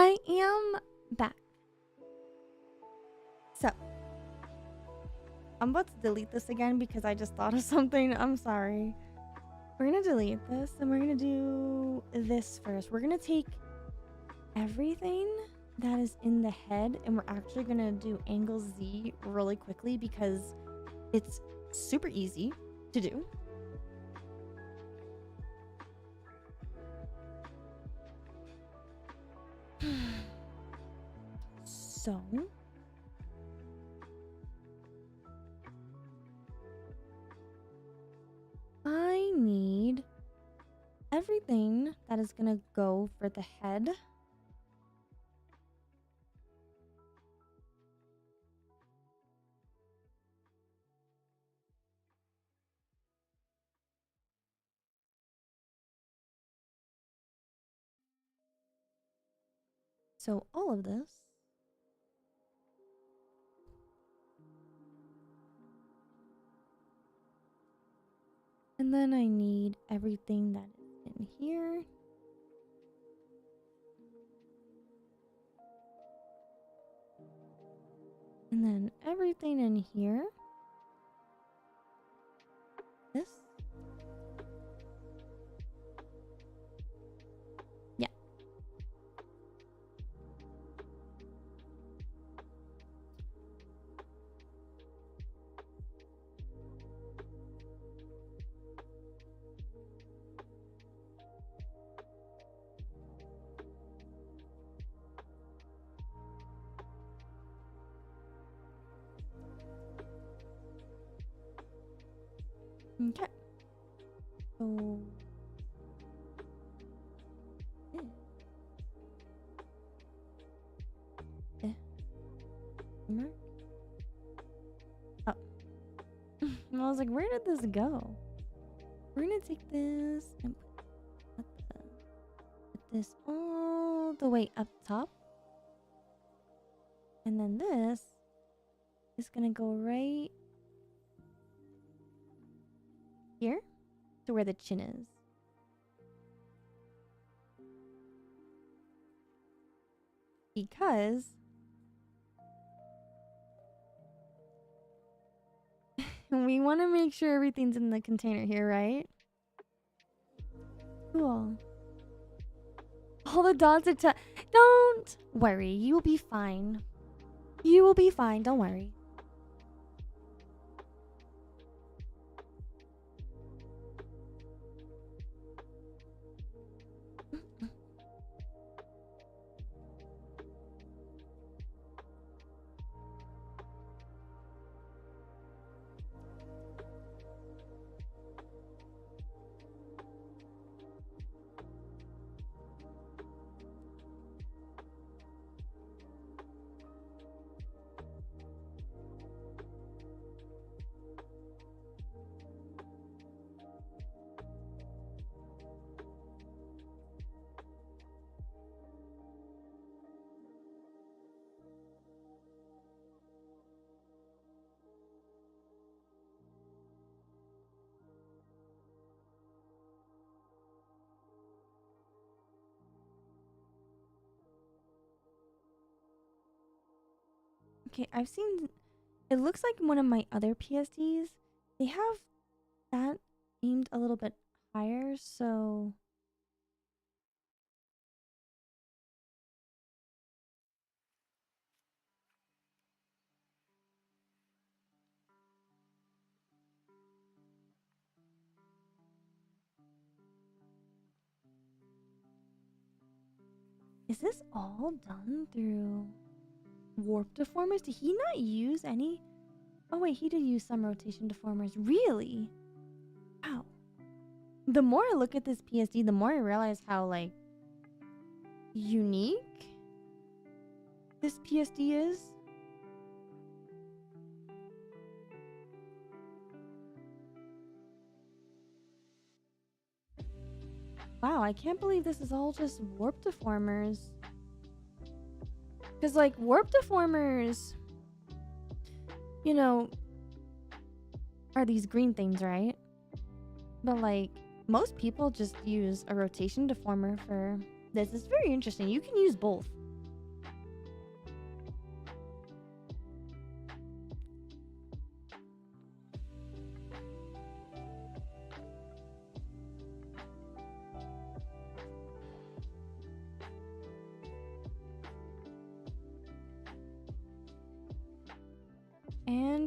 I am back. So, I'm about to delete this again because I just thought of something. I'm sorry. We're gonna delete this and we're gonna do this first. We're gonna take everything that is in the head and we're actually gonna do angle Z really quickly because it's super easy to do. So I need everything that is gonna go for the head. So all of this. And then I need everything that is in here. And then everything in here. This. Yeah. Okay. So mark. Oh. I was like, where did this go? We're gonna take this and put this all the way up top. And then this is gonna go right here to where the chin is. Because we want to make sure everything's in the container here, right? Cool. All the dots are don't worry, you will be fine. You will be fine, don't worry. Okay, I've seen, it looks like one of my other PSDs, they have that aimed a little bit higher, so is this all done through warp deformers? Did he not use any? Oh wait, he did use some rotation deformers. Really? Wow. The more I look at this PSD, the more I realize how, like, unique this PSD is. Wow, I can't believe this is all just warp deformers. Because, like, warp deformers, you know, are these green things, right? But, like, most people just use a rotation deformer for this. It's very interesting. You can use both.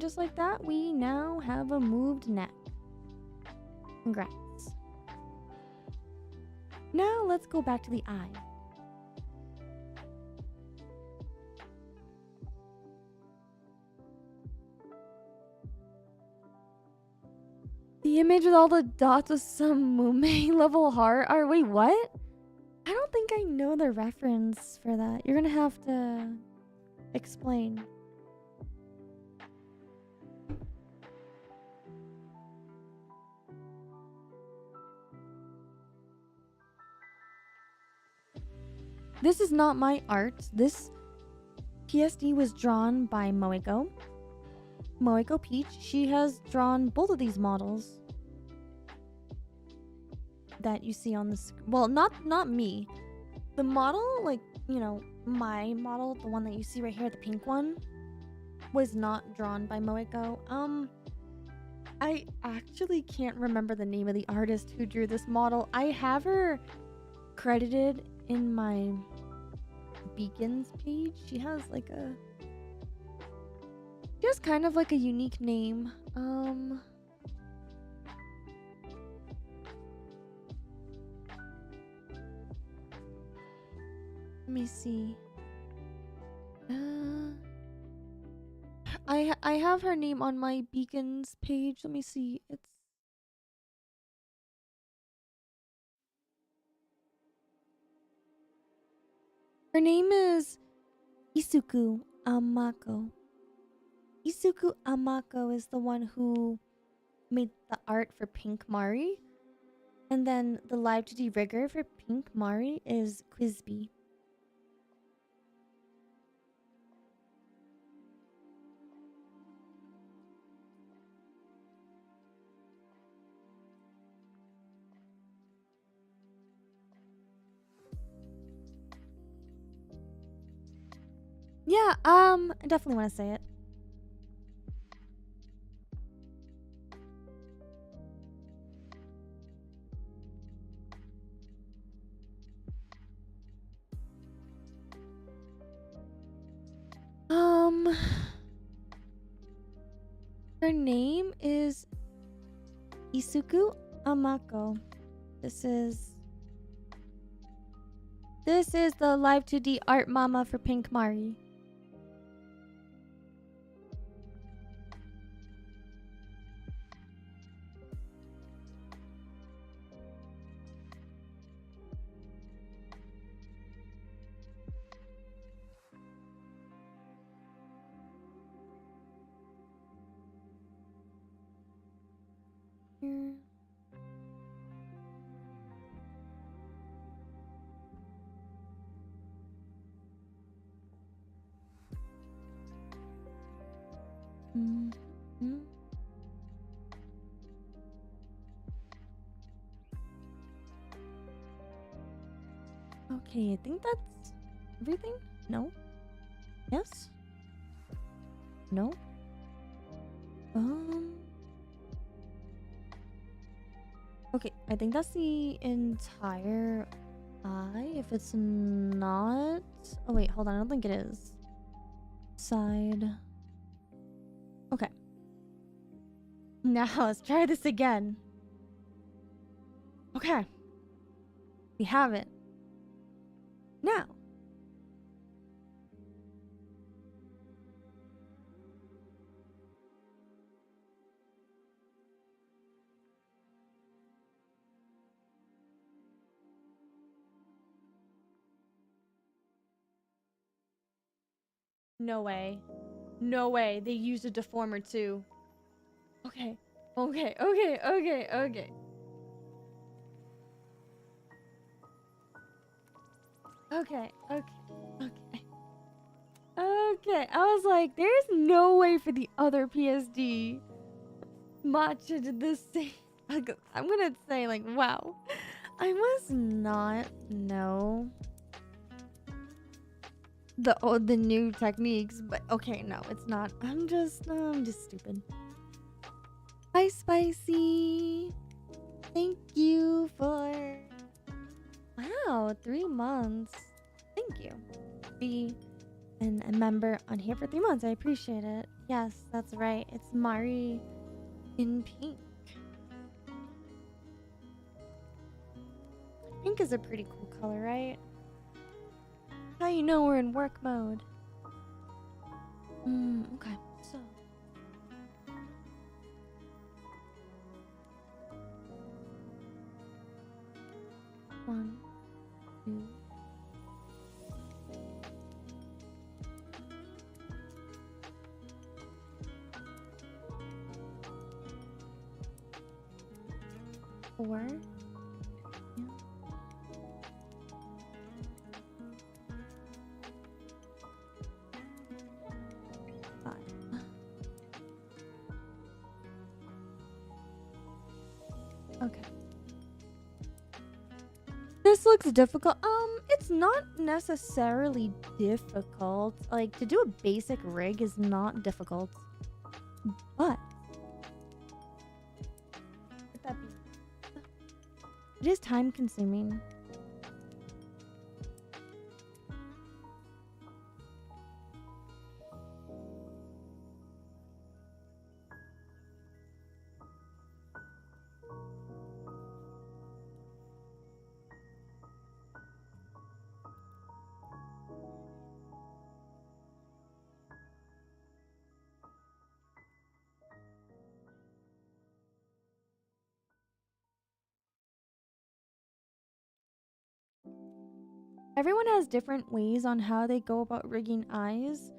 And just like that, we now have a moved neck. Congrats. Now let's go back to the eye. The image with all the dots with some Mume level heart are. Wait, what? I don't think I know the reference for that. You're gonna have to explain. This is not my art. This PSD was drawn by Moeko. Moeko Peach. She has drawn both of these models that you see on the screen. Well, not me. The model, like, you know, my model, the one that you see right here, the pink one, was not drawn by Moeko. I actually can't remember the name of the artist who drew this model. I have her credited in my Beacons page. She has like a... She has kind of like a unique name. Let me see. I have her name on my Beacons page. Let me see. It's... Her name is Isuku Amako. Isuku Amako is the one who made the art for Pink Mari. And then the Live2D rigger for Pink Mari is Quizby. Yeah, I definitely want to say it. Her name is Isuku Amako. This is the Live2D art mama for Pink Mari. Here. Okay, I think that's everything? No? Yes? No? Okay, I think that's the entire eye. If it's not... Oh wait, hold on, I don't think it is. Side. Okay. Now, let's try this again. Okay. We have it. Now. No way. No way. They used a deformer too. Okay. Okay. Okay. Okay. Okay. Okay. Okay. Okay. Okay. I was like, there's no way for the other PSD matcha did this thing. I'm gonna say, like, wow. I must not know the new techniques, but okay, no, it's not. I'm just stupid. Hi, Spicy. Thank you for... Wow, 3 months. Thank you. Be a member on here for 3 months. I appreciate it. Yes, that's right. It's Mari in pink. Pink is a pretty cool color, right? How you know we're in work mode? Okay. So. One, two. Four. Yeah. Five. Okay. This looks difficult. It's not necessarily difficult. Like, to do a basic rig is not difficult. But it is time consuming. Everyone has different ways on how they go about rigging eyes.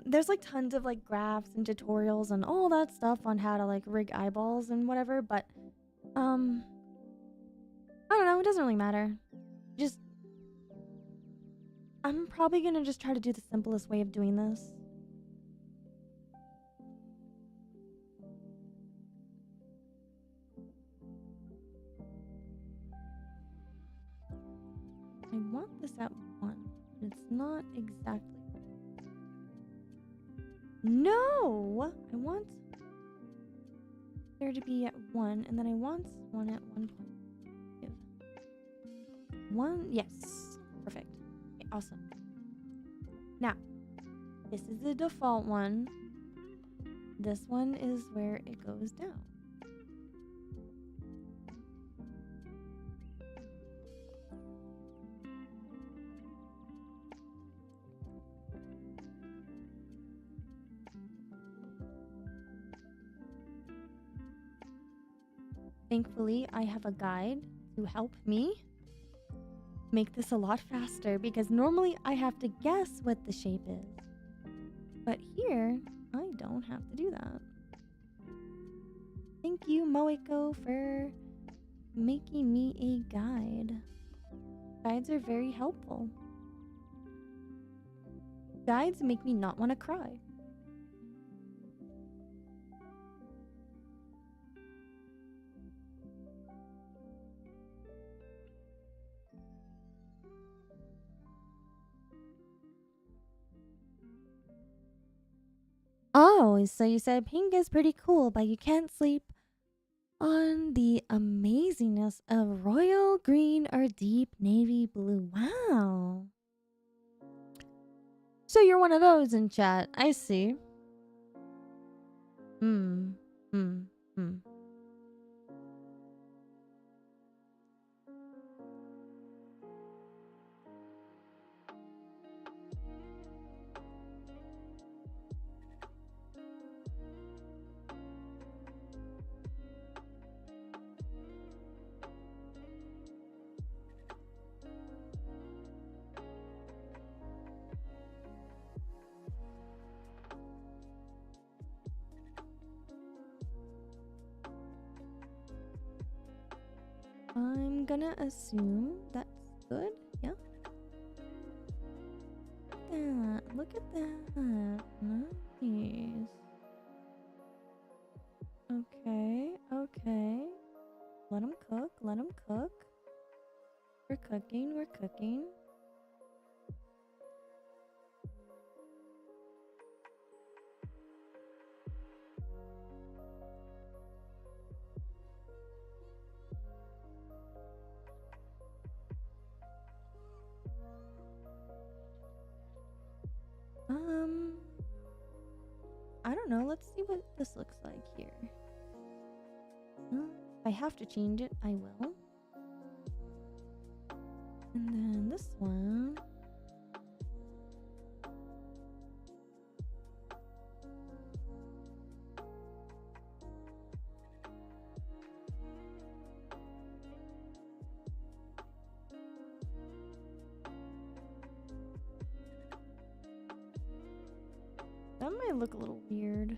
There's like tons of like graphs and tutorials and all that stuff on how to like rig eyeballs and whatever, but I don't know, it doesn't really matter. Just I'm probably gonna just try to do the simplest way of doing this. I want this at 1, but it's not exactly. No! I want there to be at 1, and then I want one at 1.5. 1, yes. Perfect. Okay, awesome. Now, this is the default one. This one is where it goes down. Thankfully, I have a guide to help me make this a lot faster because normally I have to guess what the shape is. But here, I don't have to do that. Thank you, Moeko, for making me a guide. Guides are very helpful. Guides make me not want to cry. Oh, so you said pink is pretty cool, but you can't sleep on the amazingness of royal green or deep navy blue. Wow. So you're one of those in chat. I see. Hmm. Hmm. Hmm. I'm gonna assume that's good. Yeah. Look at that. Nice. Okay. Okay. Let them cook. Let them cook. We're cooking. We're cooking. what this looks like here. If I have to change it, I will. And then this one. That might look a little weird.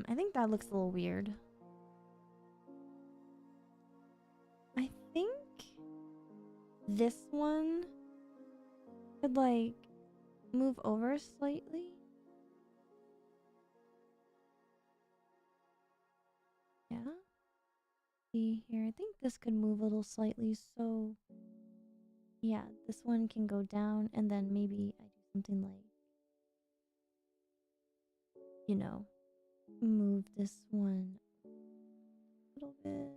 I think that looks a little weird. I think this one could like move over slightly. Yeah. See here, I think this could move a little slightly, so yeah, this one can go down, and then maybe I do something like, you know, move this one a little bit.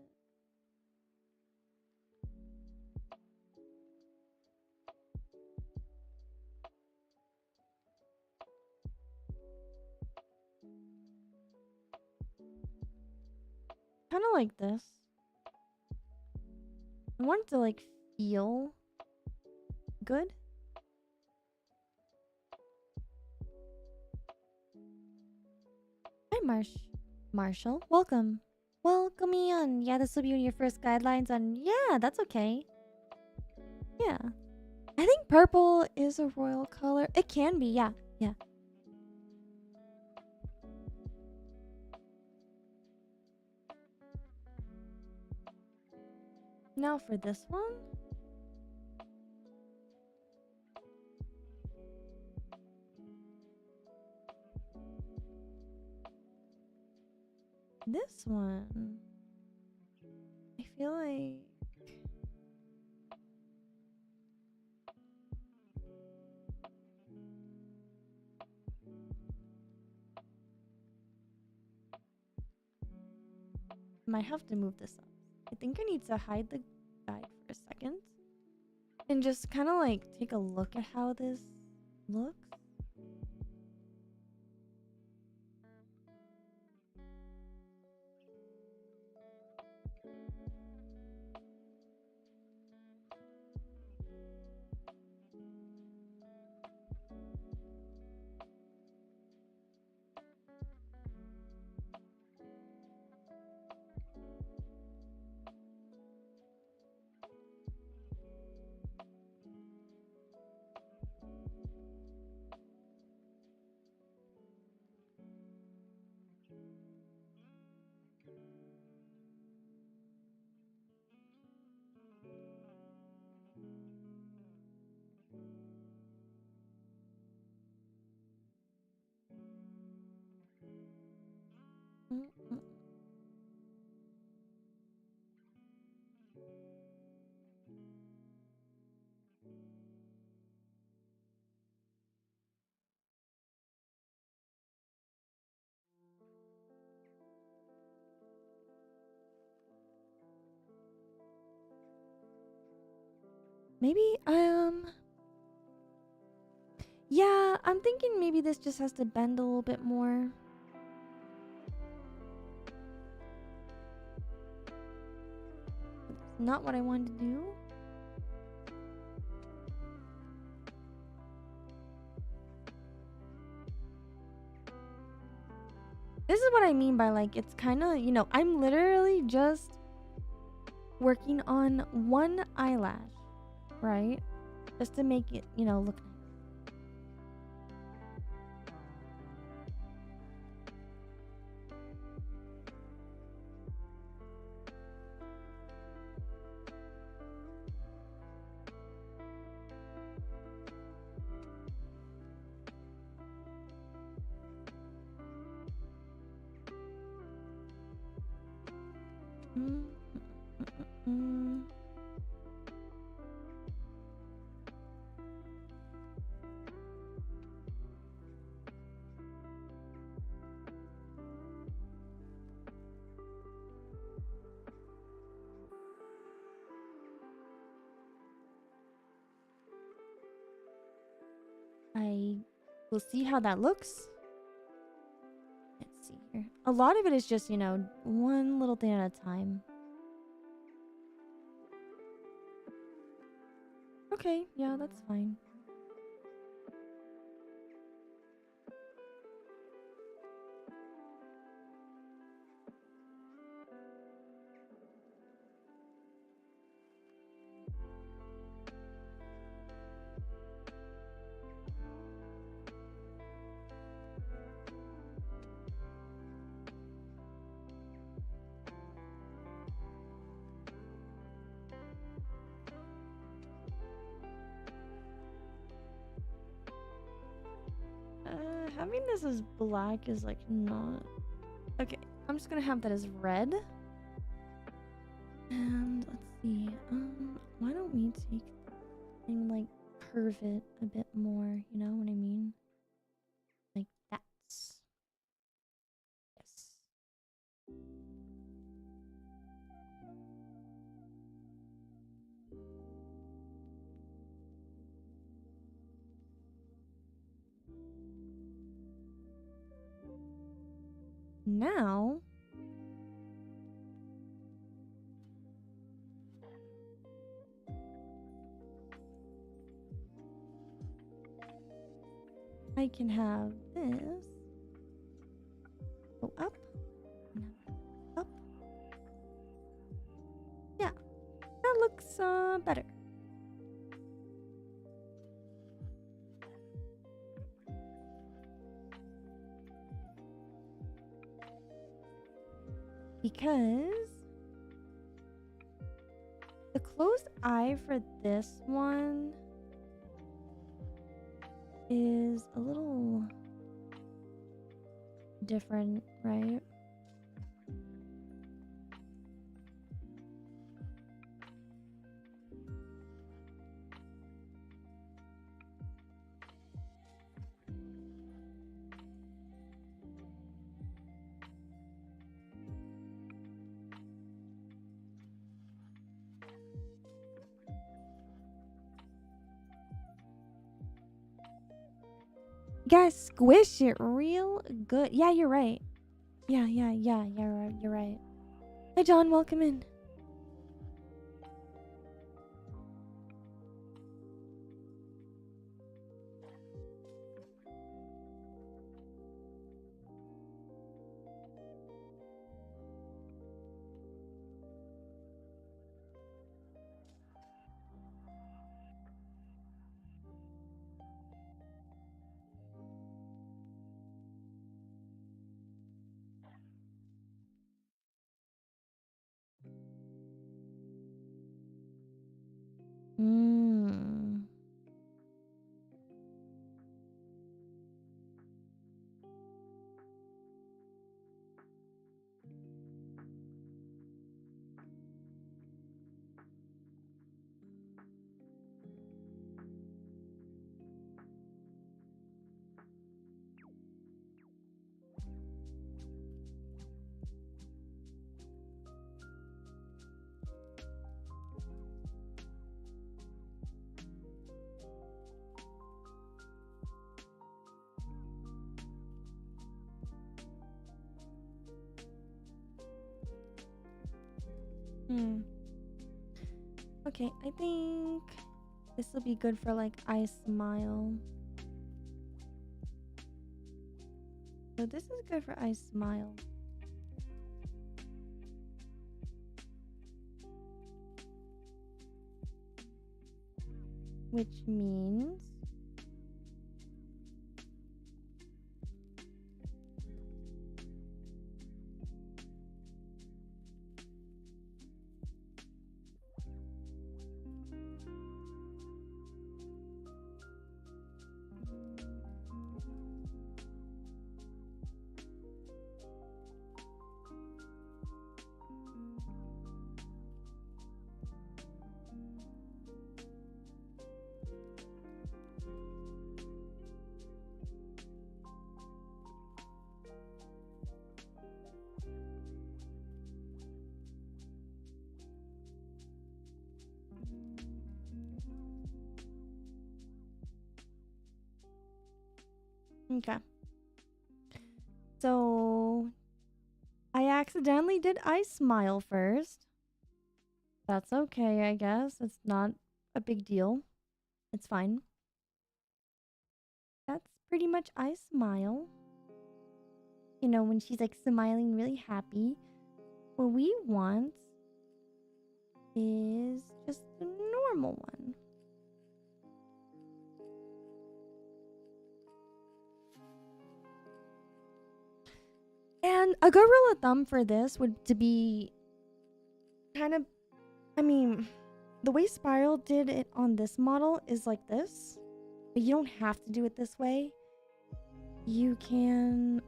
Kind of like this. I want it to like feel good. Hi, Marshall. Welcome. Welcome on. Yeah, this will be your first guidelines on. Yeah, that's okay. Yeah. I think purple is a royal color. It can be, yeah. Yeah. Now for this one. This one. I feel like might have to move this up. I think I need to hide the guide for a second and just kind of like take a look at how this looks. Mm-mm. Maybe yeah, I'm thinking maybe this just has to bend a little bit more. It's not what I wanted to do. This is what I mean by like, it's kind of, you know, I'm literally just working on one eyelash, right? Just to make it, you know, look nice. Mm, mm, mm. I will see how that looks. Let's see here. A lot of it is just, you know, one little thing at a time. Okay, yeah, that's fine. Having this as black is like not... Okay, I'm just gonna have that as red. And let's see, why don't we take and like curve it a bit more, you know what I mean? Like that's... Yes. Now... I can have this go up, up. Yeah, that looks better. Because the closed eye for this one is a little different, right? You guys squish it real good. Yeah, you're right. Yeah, you're right. Hi, John, welcome in. Hmm. Okay, I think this will be good for like I smile. So this is good for I smile. Which means Okay. So I accidentally did I smile first. That's okay, I guess. It's not a big deal. It's fine. That's pretty much I smile. You know, when she's like smiling really happy. What we want is just a normal one. And a good rule of thumb for this would to be kind of, I mean, the way Spiral did it on this model is like this, but you don't have to do it this way. You can,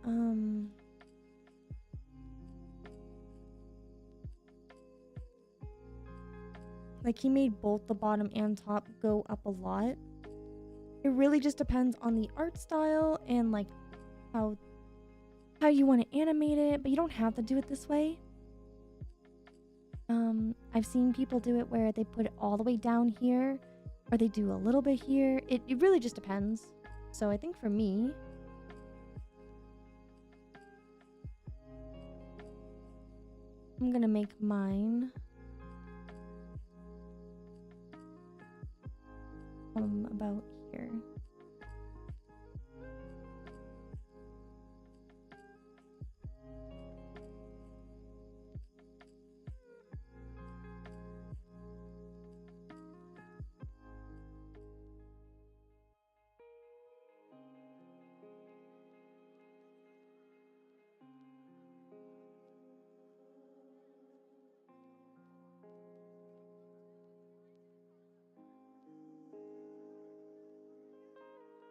like he made both the bottom and top go up a lot. It really just depends on the art style and like how you want to animate it, but you don't have to do it this way. I've seen people do it where they put it all the way down here, or they do a little bit here. It really just depends. So I think for me, I'm gonna make mine about here.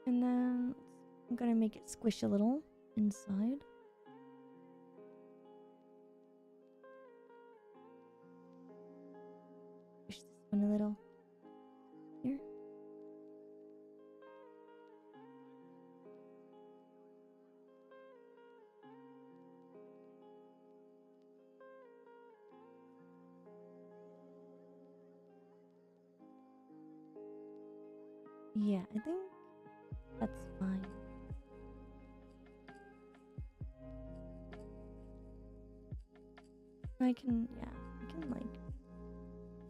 And then I'm gonna make it squish a little inside. Squish this one a little here. Yeah, I think that's fine. I can like,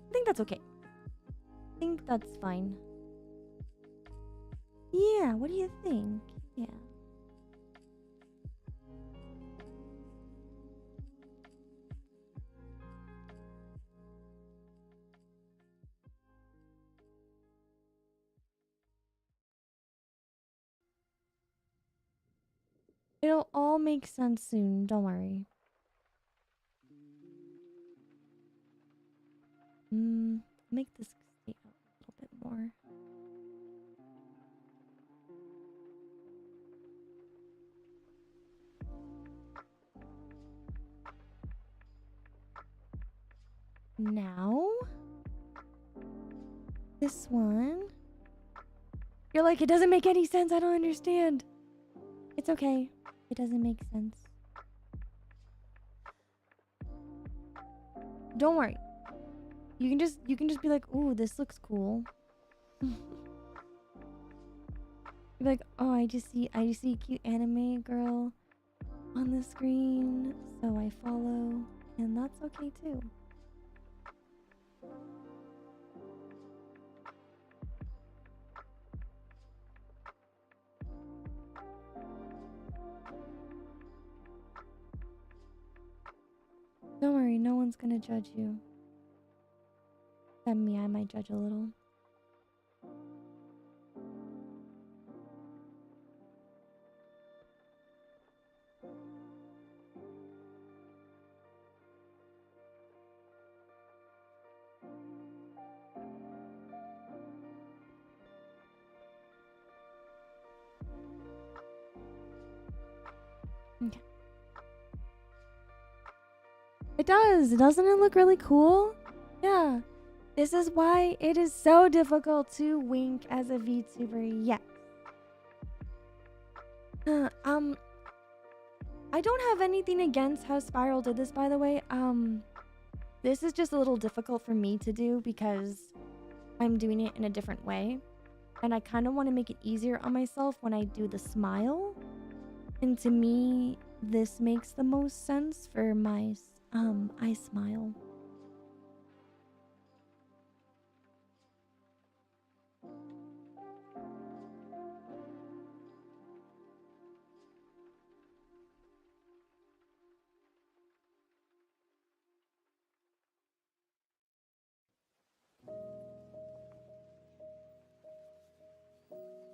I think that's okay. I think that's fine. Yeah, what do you think? Yeah. It'll all make sense soon, don't worry. Make this stay out a little bit more. Now, this one. You're like, it doesn't make any sense. I don't understand. It's okay. It doesn't make sense. Don't worry. You can just be like, "Ooh, this looks cool." You're like, "Oh, I just see a cute anime girl on the screen, so I follow." And that's okay too. Don't worry, no one's gonna judge you. Except me, I might judge a little. Okay. It does. Doesn't it look really cool? Yeah. This is why it is so difficult to wink as a VTuber. Yes. I don't have anything against how Spiral did this, by the way. This is just a little difficult for me to do because I'm doing it in a different way. And I kind of want to make it easier on myself when I do the smile. And to me, this makes the most sense for my eye smile.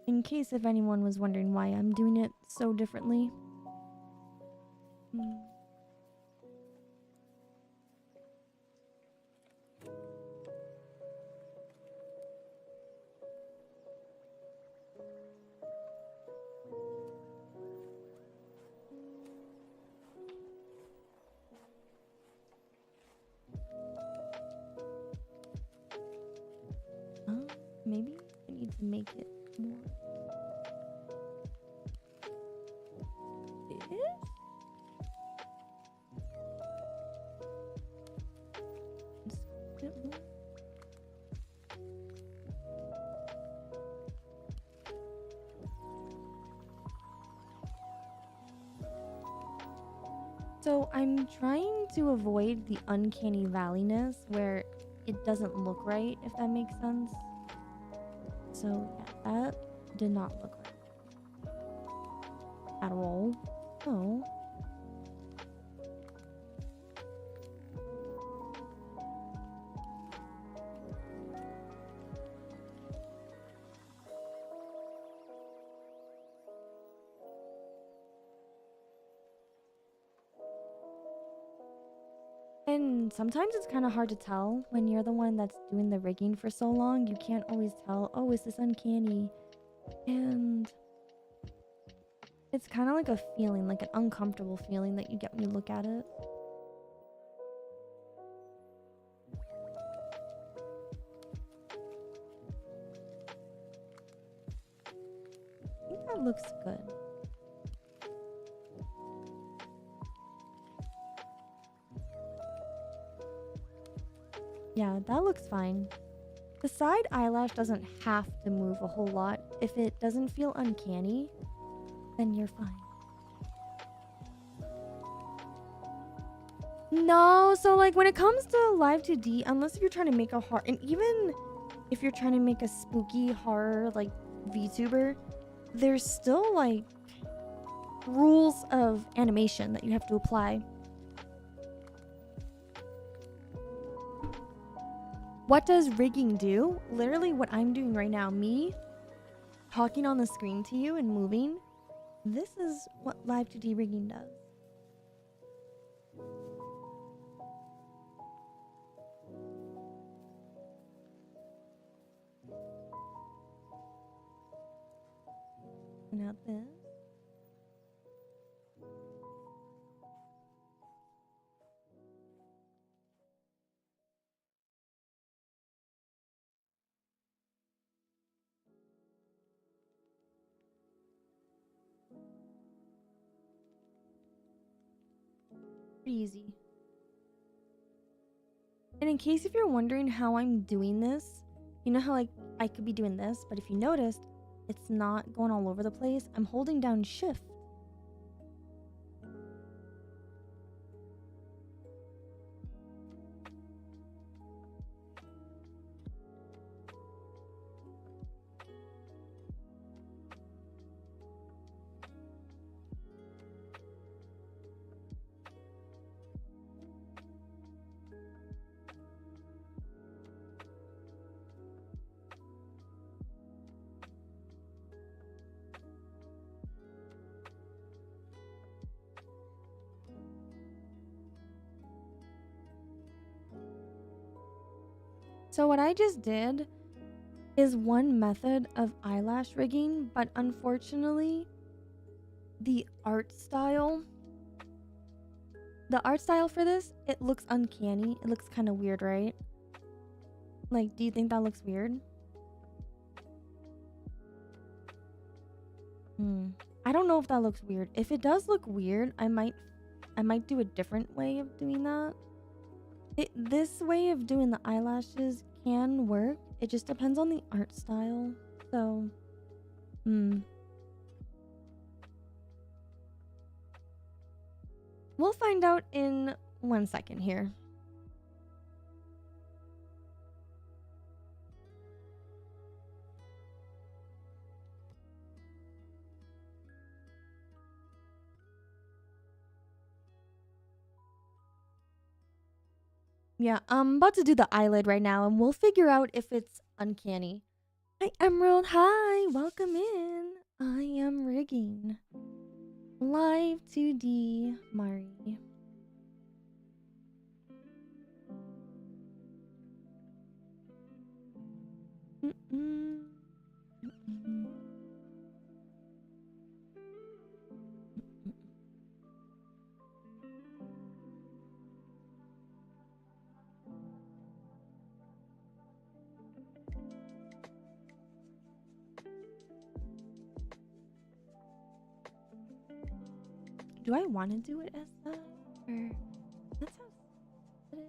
In case if anyone was wondering why I'm doing it so differently. Maybe I need to make it more. Just a bit more. So I'm trying to avoid the uncanny valleyness where it doesn't look right, if that makes sense. So yeah, that did not look right at all. Oh. And sometimes it's kind of hard to tell when you're the one that's doing the rigging for so long. You can't always tell, oh, is this uncanny? And it's kind of like a feeling, like an uncomfortable feeling that you get when you look at it. I think that looks good. Yeah, that looks fine. The side eyelash doesn't have to move a whole lot. If it doesn't feel uncanny, then you're fine. No, so like when it comes to Live2D, unless if you're trying to make a horror, and even if you're trying to make a spooky horror like VTuber, there's still like rules of animation that you have to apply. What does rigging do? Literally what I'm doing right now, me talking on the screen to you and moving, this is what Live2D rigging does. Now this. Pretty easy. And in case if you're wondering how I'm doing this, you know how like I could be doing this, but if you noticed, it's not going all over the place. I'm holding down shift. So what I just did is one method of eyelash rigging, but unfortunately, the art style for this, it looks uncanny. It looks kind of weird, right? Like, do you think that looks weird? I don't know if that looks weird. If it does look weird, I might do a different way of doing that. This way of doing the eyelashes can work. It just depends on the art style. So, we'll find out in 1 second here. Yeah, I'm about to do the eyelid right now, and we'll figure out if it's uncanny. Hi, Emerald. Hi, welcome in. I am rigging. Live2D Mari. Do I want to do it as that? Or that sounds good.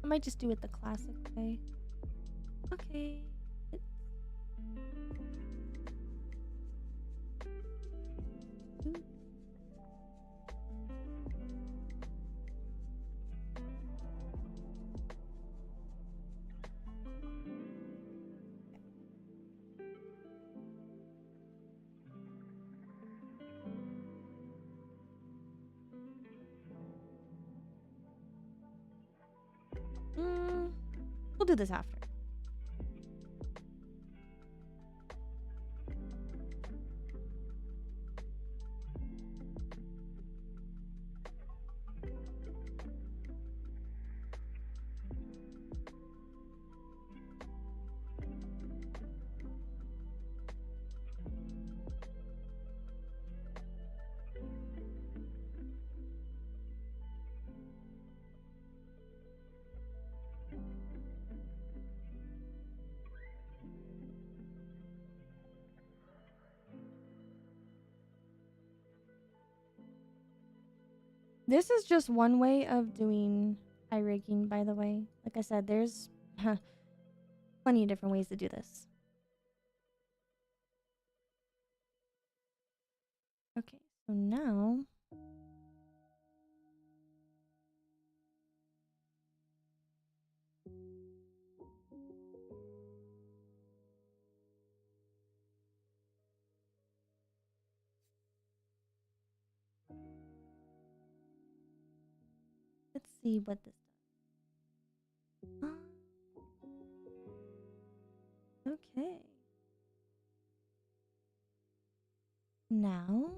I might just do it the classic way. Okay. We'll do this after. This is just one way of doing eye rigging, by the way. Like I said, there's plenty of different ways to do this. Okay, so now... let's see what this does. Okay. Now...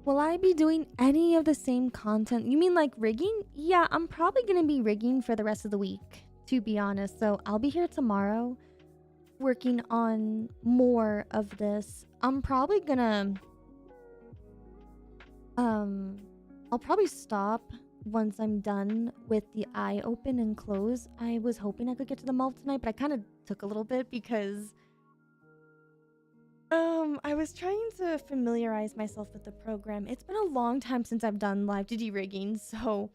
will I be doing any of the same content? You mean like rigging? Yeah, I'm probably going to be rigging for the rest of the week, to be honest. So I'll be here tomorrow working on more of this. I'm probably going to... I'll probably stop once I'm done with the eye open and close. I was hoping I could get to the mouth tonight, but I kind of took a little bit because I was trying to familiarize myself with the program. It's been a long time since I've done Live2D rigging, so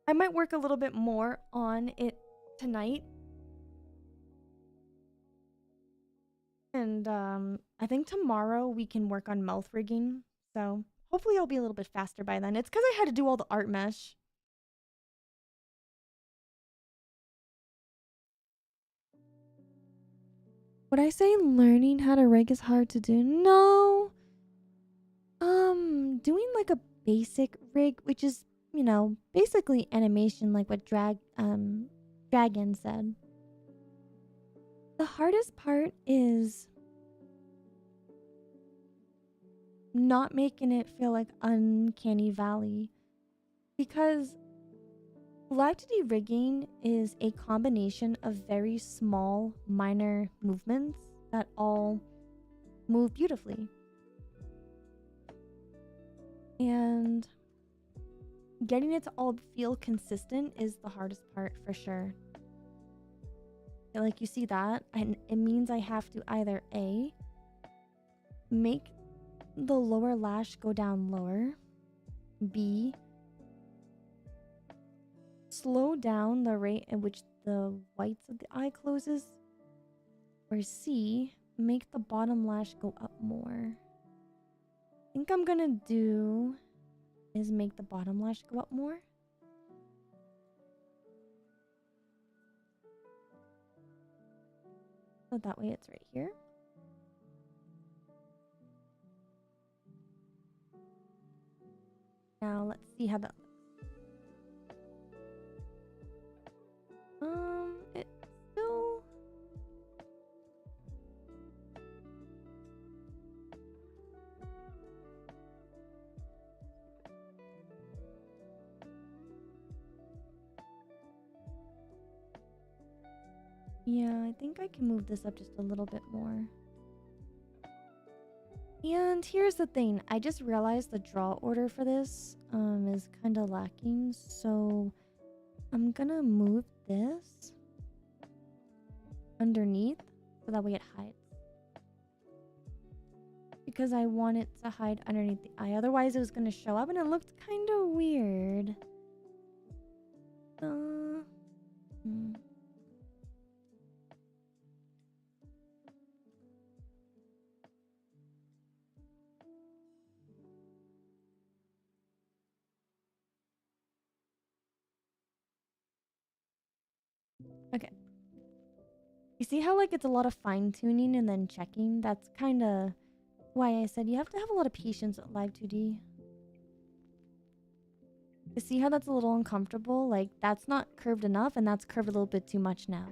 I might work a little bit more on it tonight. And I think tomorrow we can work on mouth rigging. So hopefully I'll be a little bit faster by then. It's because I had to do all the art mesh. Would I say learning how to rig is hard to do? No. Doing like a basic rig, which is, you know, basically animation, like what Dragon said. The hardest part is not making it feel like uncanny valley, because Live2D rigging is a combination of very small, minor movements that all move beautifully. And getting it to all feel consistent is the hardest part for sure. Like, you see that, and it means I have to either A, make the lower lash go down lower, B, slow down the rate at which the whites of the eye closes, or C, make the bottom lash go up more. I think I'm gonna do is make the bottom lash go up more. So that way it's right here. Now let's see how that looks. It's still... Yeah, I think I can move this up just a little bit more. And here's the thing, I just realized the draw order for this is kind of lacking, so I'm gonna move this underneath so that way it hides. Because I want it to hide underneath the eye, otherwise it was gonna show up and it looked kind of weird. Okay. You see how like it's a lot of fine tuning and then checking? That's kind of why I said you have to have a lot of patience with Live2D. You see how that's a little uncomfortable? Like, that's not curved enough and that's curved a little bit too much now.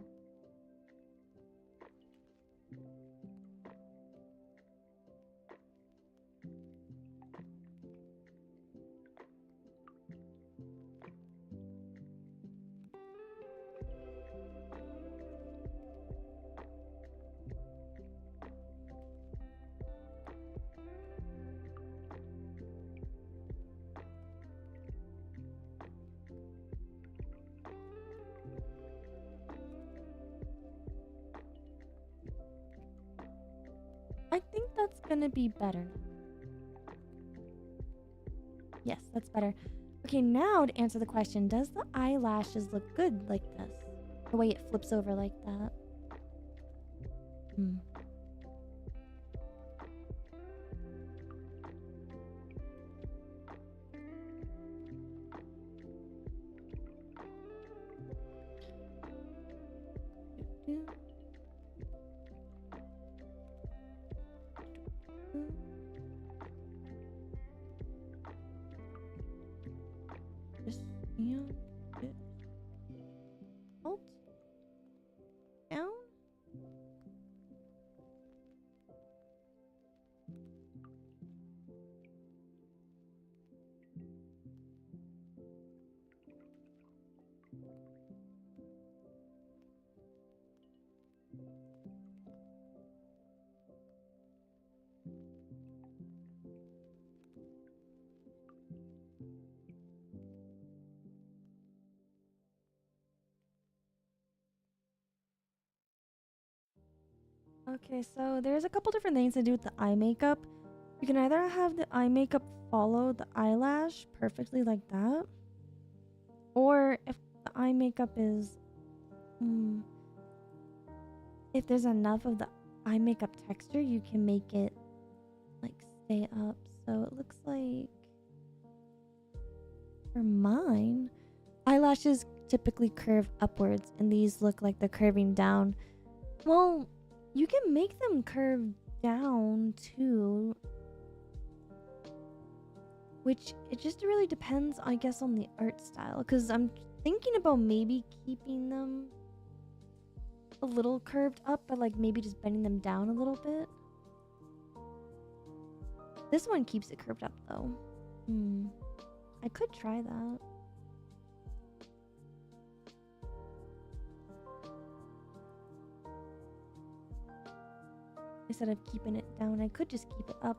I think that's gonna be better. Yes, that's better. Okay, now to answer the question, does the eyelashes look good like this? The way it flips over like that? Just and it alt down. Okay, so there's a couple different things to do with the eye makeup. You can either have the eye makeup follow the eyelash perfectly like that, or if the eye makeup is, if there's enough of the eye makeup texture, you can make it like stay up. So it looks like for mine, eyelashes typically curve upwards, and these look like they're curving down. Well, you can make them curve down too, which it just really depends, I guess, on the art style, because I'm thinking about maybe keeping them a little curved up, but like maybe just bending them down a little bit. This one keeps it curved up though. I could try that. Instead of keeping it down, I could just keep it up.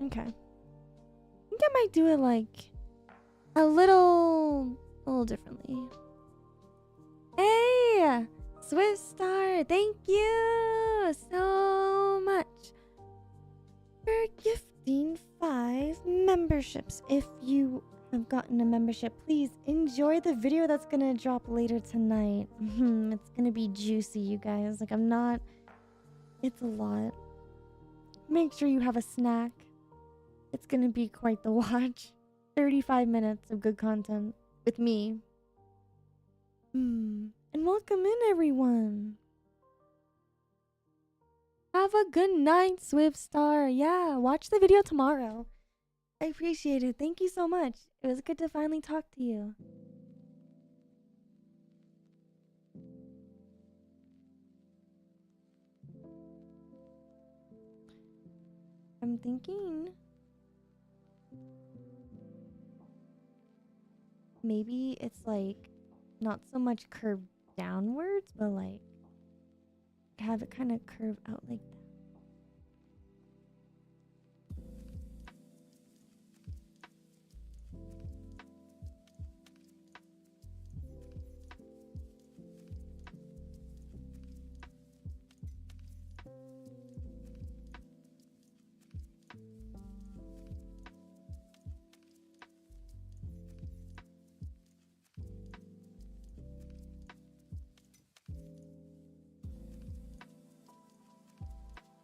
Okay. I think I might do it like a little differently. Hey, Swift Star, thank you so much for gifting 5 memberships. If you have gotten a membership, please enjoy the video that's gonna drop later tonight. It's gonna be juicy, you guys. Like, it's a lot. Make sure you have a snack. It's gonna be quite the watch. 35 minutes of good content with me. And welcome in, everyone. Have a good night, Swift Star. Yeah, watch the video tomorrow. I appreciate it. Thank you so much. It was good to finally talk to you. I'm thinking maybe it's like not so much curved downwards, but like have it kind of curve out like that.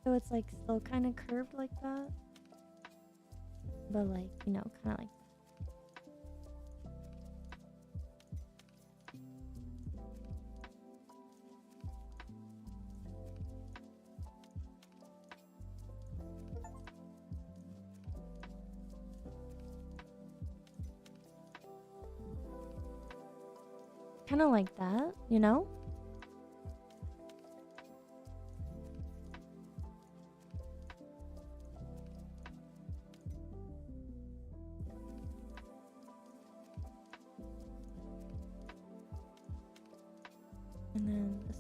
So it's like still kind of curved like that, but like, you know, kind of like that, you know? And then this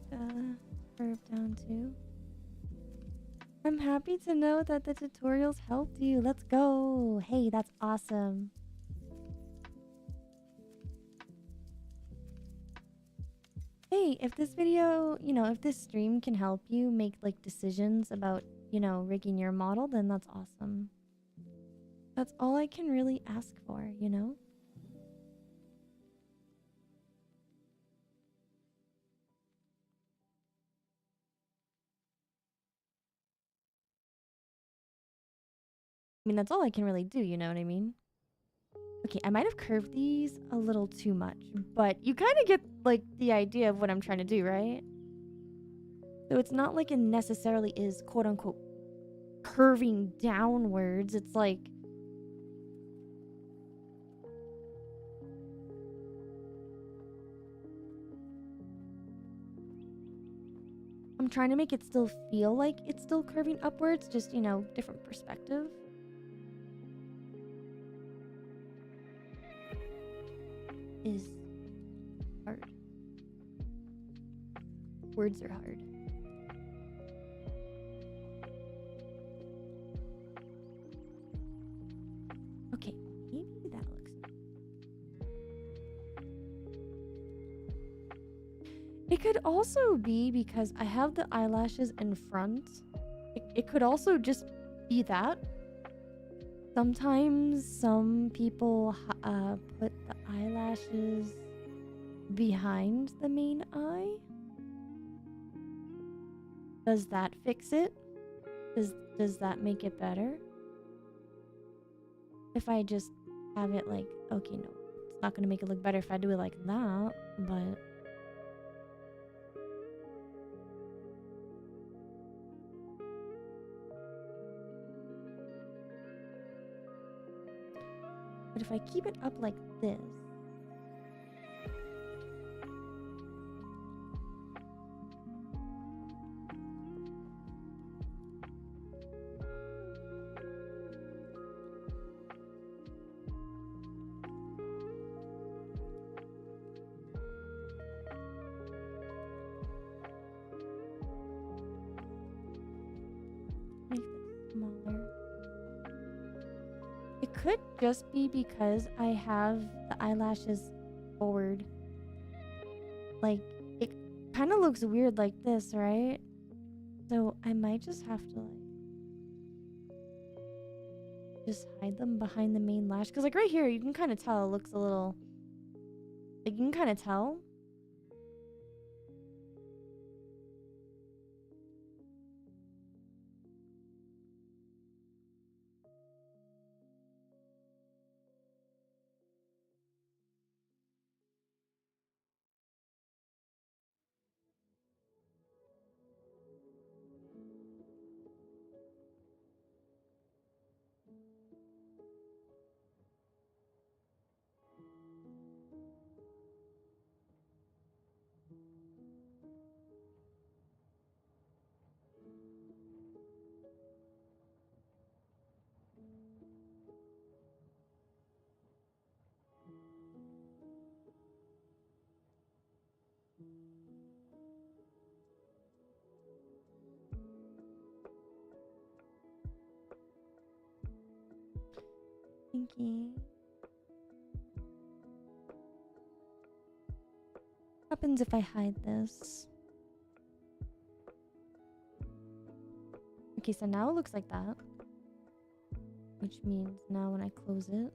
kinda curved down too. I'm happy to know that the tutorials helped you. Let's go. Hey, that's awesome. Hey, if this video, you know, if this stream can help you make like decisions about, you know, rigging your model, then that's awesome. That's all I can really ask for, you know? I mean, that's all I can really do, you know what I mean? Okay, I might have curved these a little too much, but you kind of get, like, the idea of what I'm trying to do, right? So it's not like it necessarily is, quote-unquote, curving downwards. It's like... I'm trying to make it still feel like it's still curving upwards, just, you know, different perspective. Is hard. Words are hard. Okay, maybe that looks... It could also be because I have the eyelashes in front. It could also just be that. Sometimes some people put the eyelashes behind the main eye. Does that fix it? Does that make it better? If I just have it like, okay, no, it's not gonna make it look better if I do it like that, but... But if I keep it up like this... Make this smaller. It could just be because I have the eyelashes forward. Like, it kind of looks weird like this, right? So I might just have to, like, just hide them behind the main lash. Because, like, right here, you can kind of tell it looks a little... Like, you can kind of tell. Thinking. What happens if I hide this? Okay, so now it looks like that. Which means now when I close it...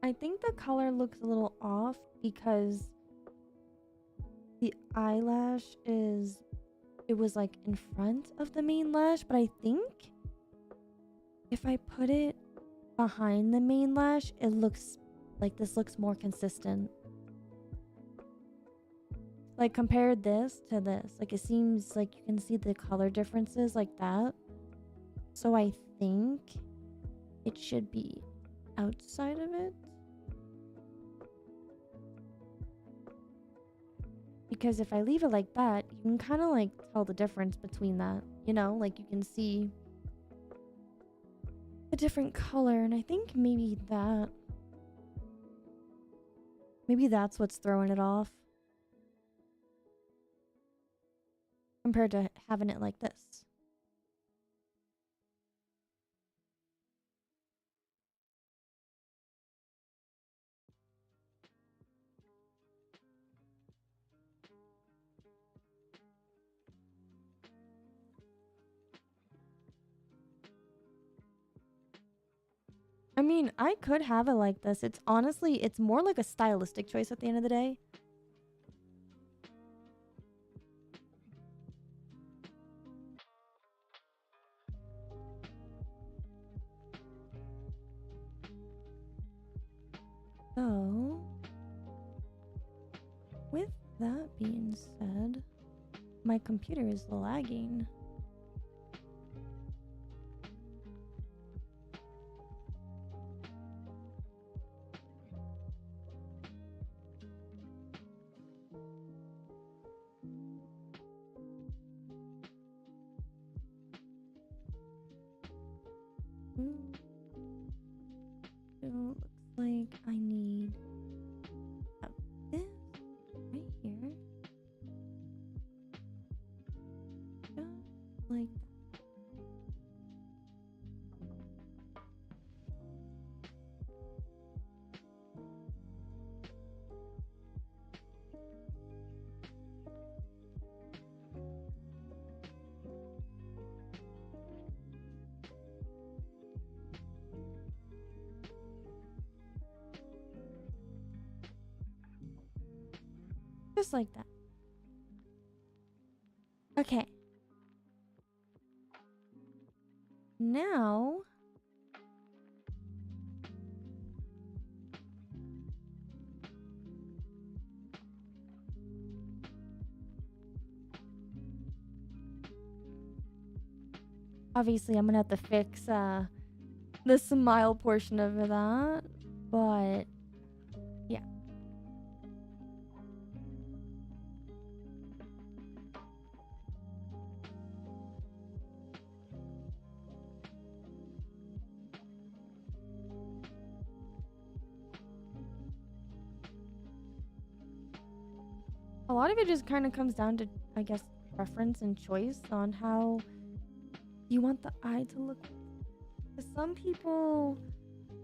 I think the color looks a little off because the eyelash is... It was like in front of the main lash, but I think if I put it behind the main lash, it looks like this looks more consistent. Like, compare this to this. Like, it seems like you can see the color differences like that. So I think it should be outside of it. Because if I leave it like that, you can kind of like tell the difference between that, you know? Like you can see a different color, and I think maybe that's what's throwing it off compared to having it like this. I mean, I could have it like this. It's honestly, it's more like a stylistic choice at the end of the day. So, with that being said, my computer is lagging. So looks like I need this right here. Just like that. Just like that. Okay. Now, obviously I'm gonna have to fix the smile portion of that, but yeah. A lot of it just kind of comes down to, I guess, preference and choice on how you want the eye to look. Some people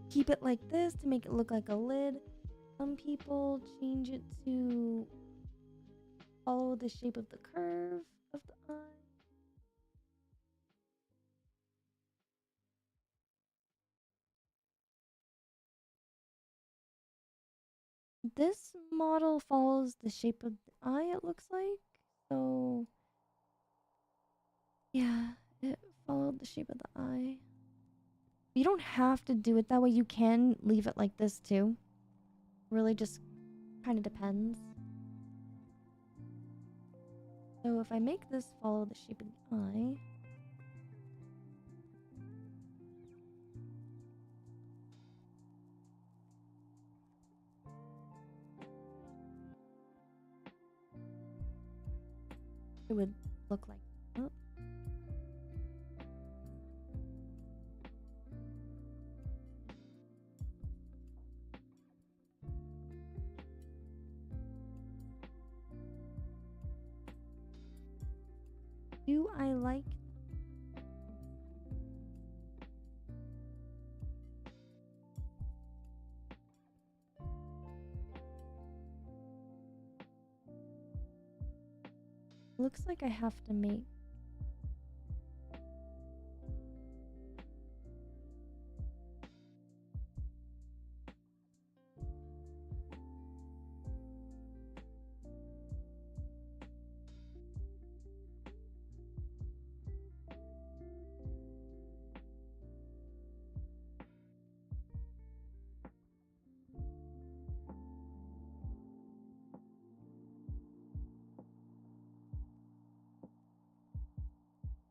keep it like this to make it look like a lid. Some people change it to follow the shape of the curve of the eye. This model follows the shape of the eye, it looks like. So, yeah, it followed the shape of the eye. You don't have to do it that way. You can leave it like this too. Really just kind of depends. So if I make this follow the shape of the eye, it would look like that. Do I like? Looks like I have to make.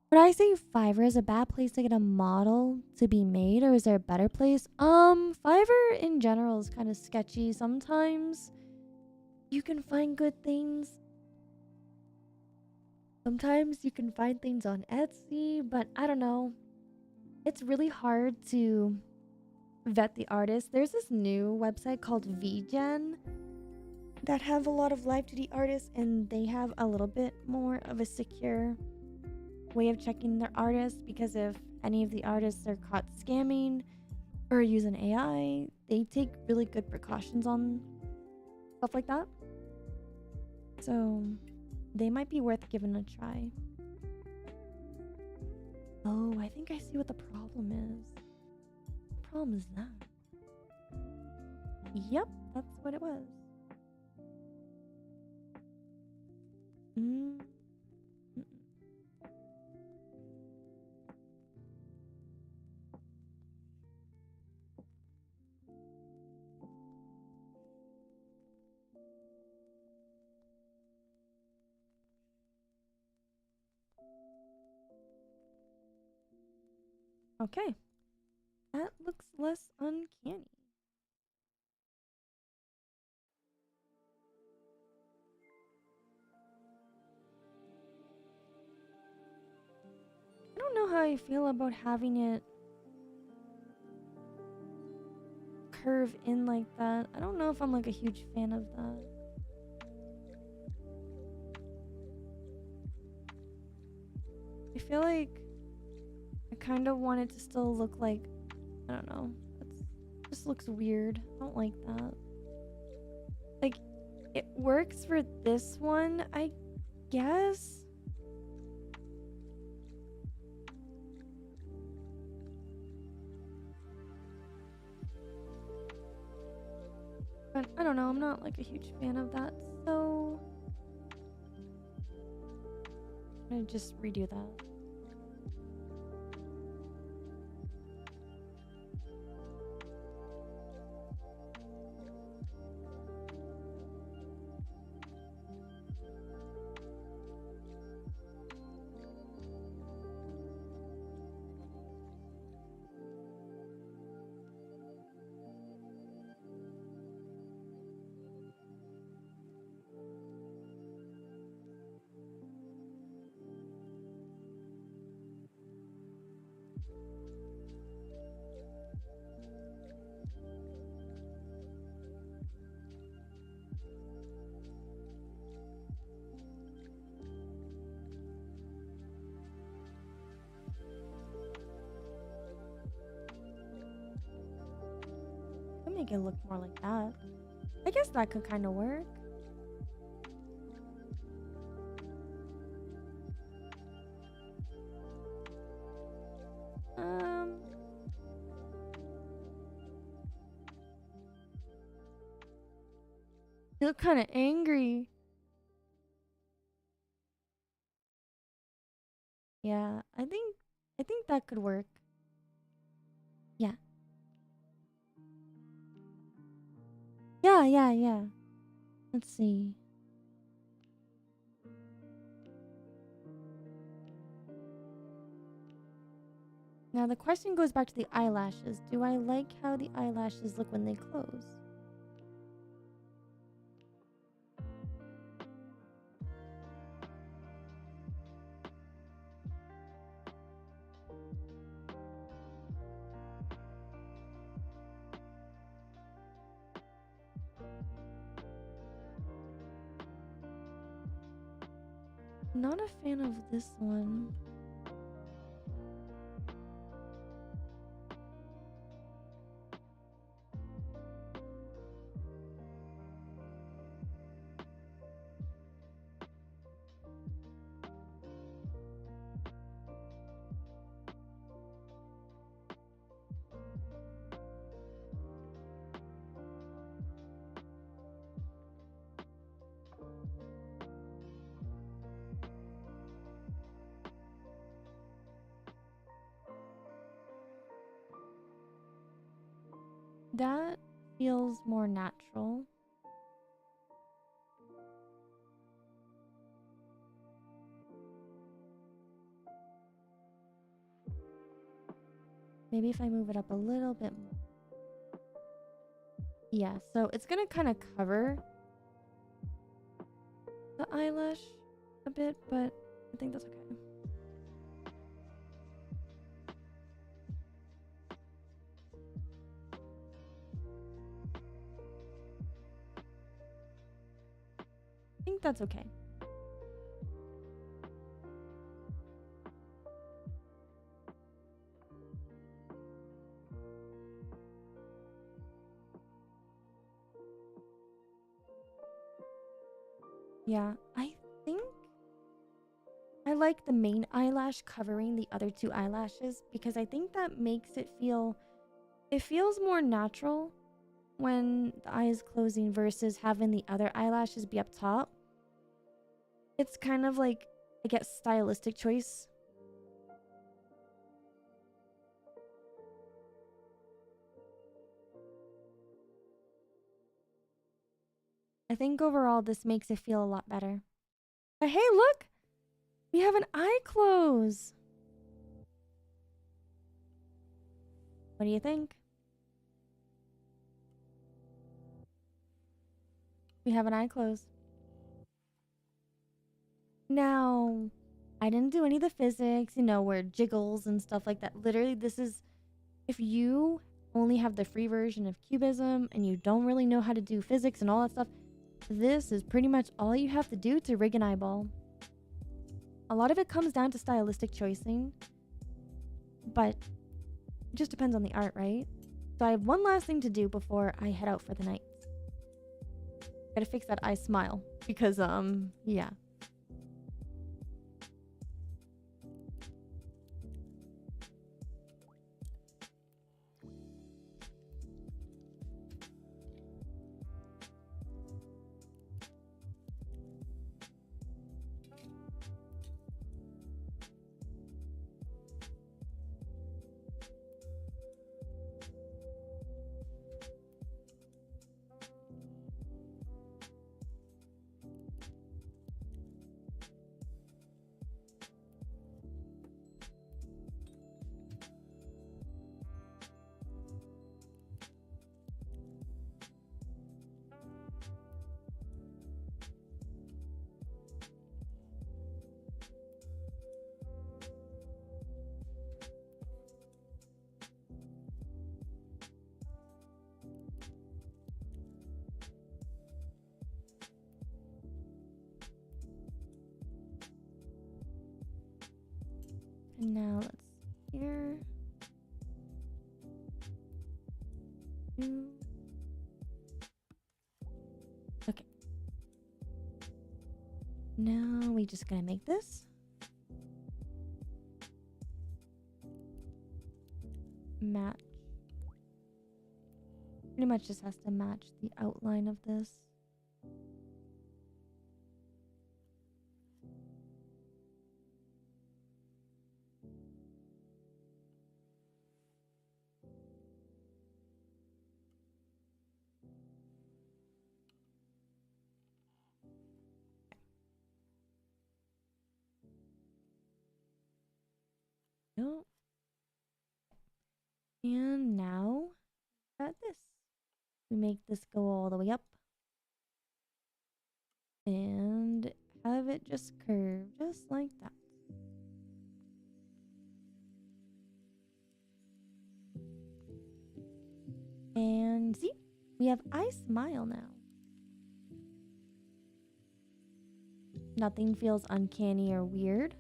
Would I say Fiverr is a bad place to get a model to be made, or is there a better place? Fiverr in general is kind of sketchy sometimes. You can find good things. Sometimes you can find things on Etsy, but I don't know. It's really hard to vet the artist. There's this new website called VGen that have a lot of Live2D artists, and they have a little bit more of a secure way of checking their artists, because if any of the artists are caught scamming or using AI, they take really good precautions on stuff like that. So they might be worth giving a try. Oh, I think I see what the problem is. What problem is that? Yep, that's what it was. Mm. Okay. That looks less uncanny. I don't know how I feel about having it curve in like that. I don't know if I'm like a huge fan of that. I feel like I kind of want it to still look like, I don't know. It just looks weird. I don't like that. Like, it works for this one, I guess. But I don't know, I'm not like a huge fan of that, so I'm gonna just redo that. I'll make it look more like that. I guess that could kind of work. You look kind of angry. Yeah, I think that could work. Yeah. Yeah. Let's see. Now the question goes back to the eyelashes. Do I like how the eyelashes look when they close? Not a fan of this one. That feels more natural. Maybe if I move it up a little bit more. Yeah, so it's gonna kind of cover the eyelash a bit, but I think that's okay. I think that's okay. Yeah, I think I like the main eyelash covering the other two eyelashes because I think that makes it feels more natural when the eye is closing versus having the other eyelashes be up top. It's kind of like, I guess, stylistic choice. I think overall this makes it feel a lot better. But hey, look! We have an eye close! What do you think? We have an eye close. Now, I didn't do any of the physics, you know, where it jiggles and stuff like that. Literally, this is, if you only have the free version of Cubism and you don't really know how to do physics and all that stuff, this is pretty much all you have to do to rig an eyeball. A lot of it comes down to stylistic choicing, but it just depends on the art, right? So I have one last thing to do before I head out for the night. Gotta fix that eye smile because, yeah. And now let's see here. Okay. Now we just gonna make this. Match. Pretty much just has to match the outline of this. No. And now, got this. We make this go all the way up. And have it just curve, just like that. And see, we have I smile now. Nothing feels uncanny or weird.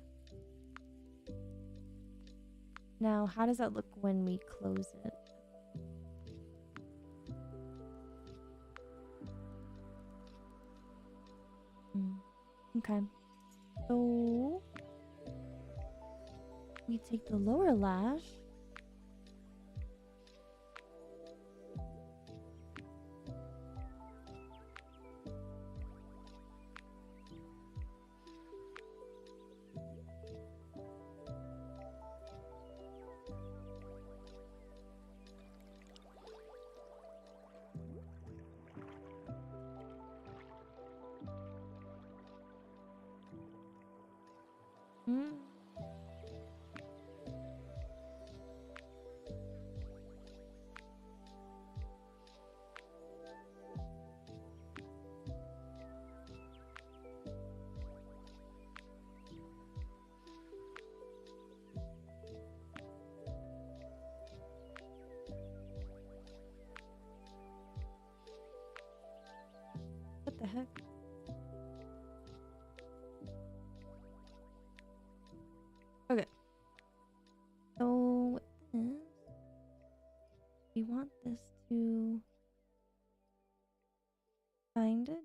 Now, how does that look when we close it? Okay. So, we take the lower lash. heck? Okay. So this, we want this to kinda.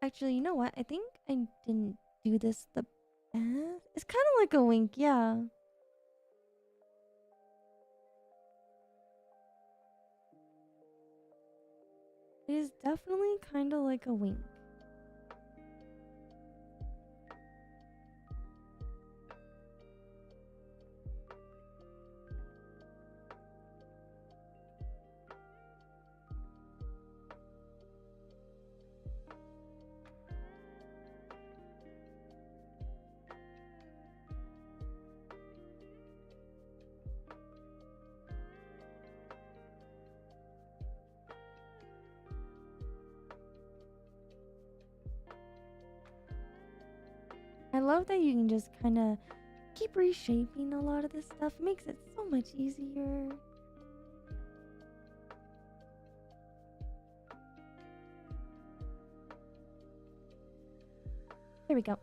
Actually, you know what? I think I didn't do this the best. It's kind of like a wink, yeah. It is definitely kind of like a wink. I love that you can just kind of keep reshaping a lot of this stuff. It makes it so much easier. There we go.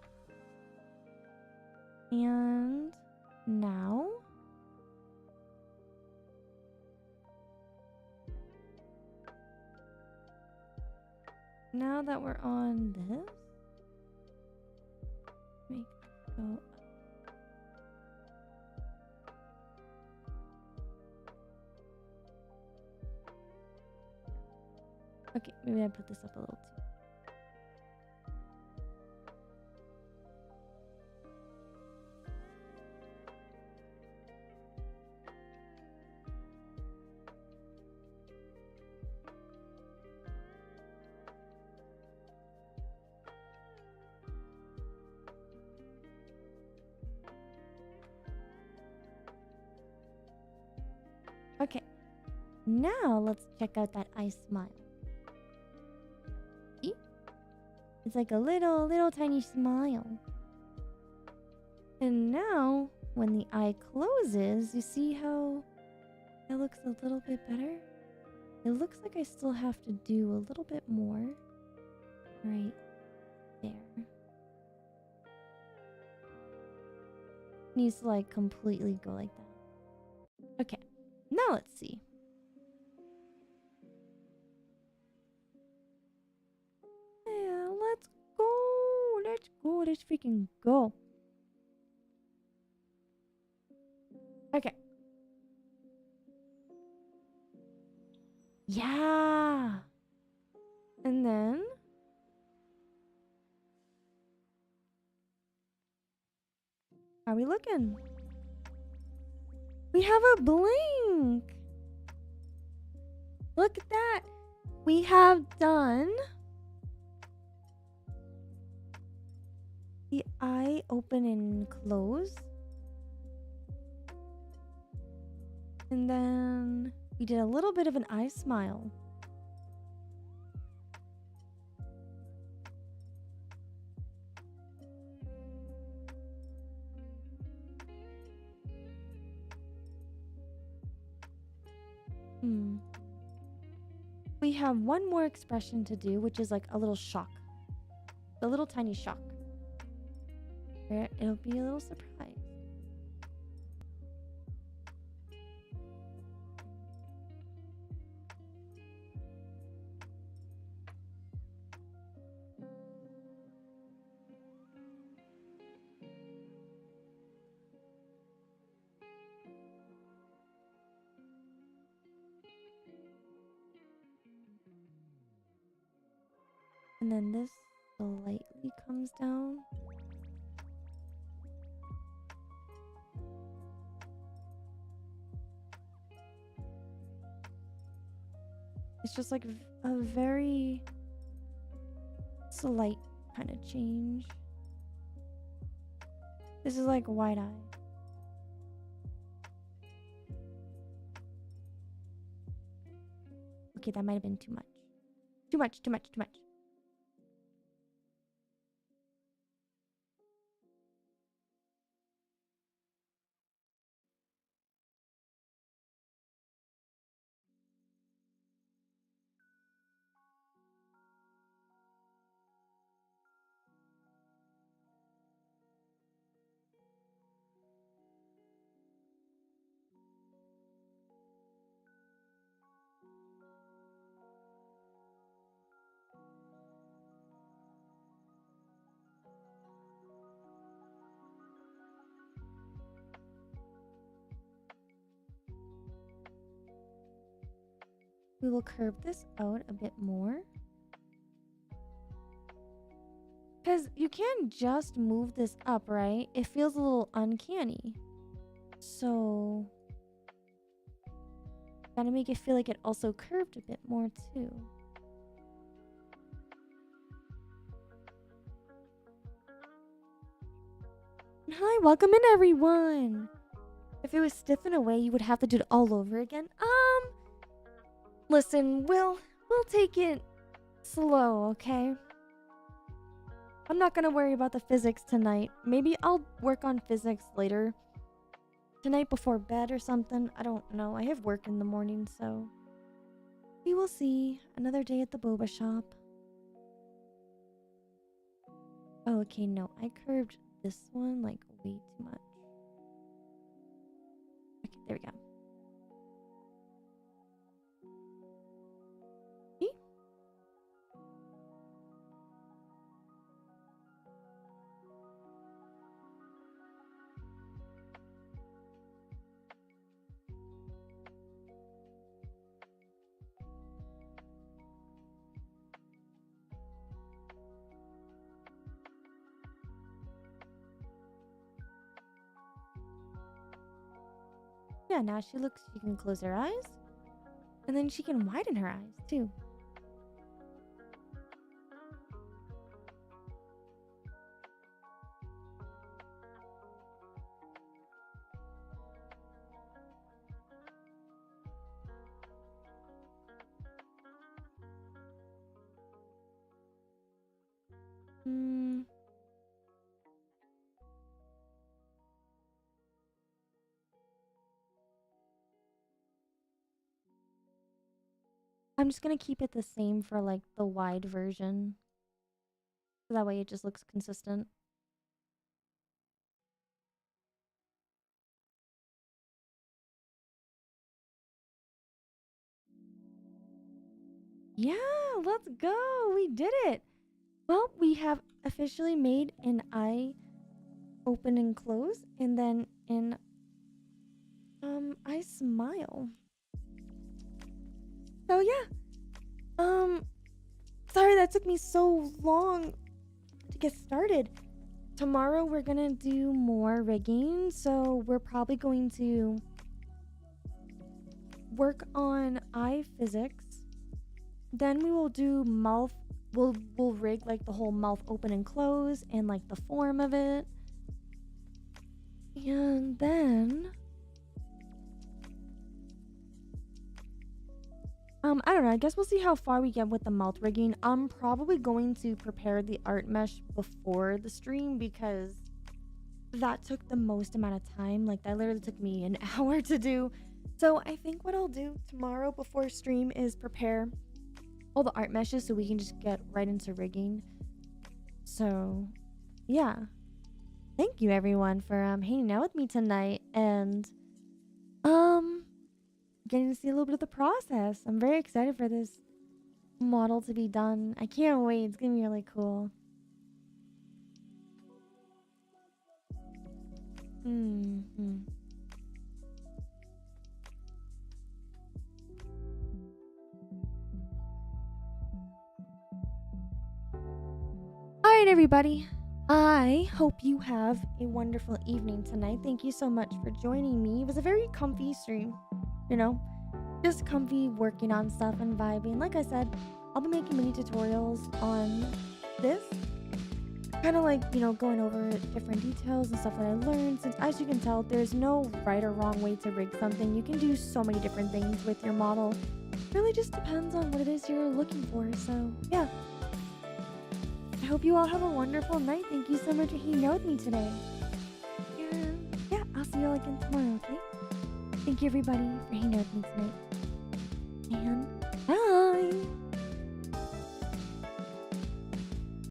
And now that we're on this, make it go up. Okay, maybe I put this up a little too. Okay, now let's check out that eye smile. See? It's like a little tiny smile. And now, when the eye closes, you see how it looks a little bit better? It looks like I still have to do a little bit more right there. Needs to like completely go like that. Okay, now let's see. Yeah, let's go. Let's freaking go. Okay. Yeah. And then how are we looking? We have a blink. Look at that. We have done the eye open and close. And then we did a little bit of an eye smile. We have one more expression to do, which is like a little shock. A little tiny shock. Where it'll be a little surprise. And then this slightly comes down. It's just like a very slight kind of change. This is like wide eye. Okay, that might have been too much. Too much. we will curve this out a bit more. Because you can't just move this up, right? It feels a little uncanny. So, gotta make it feel like it also curved a bit more too. Hi, welcome in everyone! If it was stiff in a way, you would have to do it all over again. Listen, we'll take it slow, okay? I'm not gonna worry about the physics tonight. Maybe I'll work on physics later. Tonight before bed or something. I don't know. I have work in the morning, so we will see. Another day at the boba shop. Oh, okay, no. I curved this one like way too much. Okay, there we go. See? Yeah, now she can close her eyes. And then she can widen her eyes, too. I'm just gonna keep it the same for like the wide version. So that way it just looks consistent. Yeah, let's go. We did it. Well, we have officially made an eye open and close, and then an I smile. So yeah. Sorry that took me so long to get started. Tomorrow we're gonna do more rigging, so we're probably going to work on eye physics. Then we will do mouth. We'll rig like the whole mouth open and close and like the form of it. And then I don't know, I guess we'll see how far we get with the mouth rigging. I'm probably going to prepare the art mesh before the stream because that took the most amount of time. Like that literally took me an hour to do. So I think what I'll do tomorrow before stream is prepare all the art meshes so we can just get right into rigging. So yeah, thank you everyone for hanging out with me tonight and getting to see a little bit of the process. I'm very excited for this model to be done. I can't wait. It's gonna be really cool. Alright everybody, I hope you have a wonderful evening tonight. Thank you so much for joining me. It was a very comfy stream, you know, just comfy working on stuff and vibing. Like I said, I'll be making mini tutorials on this, kind of like, you know, going over different details and stuff that I learned, since as you can tell, there's no right or wrong way to rig something. You can do so many different things with your model. It really just depends on what it is you're looking for. So yeah, I hope you all have a wonderful night. Thank you so much for hanging out with me today. And yeah, I'll see you all again tomorrow, okay? Thank you everybody for hanging out with me tonight. And